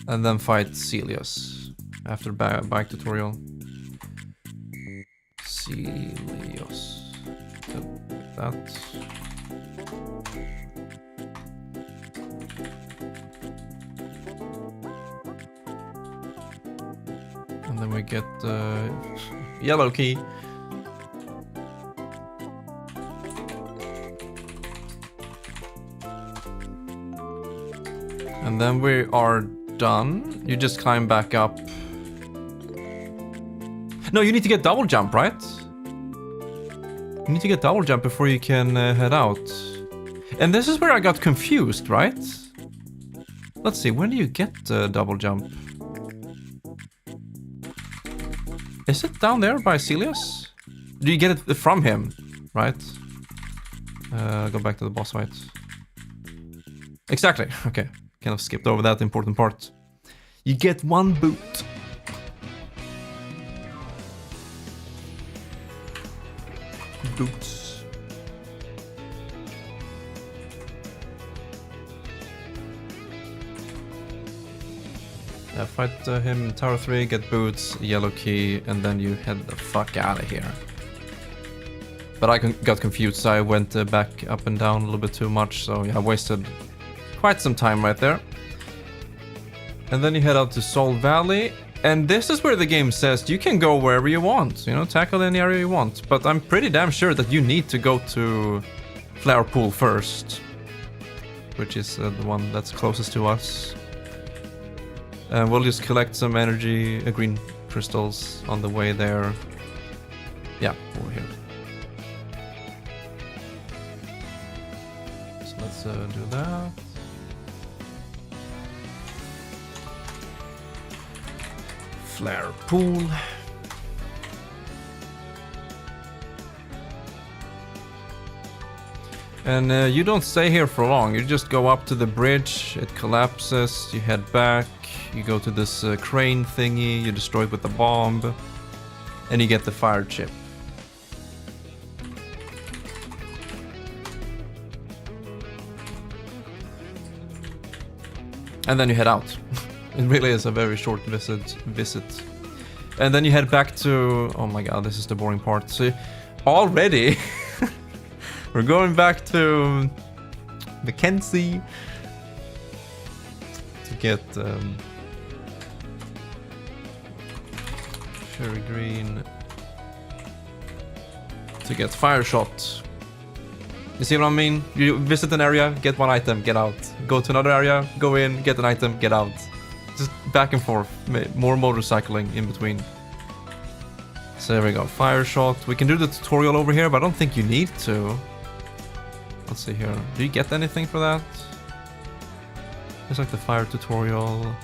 And then fight Celios after bike tutorial. Celios. Like that. And then we get the yellow key. And then we are done. You just climb back up. No, you need to get double jump, right? You need to get double jump before you can head out. And this is where I got confused, right? Let's see, when do you get double jump? Is it down there by Celios? Do you get it from him, right? Go back to the boss fight. Exactly, okay. Kind of skipped over that important part. You get one boot. Boots. Yeah, fight him in Tower 3, get boots, yellow key, and then you head the fuck out of here. But I got confused, so I went back up and down a little bit too much, so yeah, I wasted quite some time right there. And then you head out to Soul Valley. And this is where the game says you can go wherever you want. You know, tackle any area you want. But I'm pretty damn sure that you need to go to Flower Pool first. Which is the one that's closest to us. And we'll just collect some energy, green crystals on the way there. Yeah, over here. So let's do that. Flare Pool. And you don't stay here for long. You just go up to the bridge, it collapses, you head back, you go to this crane thingy, you destroy it with the bomb, and you get the fire chip. And then you head out. It really is a very short visit. And then you head back to... Oh my god, this is the boring part. So already we're going back to Mackenzie to get Cherry Green, to get Fire Shot. You see what I mean? You visit an area, get one item, get out. Go to another area, go in, get an item, get out. Just back and forth, more motorcycling in between. So there we go, Fire Shot. We can do the tutorial over here, but I don't think you need to. Let's see here. Do you get anything for that? It's like the fire tutorial.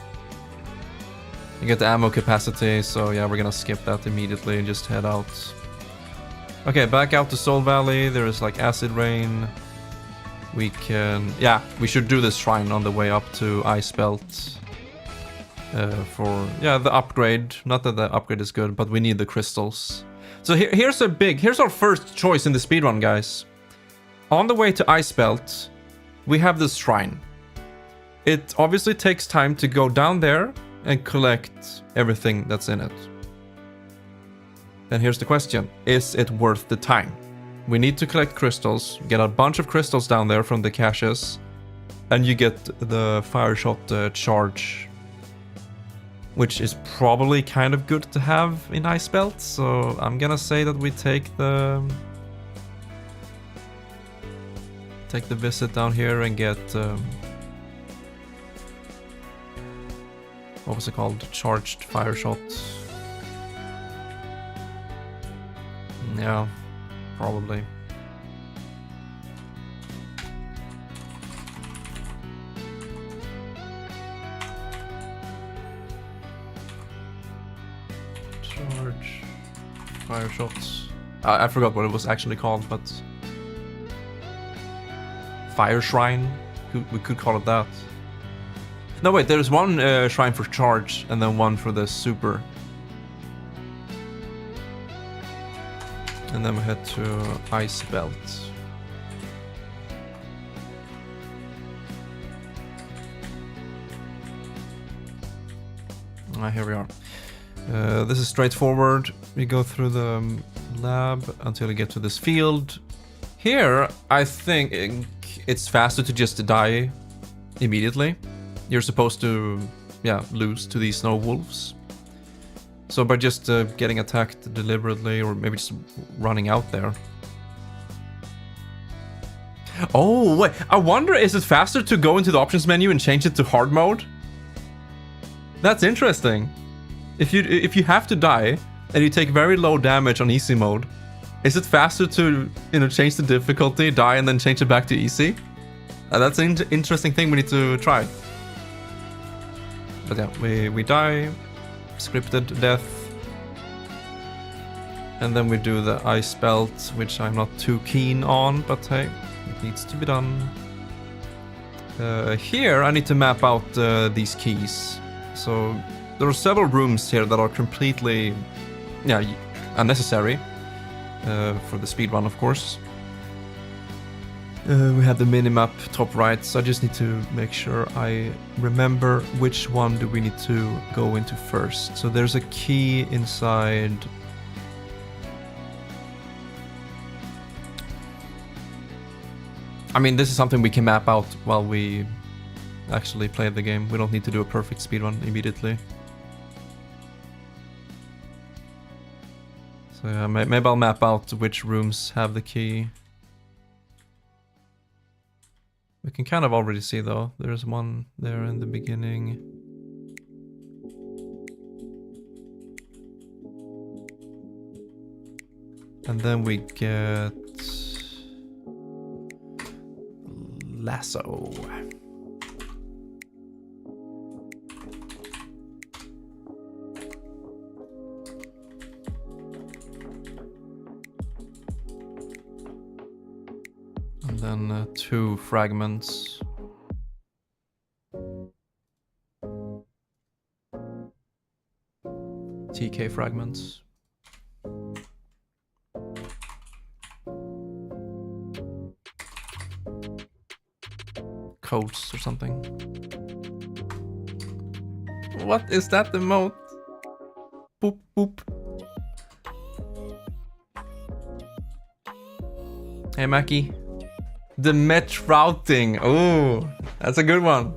You get the ammo capacity, so yeah, we're gonna skip that immediately and just head out. Okay, back out to Soul Valley. There is like acid rain. We can... Yeah, we should do this shrine on the way up to Ice Belt. For, yeah, the upgrade. Not that the upgrade is good, but we need the crystals. So here's our first choice in the speedrun, guys. on the way to Icebelt, we have this shrine. It obviously takes time to go down there and collect everything that's in it. And here's the question. Is it worth the time? We need to collect crystals, get a bunch of crystals down there from the caches, and you get the fire shot charge, which is probably kind of good to have in Icebelt, so I'm gonna say that we take the visit down here and get what was it called? Charged fire shot. Yeah, probably. Charge fire shots. I forgot what it was actually called, but fire shrine. We could call it that. No, wait. There's one shrine for charge, and then one for the super. And then we head to Icebelt. Here we are. This is straightforward. We go through the lab until we get to this field. Here, I think it's faster to just die immediately. You're supposed to, yeah, lose to these snow wolves. So by just getting attacked deliberately, or maybe just running out there. Oh, wait. I wonder, is it faster to go into the options menu and change it to hard mode? That's interesting. If you have to die and you take very low damage on easy mode, is it faster to, you know, change the difficulty, die, and then change it back to easy? That's an interesting thing we need to try. But yeah, we die. Scripted death. And then we do the Icebelt, which I'm not too keen on, but hey, it needs to be done. Here I need to map out these keys. So there are several rooms here that are completely, yeah, unnecessary for the speedrun, of course. We have the minimap top right, so I just need to make sure I remember which one do we need to go into first. So there's a key inside. I mean, this is something we can map out while we actually play the game. We don't need to do a perfect speedrun immediately. So yeah, maybe I'll map out which rooms have the key. We can kind of already see though, there's one there in the beginning. And then we get lasso. And then 2 fragments. TK fragments. Codes or something. What is that emote? Boop boop. Hey Mackie. The Metroiding. Oh, that's a good one.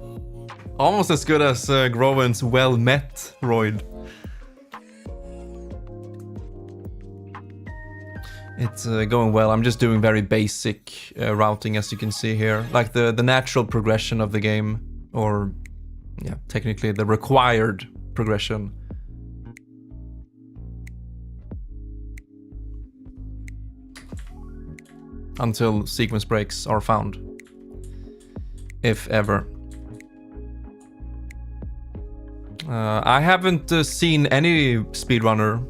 Almost as good as Groven's Well Metroid. It's going well. I'm just doing very basic routing, as you can see here. Like the natural progression of the game. Or, yeah, technically the required progression. Until sequence breaks are found. If ever. I haven't seen any speedrunner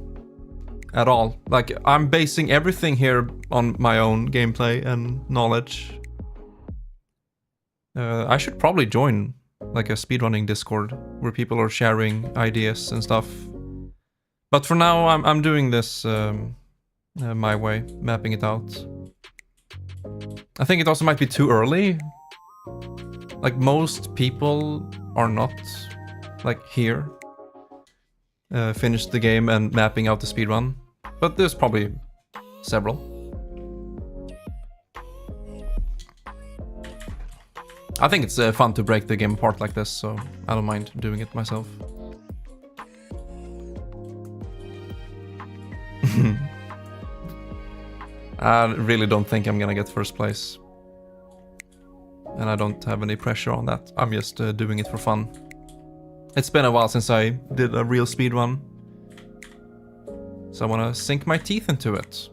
at all. Like, I'm basing everything here on my own gameplay and knowledge. I should probably join like a speedrunning Discord where people are sharing ideas and stuff. But for now, I'm doing this my way, mapping it out. I think it also might be too early. Like, most people are not, like, here. Finished the game and mapping out the speedrun. But there's probably several. I think it's fun to break the game apart like this, so I don't mind doing it myself. I really don't think I'm gonna get first place. And I don't have any pressure on that. I'm just doing it for fun. It's been a while since I did a real speedrun. So I want to sink my teeth into it.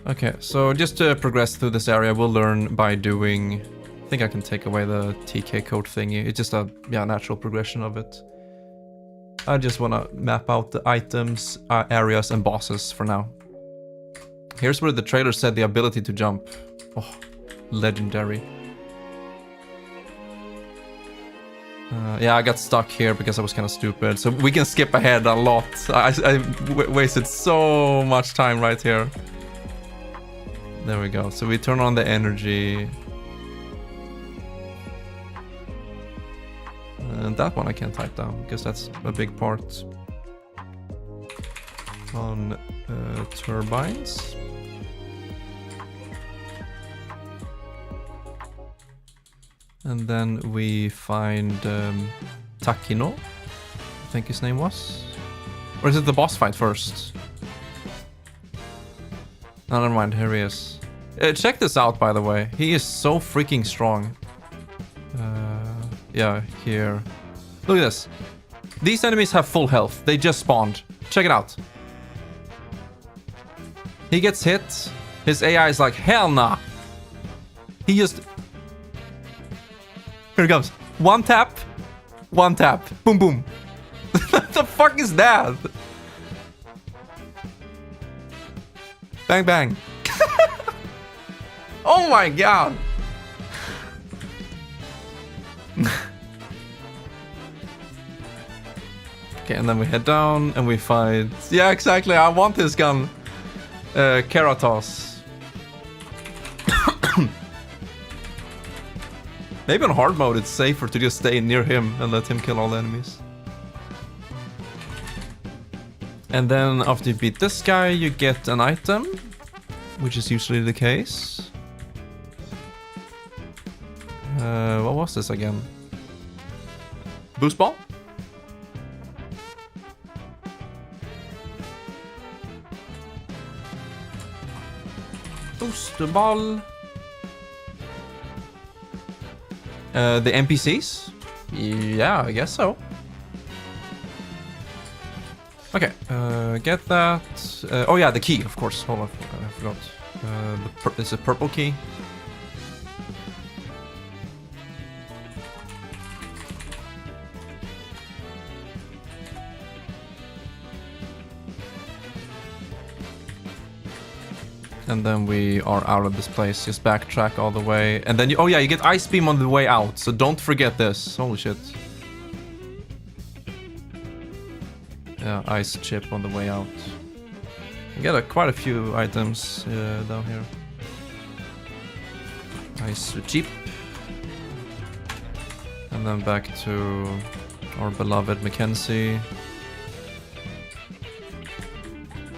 Okay, so just to progress through this area, we'll learn by doing... I think I can take away the TK code thingy. It's just a natural progression of it. I just want to map out the items, areas, and bosses for now. Here's where the trailer said the ability to jump. Oh, legendary. Yeah, I got stuck here because I was kind of stupid. So we can skip ahead a lot. I wasted so much time right here. There we go. So we turn on the energy. And that one I can't type down because that's a big part. On turbines. And then we find Takino, I think his name was. Or is it the boss fight first? No, never mind, here he is. Check this out, by the way. He is so freaking strong. Yeah, here. Look at this. These enemies have full health. They just spawned. Check it out. He gets hit. His AI is like, hell nah. He just... Here it comes. One tap. One tap. Boom, boom. What the fuck is that? Bang, bang. Oh my god. Okay, and then we head down and we fight... Yeah, exactly. I want this gun. Keratos. Maybe on hard mode it's safer to just stay near him and let him kill all the enemies. And then after you beat this guy, you get an item, which is usually the case. What was this again? Boost ball? Boost ball. The NPCs? Yeah, I guess so. Okay, get that. Oh yeah, the key, of course. Hold on, I forgot. It's a purple key. And then we are out of this place. Just backtrack all the way. And then you... Oh yeah, you get Ice Beam on the way out. So don't forget this. Holy shit. Yeah, Ice Chip on the way out. You get quite a few items down here. Ice Chip. And then back to our beloved Mackenzie.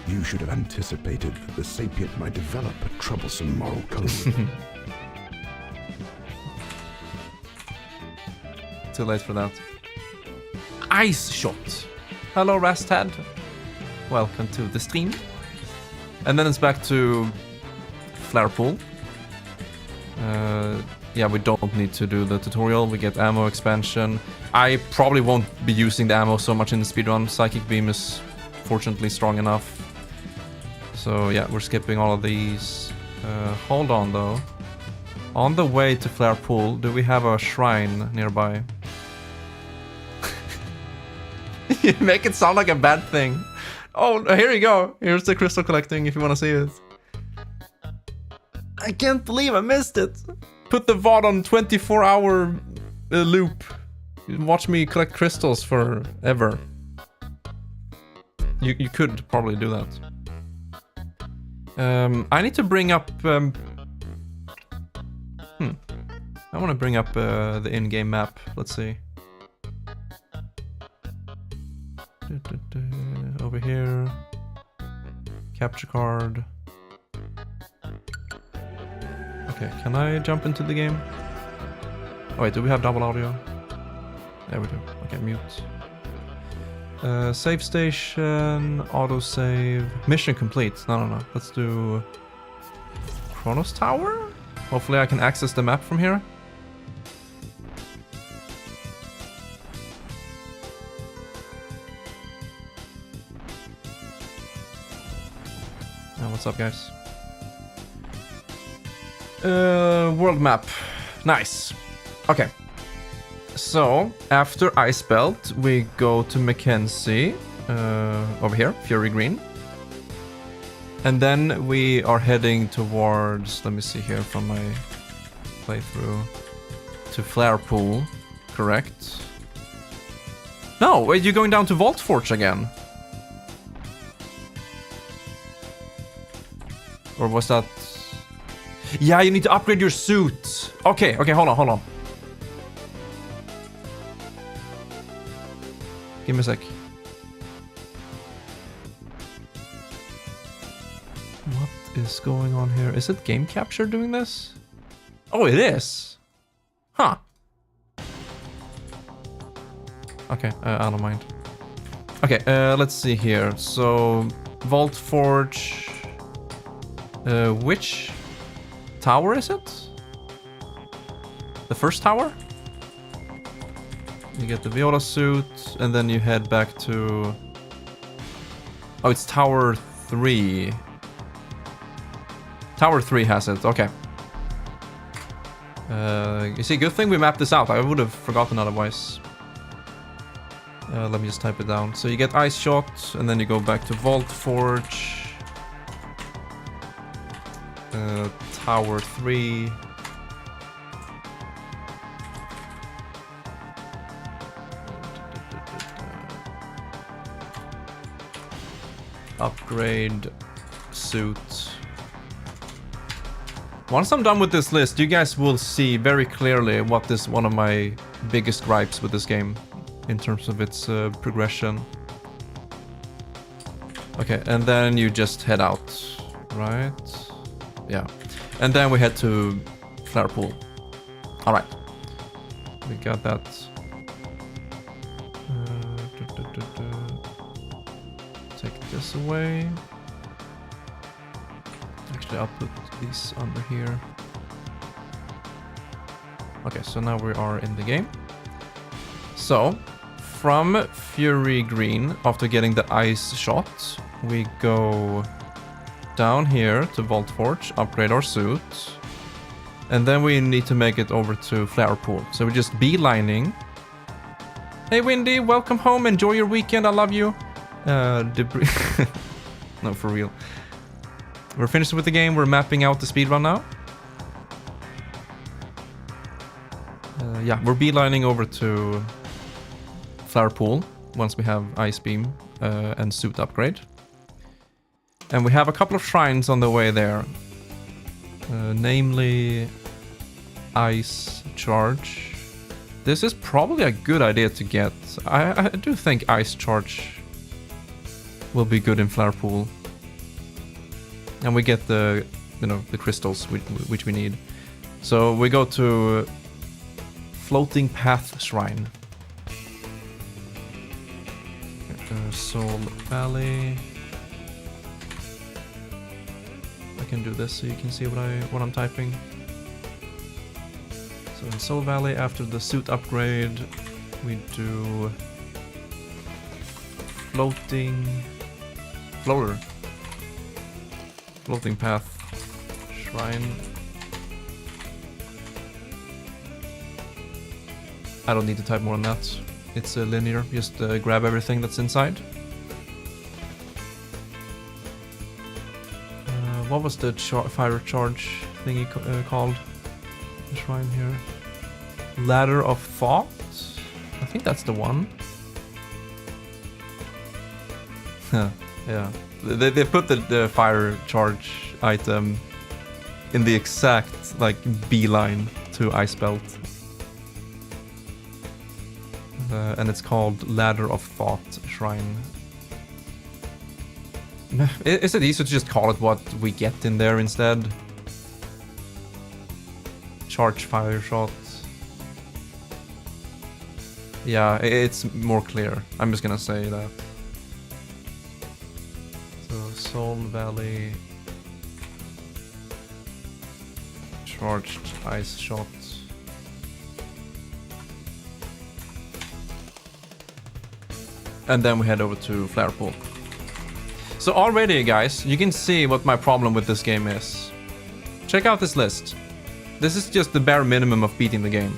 You should have anticipated that the sapient might develop a troublesome moral code. Too late for that. Ice Shot. Hello, Rastad. Welcome to the stream. And then it's back to Flare Pool. Yeah, we don't need to do the tutorial. We get ammo expansion. I probably won't be using the ammo so much in the speedrun. Psychic Beam is fortunately strong enough. So yeah, we're skipping all of these. Hold on though. On the way to Flare Pool, do we have a shrine nearby? You make it sound like a bad thing. Oh, here you go. Here's the crystal collecting if you want to see it. I can't believe I missed it. Put the VOD on 24-hour loop. Watch me collect crystals forever. You could probably do that. I need to bring up... I want to bring up the in-game map. Let's see. Over here. Capture card. Okay, can I jump into the game? Oh wait, do we have double audio? There we do. Okay, mute. Save station, autosave. Mission complete. No. Let's do Kronos Tower? Hopefully I can access the map from here. What's up, guys? World map. Nice. Okay. So, after Ice Belt, we go to Mackenzie. Over here, Fury Green. And then we are heading towards, let me see here from my playthrough, to Flare Pool, correct? No, wait, you're going down to Vault Forge again. Or was that... Yeah, you need to upgrade your suit. Okay, hold on. Give me a sec. What is going on here? Is it game capture doing this? Oh, it is. Huh. Okay, I don't mind. Okay, let's see here. So, Vault Forge. Which tower is it? The first tower? You get the Viola suit, and then you head back to... Oh, it's Tower 3. Tower 3 has it, okay. You see, good thing we mapped this out. I would have forgotten otherwise. Let me just type it down. So you get Ice Shot, and then you go back to Vault Forge. Tower 3. Upgrade suit. Once I'm done with this list, you guys will see very clearly what is one of my biggest gripes with this game in terms of its progression. Okay, and then you just head out, right? Yeah. And then we head to Flare Pool. Alright. We got that. Take this away. Actually, I'll put these under here. Okay, so now we are in the game. So, from Fury Green, after getting the Ice Shot, we go down here to Vault Forge, upgrade our suit, and then we need to make it over to Flare Pool. So we're just beelining. Hey Windy, welcome home, enjoy your weekend, I love you. Debris. No, for real. We're finished with the game, we're mapping out the speedrun now. Yeah, we're beelining over to Flare Pool once we have Ice Beam and suit upgrade. And we have a couple of shrines on the way there. Namely, Ice Charge. This is probably a good idea to get. I do think Ice Charge will be good in Flare Pool. And we get the, the crystals which we need. So we go to Floating Path Shrine. Soul Valley. I can do this so you can see what I'm typing. So in Soul Valley, after the suit upgrade, we do floating path shrine. I don't need to type more on that. It's linear. Just grab everything that's inside. What was the fire charge thingy called? The shrine here. Ladder of Thought? I think that's the one. Yeah. They put the fire charge item in the exact, like, beeline to Ice Belt. And it's called Ladder of Thought Shrine. Is it easier to just call it what we get in there instead? Charge fire shots. Yeah, it's more clear. I'm just gonna say that. So, Soul Valley. Charged ice shot. And then we head over to Flare Pool. So already, guys, you can see what my problem with this game is. Check out this list. This is just the bare minimum of beating the game.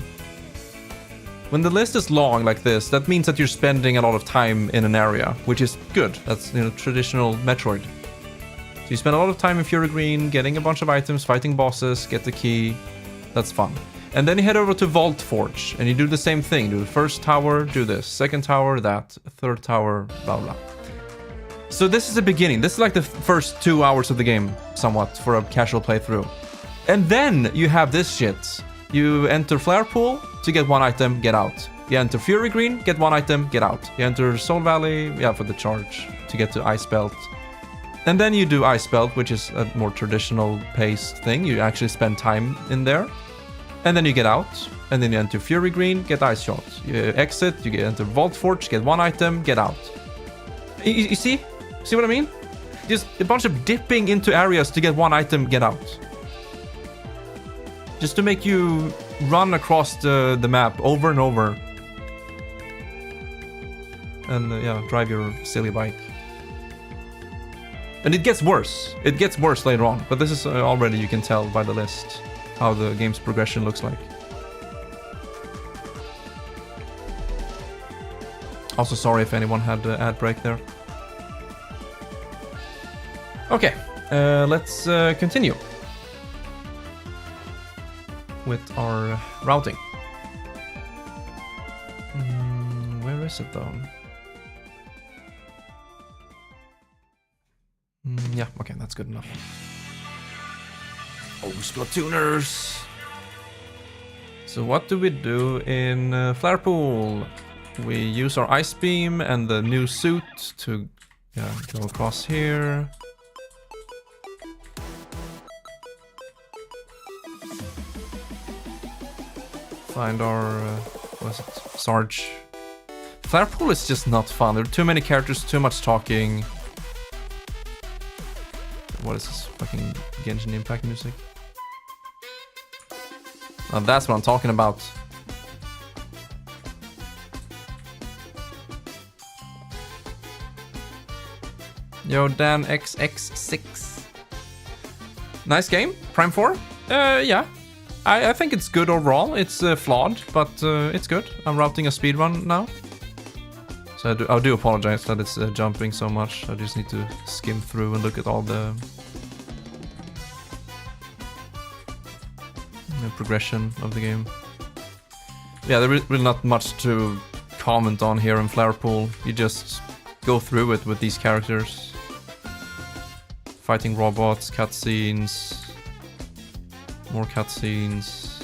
When the list is long like this, that means that you're spending a lot of time in an area, which is good. That's, you know, traditional Metroid. So you spend a lot of time in Fury Green, getting a bunch of items, fighting bosses, get the key. That's fun. And then you head over to Vault Forge, and you do the same thing. Do the first tower, do this. Second tower, that. Third tower, blah, blah. So this is the beginning. This is like the first 2 hours of the game, somewhat, for a casual playthrough. And then you have this shit. You enter Flare Pool to get one item, get out. You enter Fury Green, get one item, get out. You enter Soul Valley, yeah, for the charge, to get to Ice Belt. And then you do Ice Belt, which is a more traditional paced thing. You actually spend time in there. And then you get out. And then you enter Fury Green, get Ice Shot. You exit, you enter Vault Forge, get one item, get out. You see? See what I mean? Just a bunch of dipping into areas to get one item, get out. Just to make you run across the map over and over. And yeah, drive your silly bike. And it gets worse. It gets worse later on. But this is already, you can tell by the list, how the game's progression looks like. Also sorry if anyone had the ad break there. Okay, let's continue with our routing. Where is it though? Yeah, okay, that's good enough. Oh, Splatooners! So what do we do in Flare Pool? We use our Ice Beam and the new suit to go across here. Find our, what is it? Sarge. Flare Pool is just not fun. There are too many characters, too much talking. What is this fucking Genshin Impact music? Oh, that's what I'm talking about. Yo, Dan XX6. Nice game. Prime 4? Yeah. I think it's good overall. It's flawed, but it's good. I'm routing a speedrun now. So I do apologize that it's jumping so much. I just need to skim through and look at all the progression of the game. Yeah, there is really not much to comment on here in Flare Pool. You just go through it with these characters. Fighting robots, cutscenes, more cutscenes.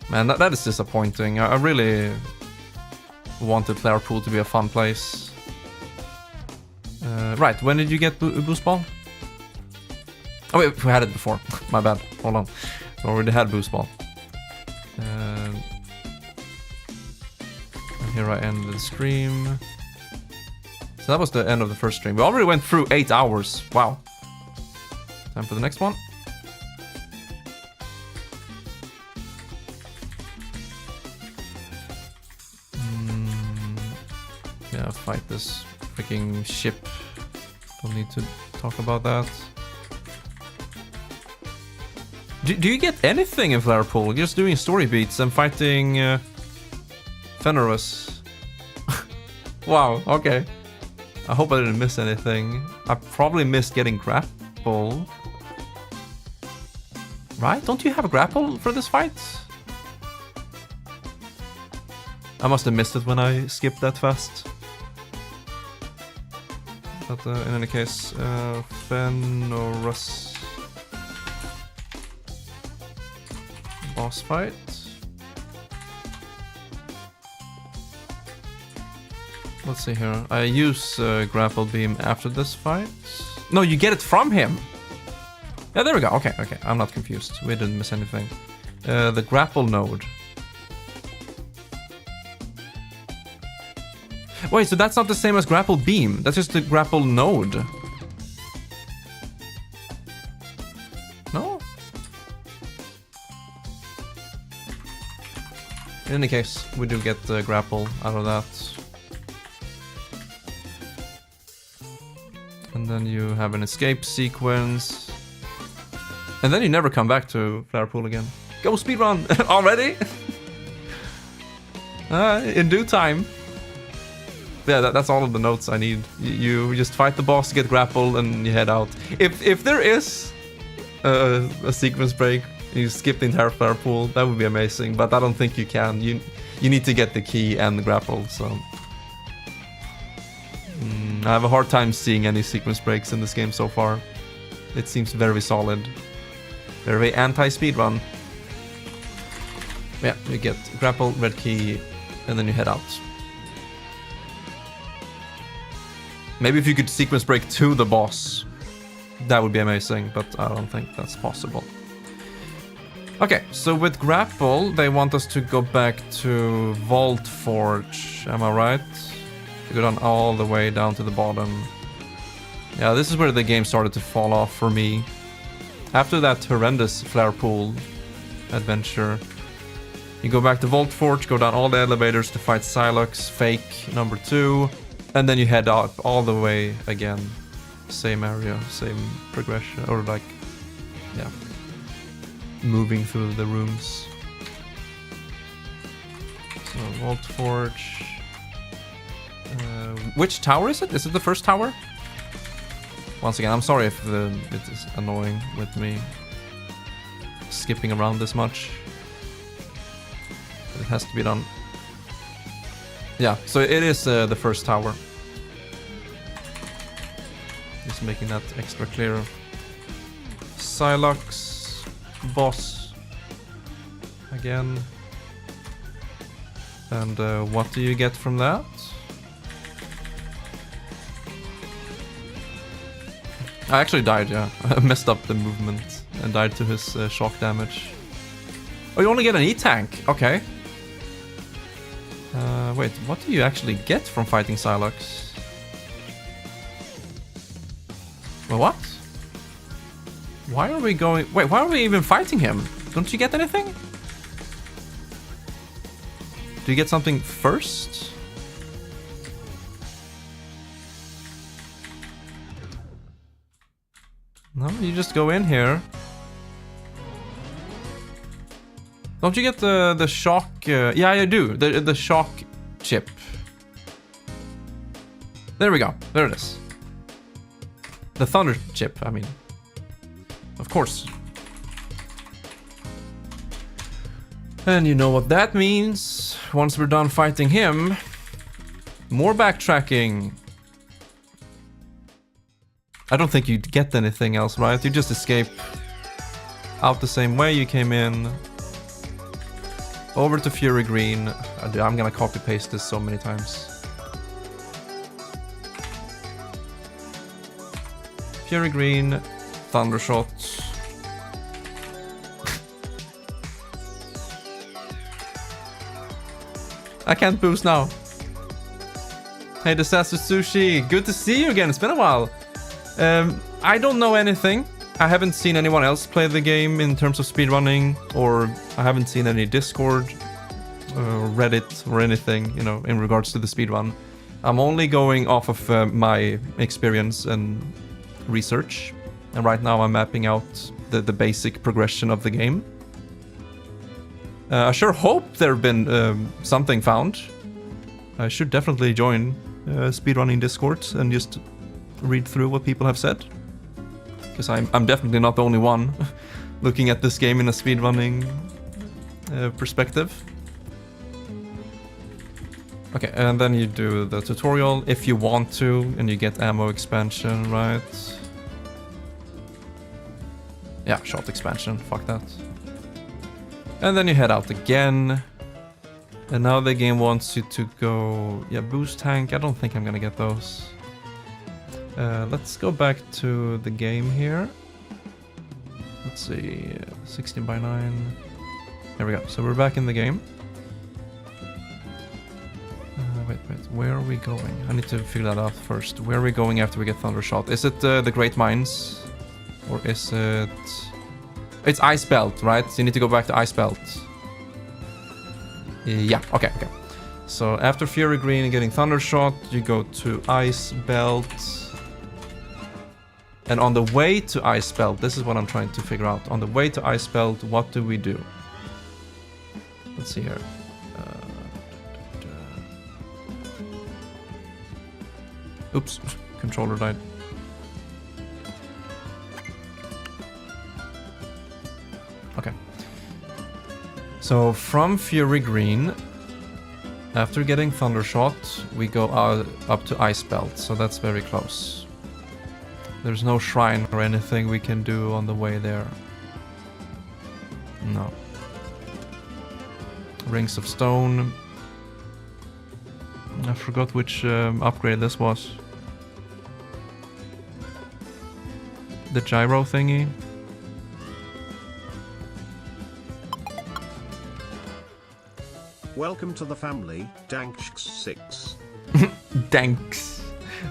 Man, that is disappointing. I really wanted Flare Pool to be a fun place. Right, when did you get Boost Ball? Oh wait, we had it before. My bad. Hold on. We already had Boost Ball. And here I end the stream. So that was the end of the first stream. We already went through 8 hours. Wow. Time for the next one. Yeah, fight this freaking ship. Don't need to talk about that. Do you get anything in Flare Pool? Just doing story beats and fighting Fenris. Wow, okay. I hope I didn't miss anything. I probably missed getting grapple. Right? Don't you have a grapple for this fight? I must have missed it when I skipped that fast. But in any case, Fenris boss fight. Let's see here. I use grapple beam after this fight. No, you get it from him. Yeah, there we go. Okay, okay. I'm not confused. We didn't miss anything. The grapple node. Wait, so that's not the same as grapple beam. That's just the grapple node. No? In any case, we do get the grapple out of that. And then you have an escape sequence. And then you never come back to Flower Pool again. Go speedrun! Already? In due time. Yeah, that's all of the notes I need. You just fight the boss, get grapple, and you head out. If there is a sequence break, you skip the entire Flower Pool, that would be amazing. But I don't think you can. You need to get the key and the grapple, so... I have a hard time seeing any sequence breaks in this game so far. It seems very solid. Very anti-speedrun. Yeah, you get grapple, red key, and then you head out. Maybe if you could sequence break to the boss, that would be amazing, but I don't think that's possible. Okay, so with grapple, they want us to go back to Vault Forge, am I right? To go down all the way down to the bottom. Yeah, this is where the game started to fall off for me. After that horrendous Flower Pool adventure, you go back to Vault Forge, go down all the elevators to fight Psylocke, fake number 2, and then you head up all the way again. Same area, same progression, or like, yeah, moving through the rooms. So Vault Forge. Which tower is it? Is it the first tower? Once again, I'm sorry if it is annoying with me skipping around this much. But it has to be done. Yeah, so it is the first tower. Just making that extra clear. Psylocke, boss. Again. And what do you get from that? I actually died, yeah. I messed up the movement and died to his shock damage. Oh, you only get an E-tank. Okay. Wait, what do you actually get from fighting Psylocke? Well, what? Why are we going... Wait, why are we even fighting him? Don't you get anything? Do you get something first? No, you just go in here. Don't you get the shock... yeah, I do. The shock chip. There we go. There it is. The thunder chip, I mean. Of course. And you know what that means. Once we're done fighting him, more backtracking. I don't think you'd get anything else, right? You just escape out the same way you came in. Over to Fury Green. I'm gonna copy paste this so many times. Fury Green, Thundershot. I can't boost now. Hey, Disaster Sushi, good to see you again. It's been a while. I don't know anything. I haven't seen anyone else play the game in terms of speedrunning, or I haven't seen any Discord or Reddit or anything, you know, in regards to the speedrun. I'm only going off of my experience and research, and right now I'm mapping out the basic progression of the game. I sure hope there have been something found. I should definitely join speedrunning Discords and just read through what people have said. Because I'm definitely not the only one looking at this game in a speedrunning perspective. Okay, and then you do the tutorial if you want to, and you get ammo expansion, right? Yeah, shot expansion, fuck that. And then you head out again. And now the game wants you to go... Yeah, boost tank, I don't think I'm gonna get those. Let's go back to the game here. Let's see, 16 by 9. There we go, so we're back in the game. Wait, where are we going? I need to figure that out first. Where are we going after we get Thundershot? Is it the Great Mines? Or is it... It's Ice Belt, right? So you need to go back to Ice Belt. Yeah, okay. So after Fury Green and getting Thundershot, you go to Ice Belt. And on the way to Ice Belt, this is what I'm trying to figure out. On the way to Ice Belt, what do we do? Let's see here. Oops, controller died. Okay. So from Fury Green, after getting Thundershot, we go up to Ice Belt, so that's very close. There's no shrine or anything we can do on the way there. No. Rings of Stone. I forgot which upgrade this was. The gyro thingy. Welcome to the family, Danks6. Danks.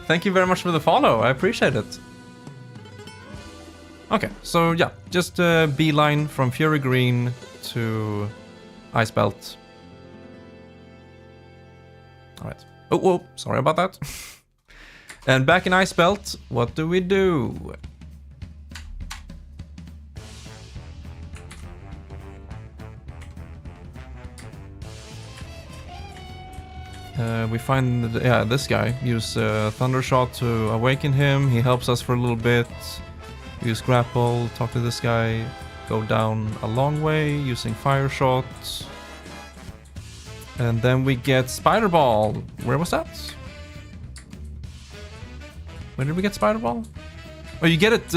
Thank you very much for the follow, I appreciate it. Okay, so yeah, just beeline from Fury Green to Ice Belt. Alright. Oh, sorry about that. And back in Ice Belt, what do we do? We find, this guy. Use Thundershot to awaken him. He helps us for a little bit. Use Grapple, talk to this guy. Go down a long way using Fire Shot. And then we get Spider Ball. Where was that? Where did we get Spider Ball? Oh, you get it,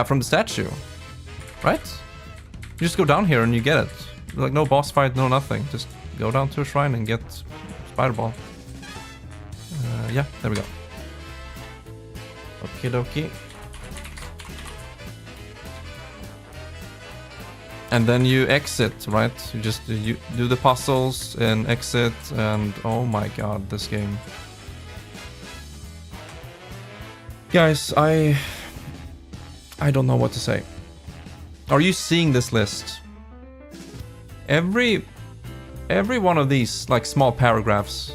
from the statue. Right? You just go down here and you get it. Like, no boss fight, no nothing. Just go down to a shrine and get Spider Ball. Yeah, there we go. Okie dokie. And then you exit, right? You just you do the puzzles and exit, and oh my god, this game. Guys, I don't know what to say. Are you seeing this list? Every one of these, like, small paragraphs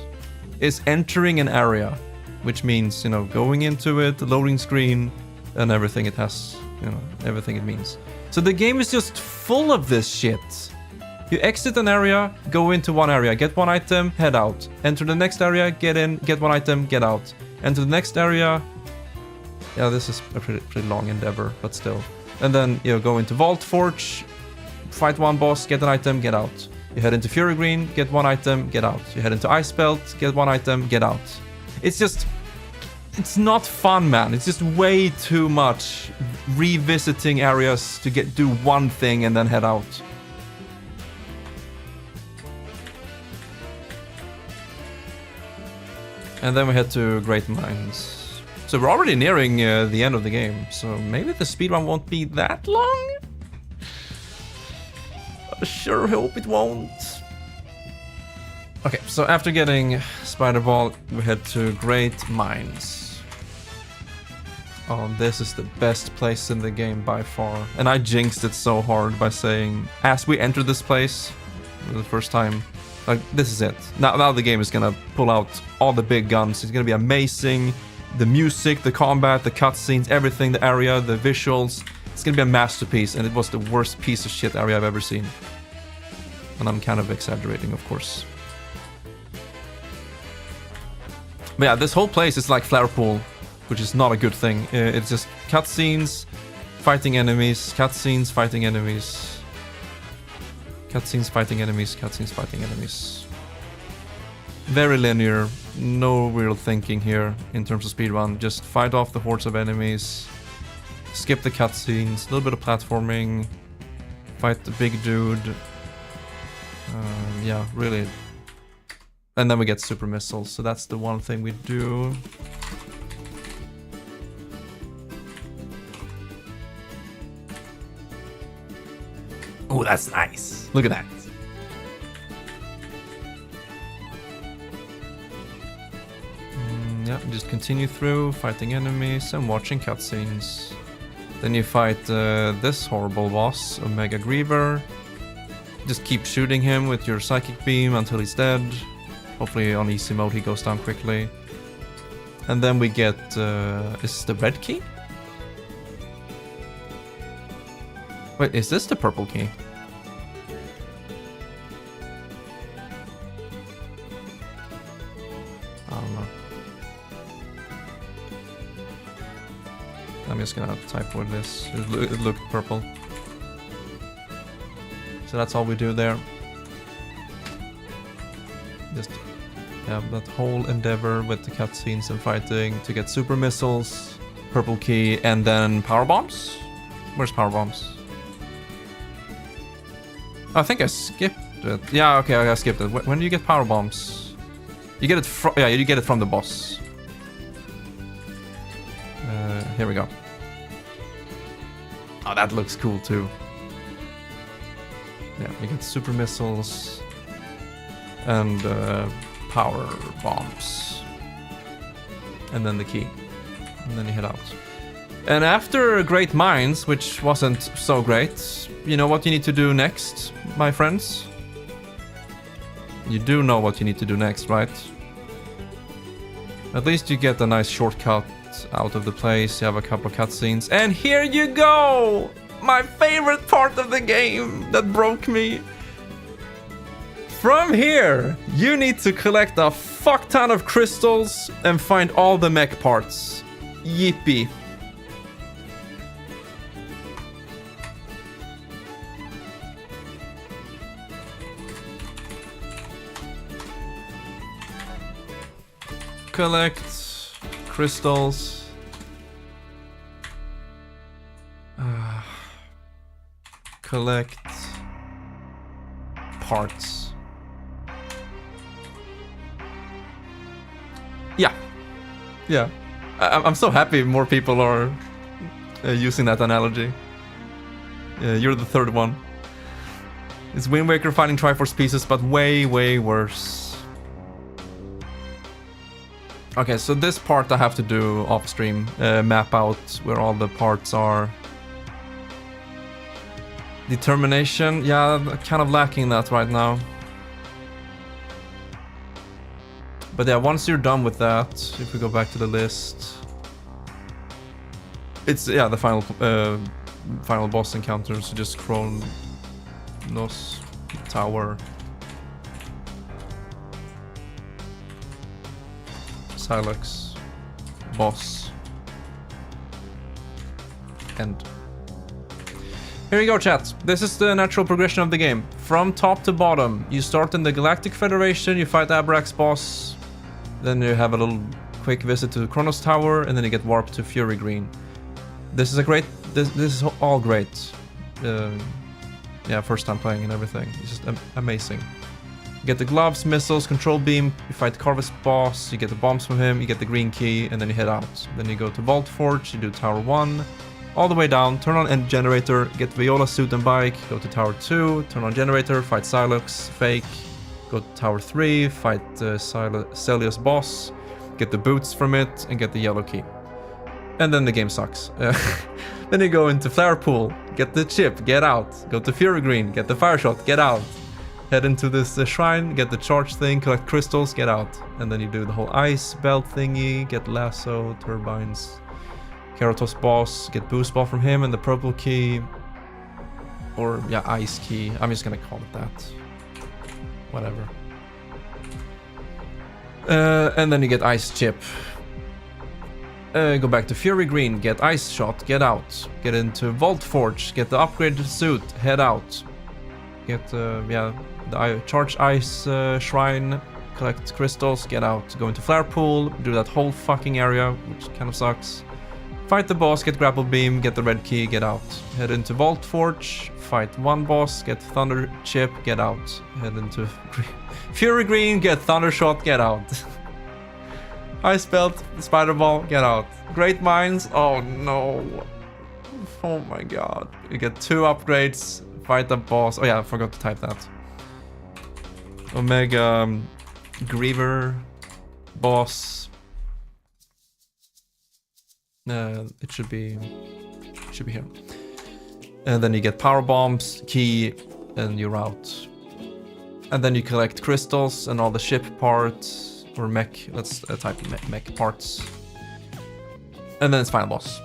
is entering an area, which means, you know, going into it, the loading screen, and everything it has, you know, everything it means. So the game is just full of this shit. You exit an area, go into one area, get one item, head out. Enter the next area, get in, get one item, get out. Enter the next area. Yeah, this is a pretty long endeavor, but still. And then, you know, go into Vault Forge, fight one boss, get an item, get out. You head into Fury Green, get one item, get out. You head into Ice Belt, get one item, get out. It's just... It's not fun, man. It's just way too much revisiting areas to do one thing and then head out. And then we head to Great Mines. So we're already nearing the end of the game, so maybe the speedrun won't be that long? I sure hope it won't. Okay, so after getting Spider Ball, we head to Great Mines. Oh, this is the best place in the game by far. And I jinxed it so hard by saying, as we enter this place, for the first time, like, this is it. Now the game is gonna pull out all the big guns. It's gonna be amazing. The music, the combat, the cutscenes, everything, the area, the visuals. It's gonna be a masterpiece, and it was the worst piece of shit area I've ever seen. And I'm kind of exaggerating, of course. But yeah, this whole place is like Flare Pool, which is not a good thing. It's just cutscenes, fighting enemies, cutscenes, fighting enemies. Cutscenes, fighting enemies, cutscenes, fighting enemies. Very linear, no real thinking here in terms of speedrun. Just fight off the hordes of enemies, skip the cutscenes, a little bit of platforming, fight the big dude. Yeah, really. And then we get super missiles, so that's the one thing we do. Oh, that's nice. Look at that. Yeah, just continue through, fighting enemies and watching cutscenes. Then you fight this horrible boss, Omega Griever. Just keep shooting him with your psychic beam until he's dead. Hopefully on easy mode he goes down quickly. And then we get... is this the red key? Wait, is this the purple key? I don't know. I'm just gonna type with this. It looked purple. So that's all we do there. Just have that whole endeavor with the cutscenes and fighting to get super missiles, purple key, and then power bombs. Where's power bombs? I think I skipped it. Yeah, okay, I skipped it. When do you get power bombs? You get it from... Yeah, you get it from the boss. Here we go. Oh, that looks cool too. Yeah, you get super missiles and power bombs. And then the key. And then you head out. And after Great Minds, which wasn't so great, you know what you need to do next, my friends? You do know what you need to do next, right? At least you get a nice shortcut out of the place, you have a couple of cutscenes, and here you go! My favorite part of the game that broke me. From here, you need to collect a fuck ton of crystals and find all the mech parts. Yippee. Collect crystals. Collect parts. Yeah. I'm so happy more people are using that analogy. You're the third one. It's Wind Waker fighting Triforce pieces, but way, way worse. Okay, so this part I have to do off stream. Map out where all the parts are. Determination, yeah, I'm kind of lacking that right now. But yeah, once you're done with that, if we go back to the list, it's the final boss encounter. So just Kronos Tower, Silex, boss, end. Here you go, chat. This is the natural progression of the game. From top to bottom, you start in the Galactic Federation, you fight Abrax's boss, then you have a little quick visit to Kronos Tower, and then you get warped to Fury Green. This is a great... This is all great. Yeah, first time playing and everything. It's just amazing. You get the gloves, missiles, control beam, you fight Carvus boss, you get the bombs from him, you get the green key, and then you head out. Then you go to Vault Forge, you do Tower 1, all the way down, turn on end generator, get Viola suit and bike, go to Tower 2, turn on generator, fight Silex, fake, go to Tower 3, fight Celios boss, get the boots from it, and get the yellow key. And then the game sucks. Then you go into Flare Pool, get the chip, get out, go to Fury Green, get the fire shot, get out. Head into this shrine, get the charge thing, collect crystals, get out. And then you do the whole ice belt thingy, get lasso, turbines, Keratos boss, get boost ball from him and the purple key. Or, yeah, ice key. I'm just gonna call it that. Whatever. And then you get ice chip. Go back to Fury Green, get ice shot, get out. Get into Vault Forge, get the upgraded suit, head out. Get, the charge ice shrine, collect crystals, get out, go into Flare Pool, do that whole fucking area, which kind of sucks. Fight the boss, get Grapple Beam, get the red key, get out. Head into Vault Forge, fight one boss, get Thunder Chip, get out. Head into Fury Green, get Thunder Shot, get out. Ice Belt, Spider Ball, get out. Great Minds, oh no. Oh my god. You get 2 upgrades, fight the boss. Oh yeah, I forgot to type that. Omega Griever boss. It should be here. And then you get power bombs, key, and you're out. And then you collect crystals and all the ship parts or mech. Let's type mech parts. And then it's final boss.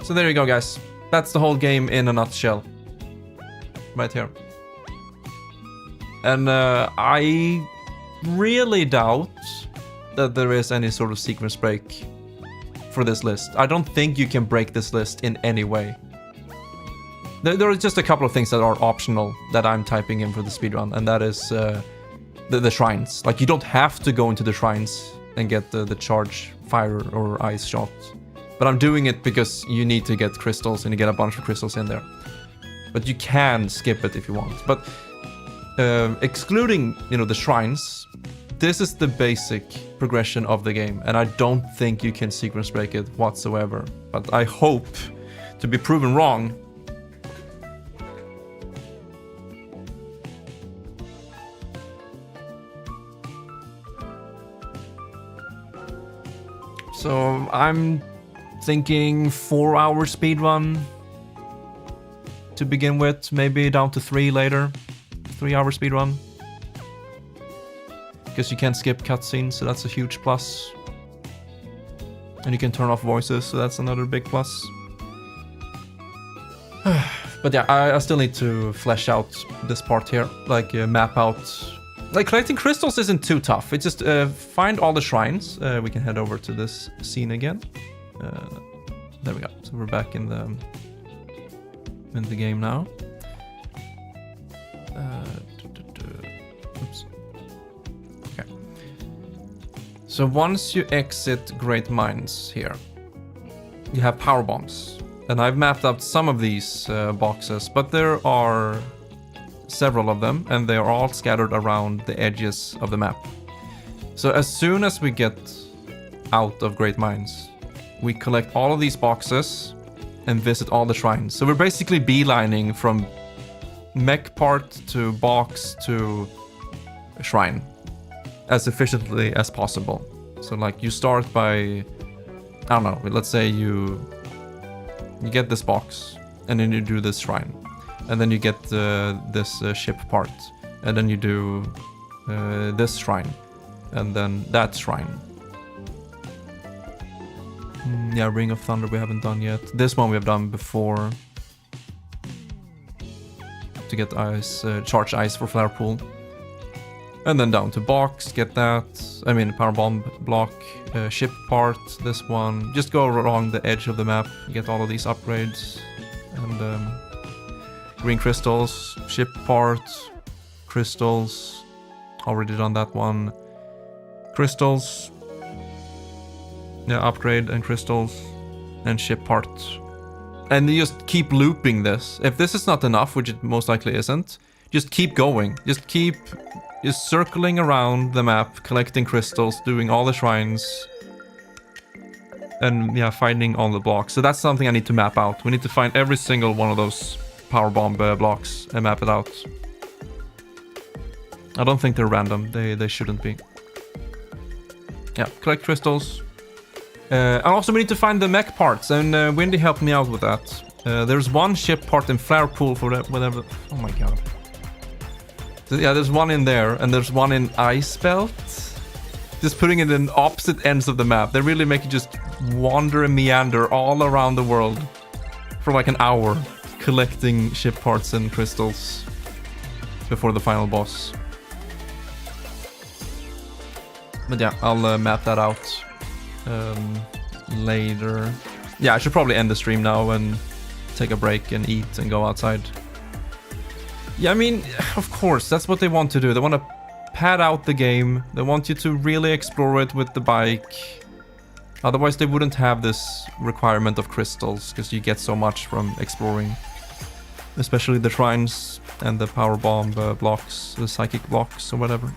So there you go, guys. That's the whole game in a nutshell. Right here. And I really doubt that there is any sort of sequence break for this list. I don't think you can break this list in any way. There are just a couple of things that are optional that I'm typing in for the speedrun, and that is the shrines. Like, you don't have to go into the shrines and get the charge fire or ice shot. But I'm doing it because you need to get crystals and you get a bunch of crystals in there. But you can skip it if you want. But excluding, the shrines, this is the basic progression of the game, and I don't think you can sequence break it whatsoever. But I hope to be proven wrong. So I'm thinking 4-hour speedrun to begin with, maybe down to 3 later. 3-hour speedrun. Because you can't skip cutscenes, so that's a huge plus. And you can turn off voices, so that's another big plus. But yeah, I still need to flesh out this part here, like map out. Like, collecting crystals isn't too tough. It's just find all the shrines. We can head over to this scene again. There we go. So we're back in the game now. Oops. Okay. So once you exit Great Minds here, you have power bombs. And I've mapped out some of these boxes, but there are several of them, and they are all scattered around the edges of the map. So as soon as we get out of Great Minds, we collect all of these boxes and visit all the shrines. So we're basically beelining from mech part to box to shrine as efficiently as possible. So like, you start by, I don't know, let's say you get this box and then you do this shrine. And then you get this ship part. And then you do this shrine. And then that shrine. Yeah, Ring of Thunder we haven't done yet. This one we have done before. To get ice, charge ice for Flare Pool. And then down to box, get that. I mean, power bomb block, ship part, this one. Just go along the edge of the map, get all of these upgrades. And green crystals, ship part, crystals. Already done that one. Crystals. Yeah, upgrade and crystals. And ship part. And you just keep looping this. If this is not enough, which it most likely isn't, just keep going. Just keep circling around the map, collecting crystals, doing all the shrines. And yeah, finding all the blocks. So that's something I need to map out. We need to find every single one of those power bomb blocks and map it out. I don't think they're random. They shouldn't be. Yeah, collect crystals. And also we need to find the mech parts, and Windy helped me out with that. There's one ship part in Flare Pool for that, whatever. Oh my god. So, yeah, there's one in there, and there's one in Ice Belt. Just putting it in opposite ends of the map. They really make you just wander and meander all around the world for like an hour, collecting ship parts and crystals before the final boss. But yeah, I'll map that out later. Yeah, I should probably end the stream now and take a break and eat and go outside. Yeah, I mean, of course, that's what they want to do. They want to pad out the game. They want you to really explore it with the bike. Otherwise, they wouldn't have this requirement of crystals, because you get so much from exploring. Especially the shrines and the power bomb blocks, the psychic blocks or whatever.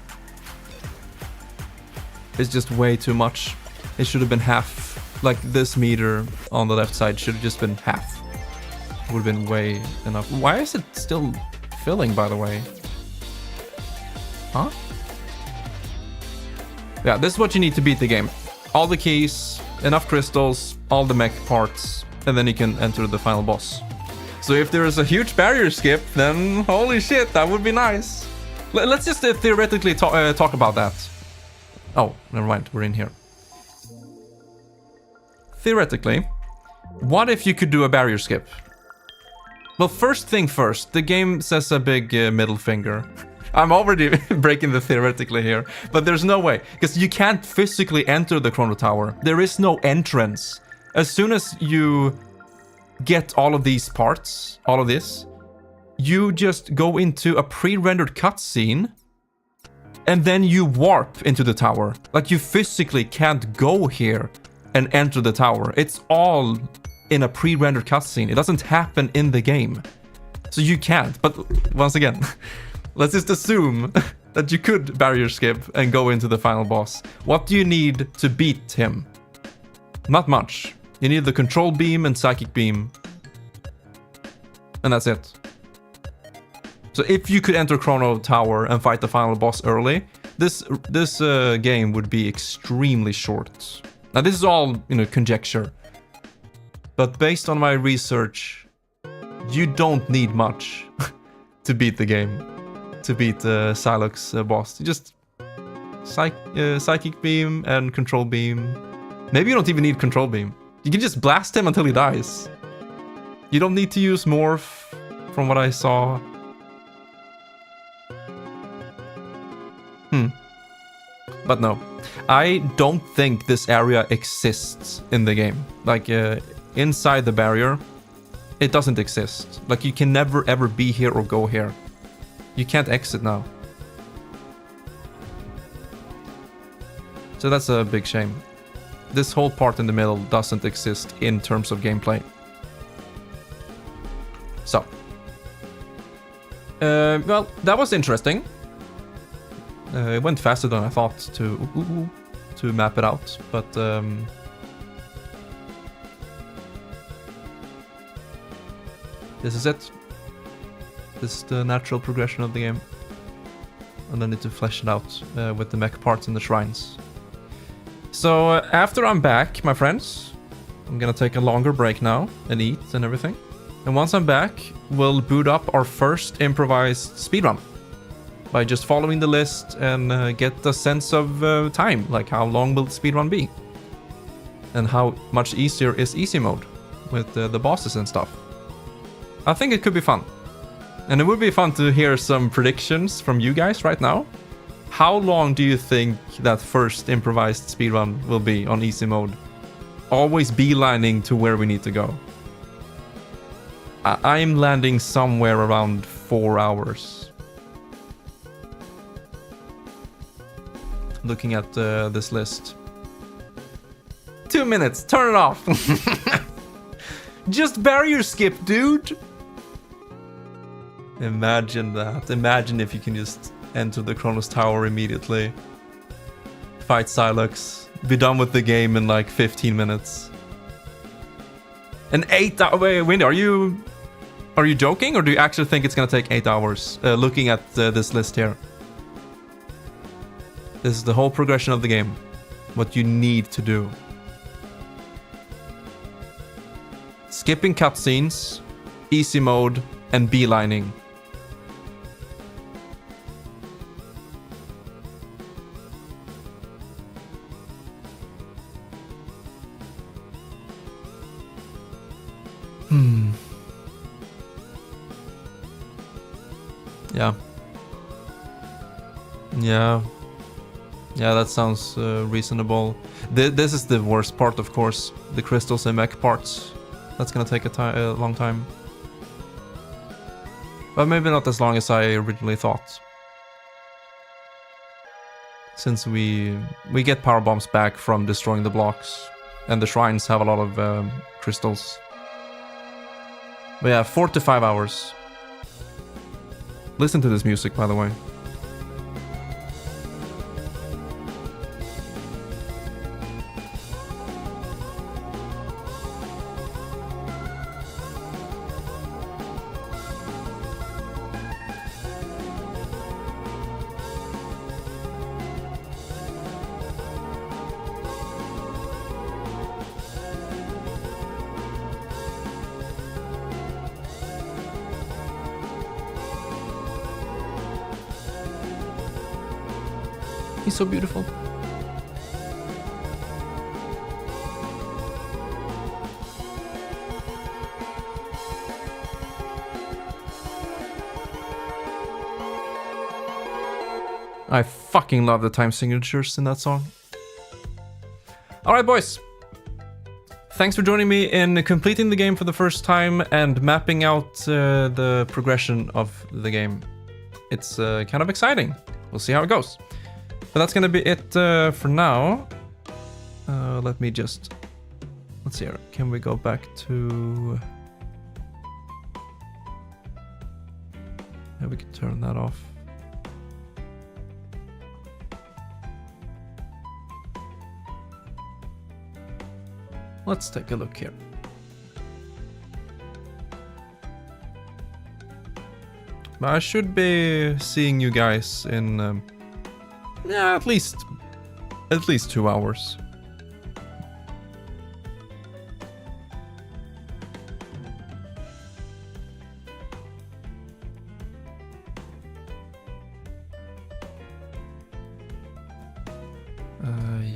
It's just way too much. It should have been half. Like this meter on the left side should have just been half. Would have been way enough. Why is it still filling, by the way? Huh? Yeah, this is what you need to beat the game. All the keys, enough crystals, all the mech parts, and then you can enter the final boss. So if there is a huge barrier skip, then holy shit, that would be nice. Let's just theoretically talk about that. Oh, never mind, we're in here. Theoretically, what if you could do a barrier skip? Well, first thing first, the game says a big middle finger. I'm already breaking the theoretically here, but there's no way, because you can't physically enter the Chrono Tower. There is no entrance. As soon as you get all of these parts, all of this, you just go into a pre-rendered cutscene, and then you warp into the tower. Like, you physically can't go here and enter the tower. It's all in a pre-rendered cutscene. It doesn't happen in the game. So you can't. But once again, let's just assume that you could barrier skip and go into the final boss. What do you need to beat him? Not much. You need the control beam and psychic beam. And that's it. So if you could enter Chrono Tower and fight the final boss early, this game would be extremely short. Now this is all, conjecture. But based on my research, you don't need much to beat the game. To beat Psylocke's boss. You just psychic beam and control beam. Maybe you don't even need control beam. You can just blast him until he dies. You don't need to use morph, from what I saw. But no, I don't think this area exists in the game. Like, inside the barrier, it doesn't exist. Like, you can never ever be here or go here. You can't exit now. So that's a big shame. This whole part in the middle doesn't exist in terms of gameplay. So. Well, that was interesting. It went faster than I thought to map it out, but this is it. This is the natural progression of the game. And I need to flesh it out with the mech parts and the shrines. So after I'm back, my friends, I'm gonna take a longer break now and eat and everything. And once I'm back, we'll boot up our first improvised speedrun. By just following the list and get a sense of time. Like, how long will the speedrun be? And how much easier is easy mode with the bosses and stuff. I think it could be fun. And it would be fun to hear some predictions from you guys right now. How long do you think that first improvised speedrun will be on easy mode? Always beelining to where we need to go. I'm landing somewhere around 4 hours. Looking at this list. 2 minutes, turn it off. Just barrier skip, dude. Imagine that. Imagine if you can just enter the Chronos Tower immediately. Fight Psylocke. Be done with the game in like 15 minutes. An 8 hour... Wait, Windy, are you joking? Or do you actually think it's gonna take 8 hours? Looking at this list here. This is the whole progression of the game. What you need to do. Skipping cutscenes, easy mode, and beelining. Yeah. Yeah, that sounds reasonable. This is the worst part, of course. The crystals and mech parts. That's gonna take a long time. But maybe not as long as I originally thought. since we get power bombs back from destroying the blocks, and the shrines have a lot of crystals. But yeah, 4 to 5 hours. Listen to this music, by the way. He's so beautiful. I fucking love the time signatures in that song. Alright, boys. Thanks for joining me in completing the game for the first time and mapping out the progression of the game. It's kind of exciting. We'll see how it goes. But that's gonna be it for now. Let me just... Let's see here. Can we go back to... Yeah, we can turn that off. Let's take a look here. I should be seeing you guys in... yeah, at least 2 hours.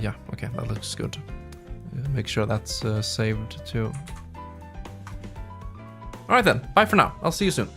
Yeah, okay, that looks good. Make sure that's saved too. Alright then, bye for now. I'll see you soon.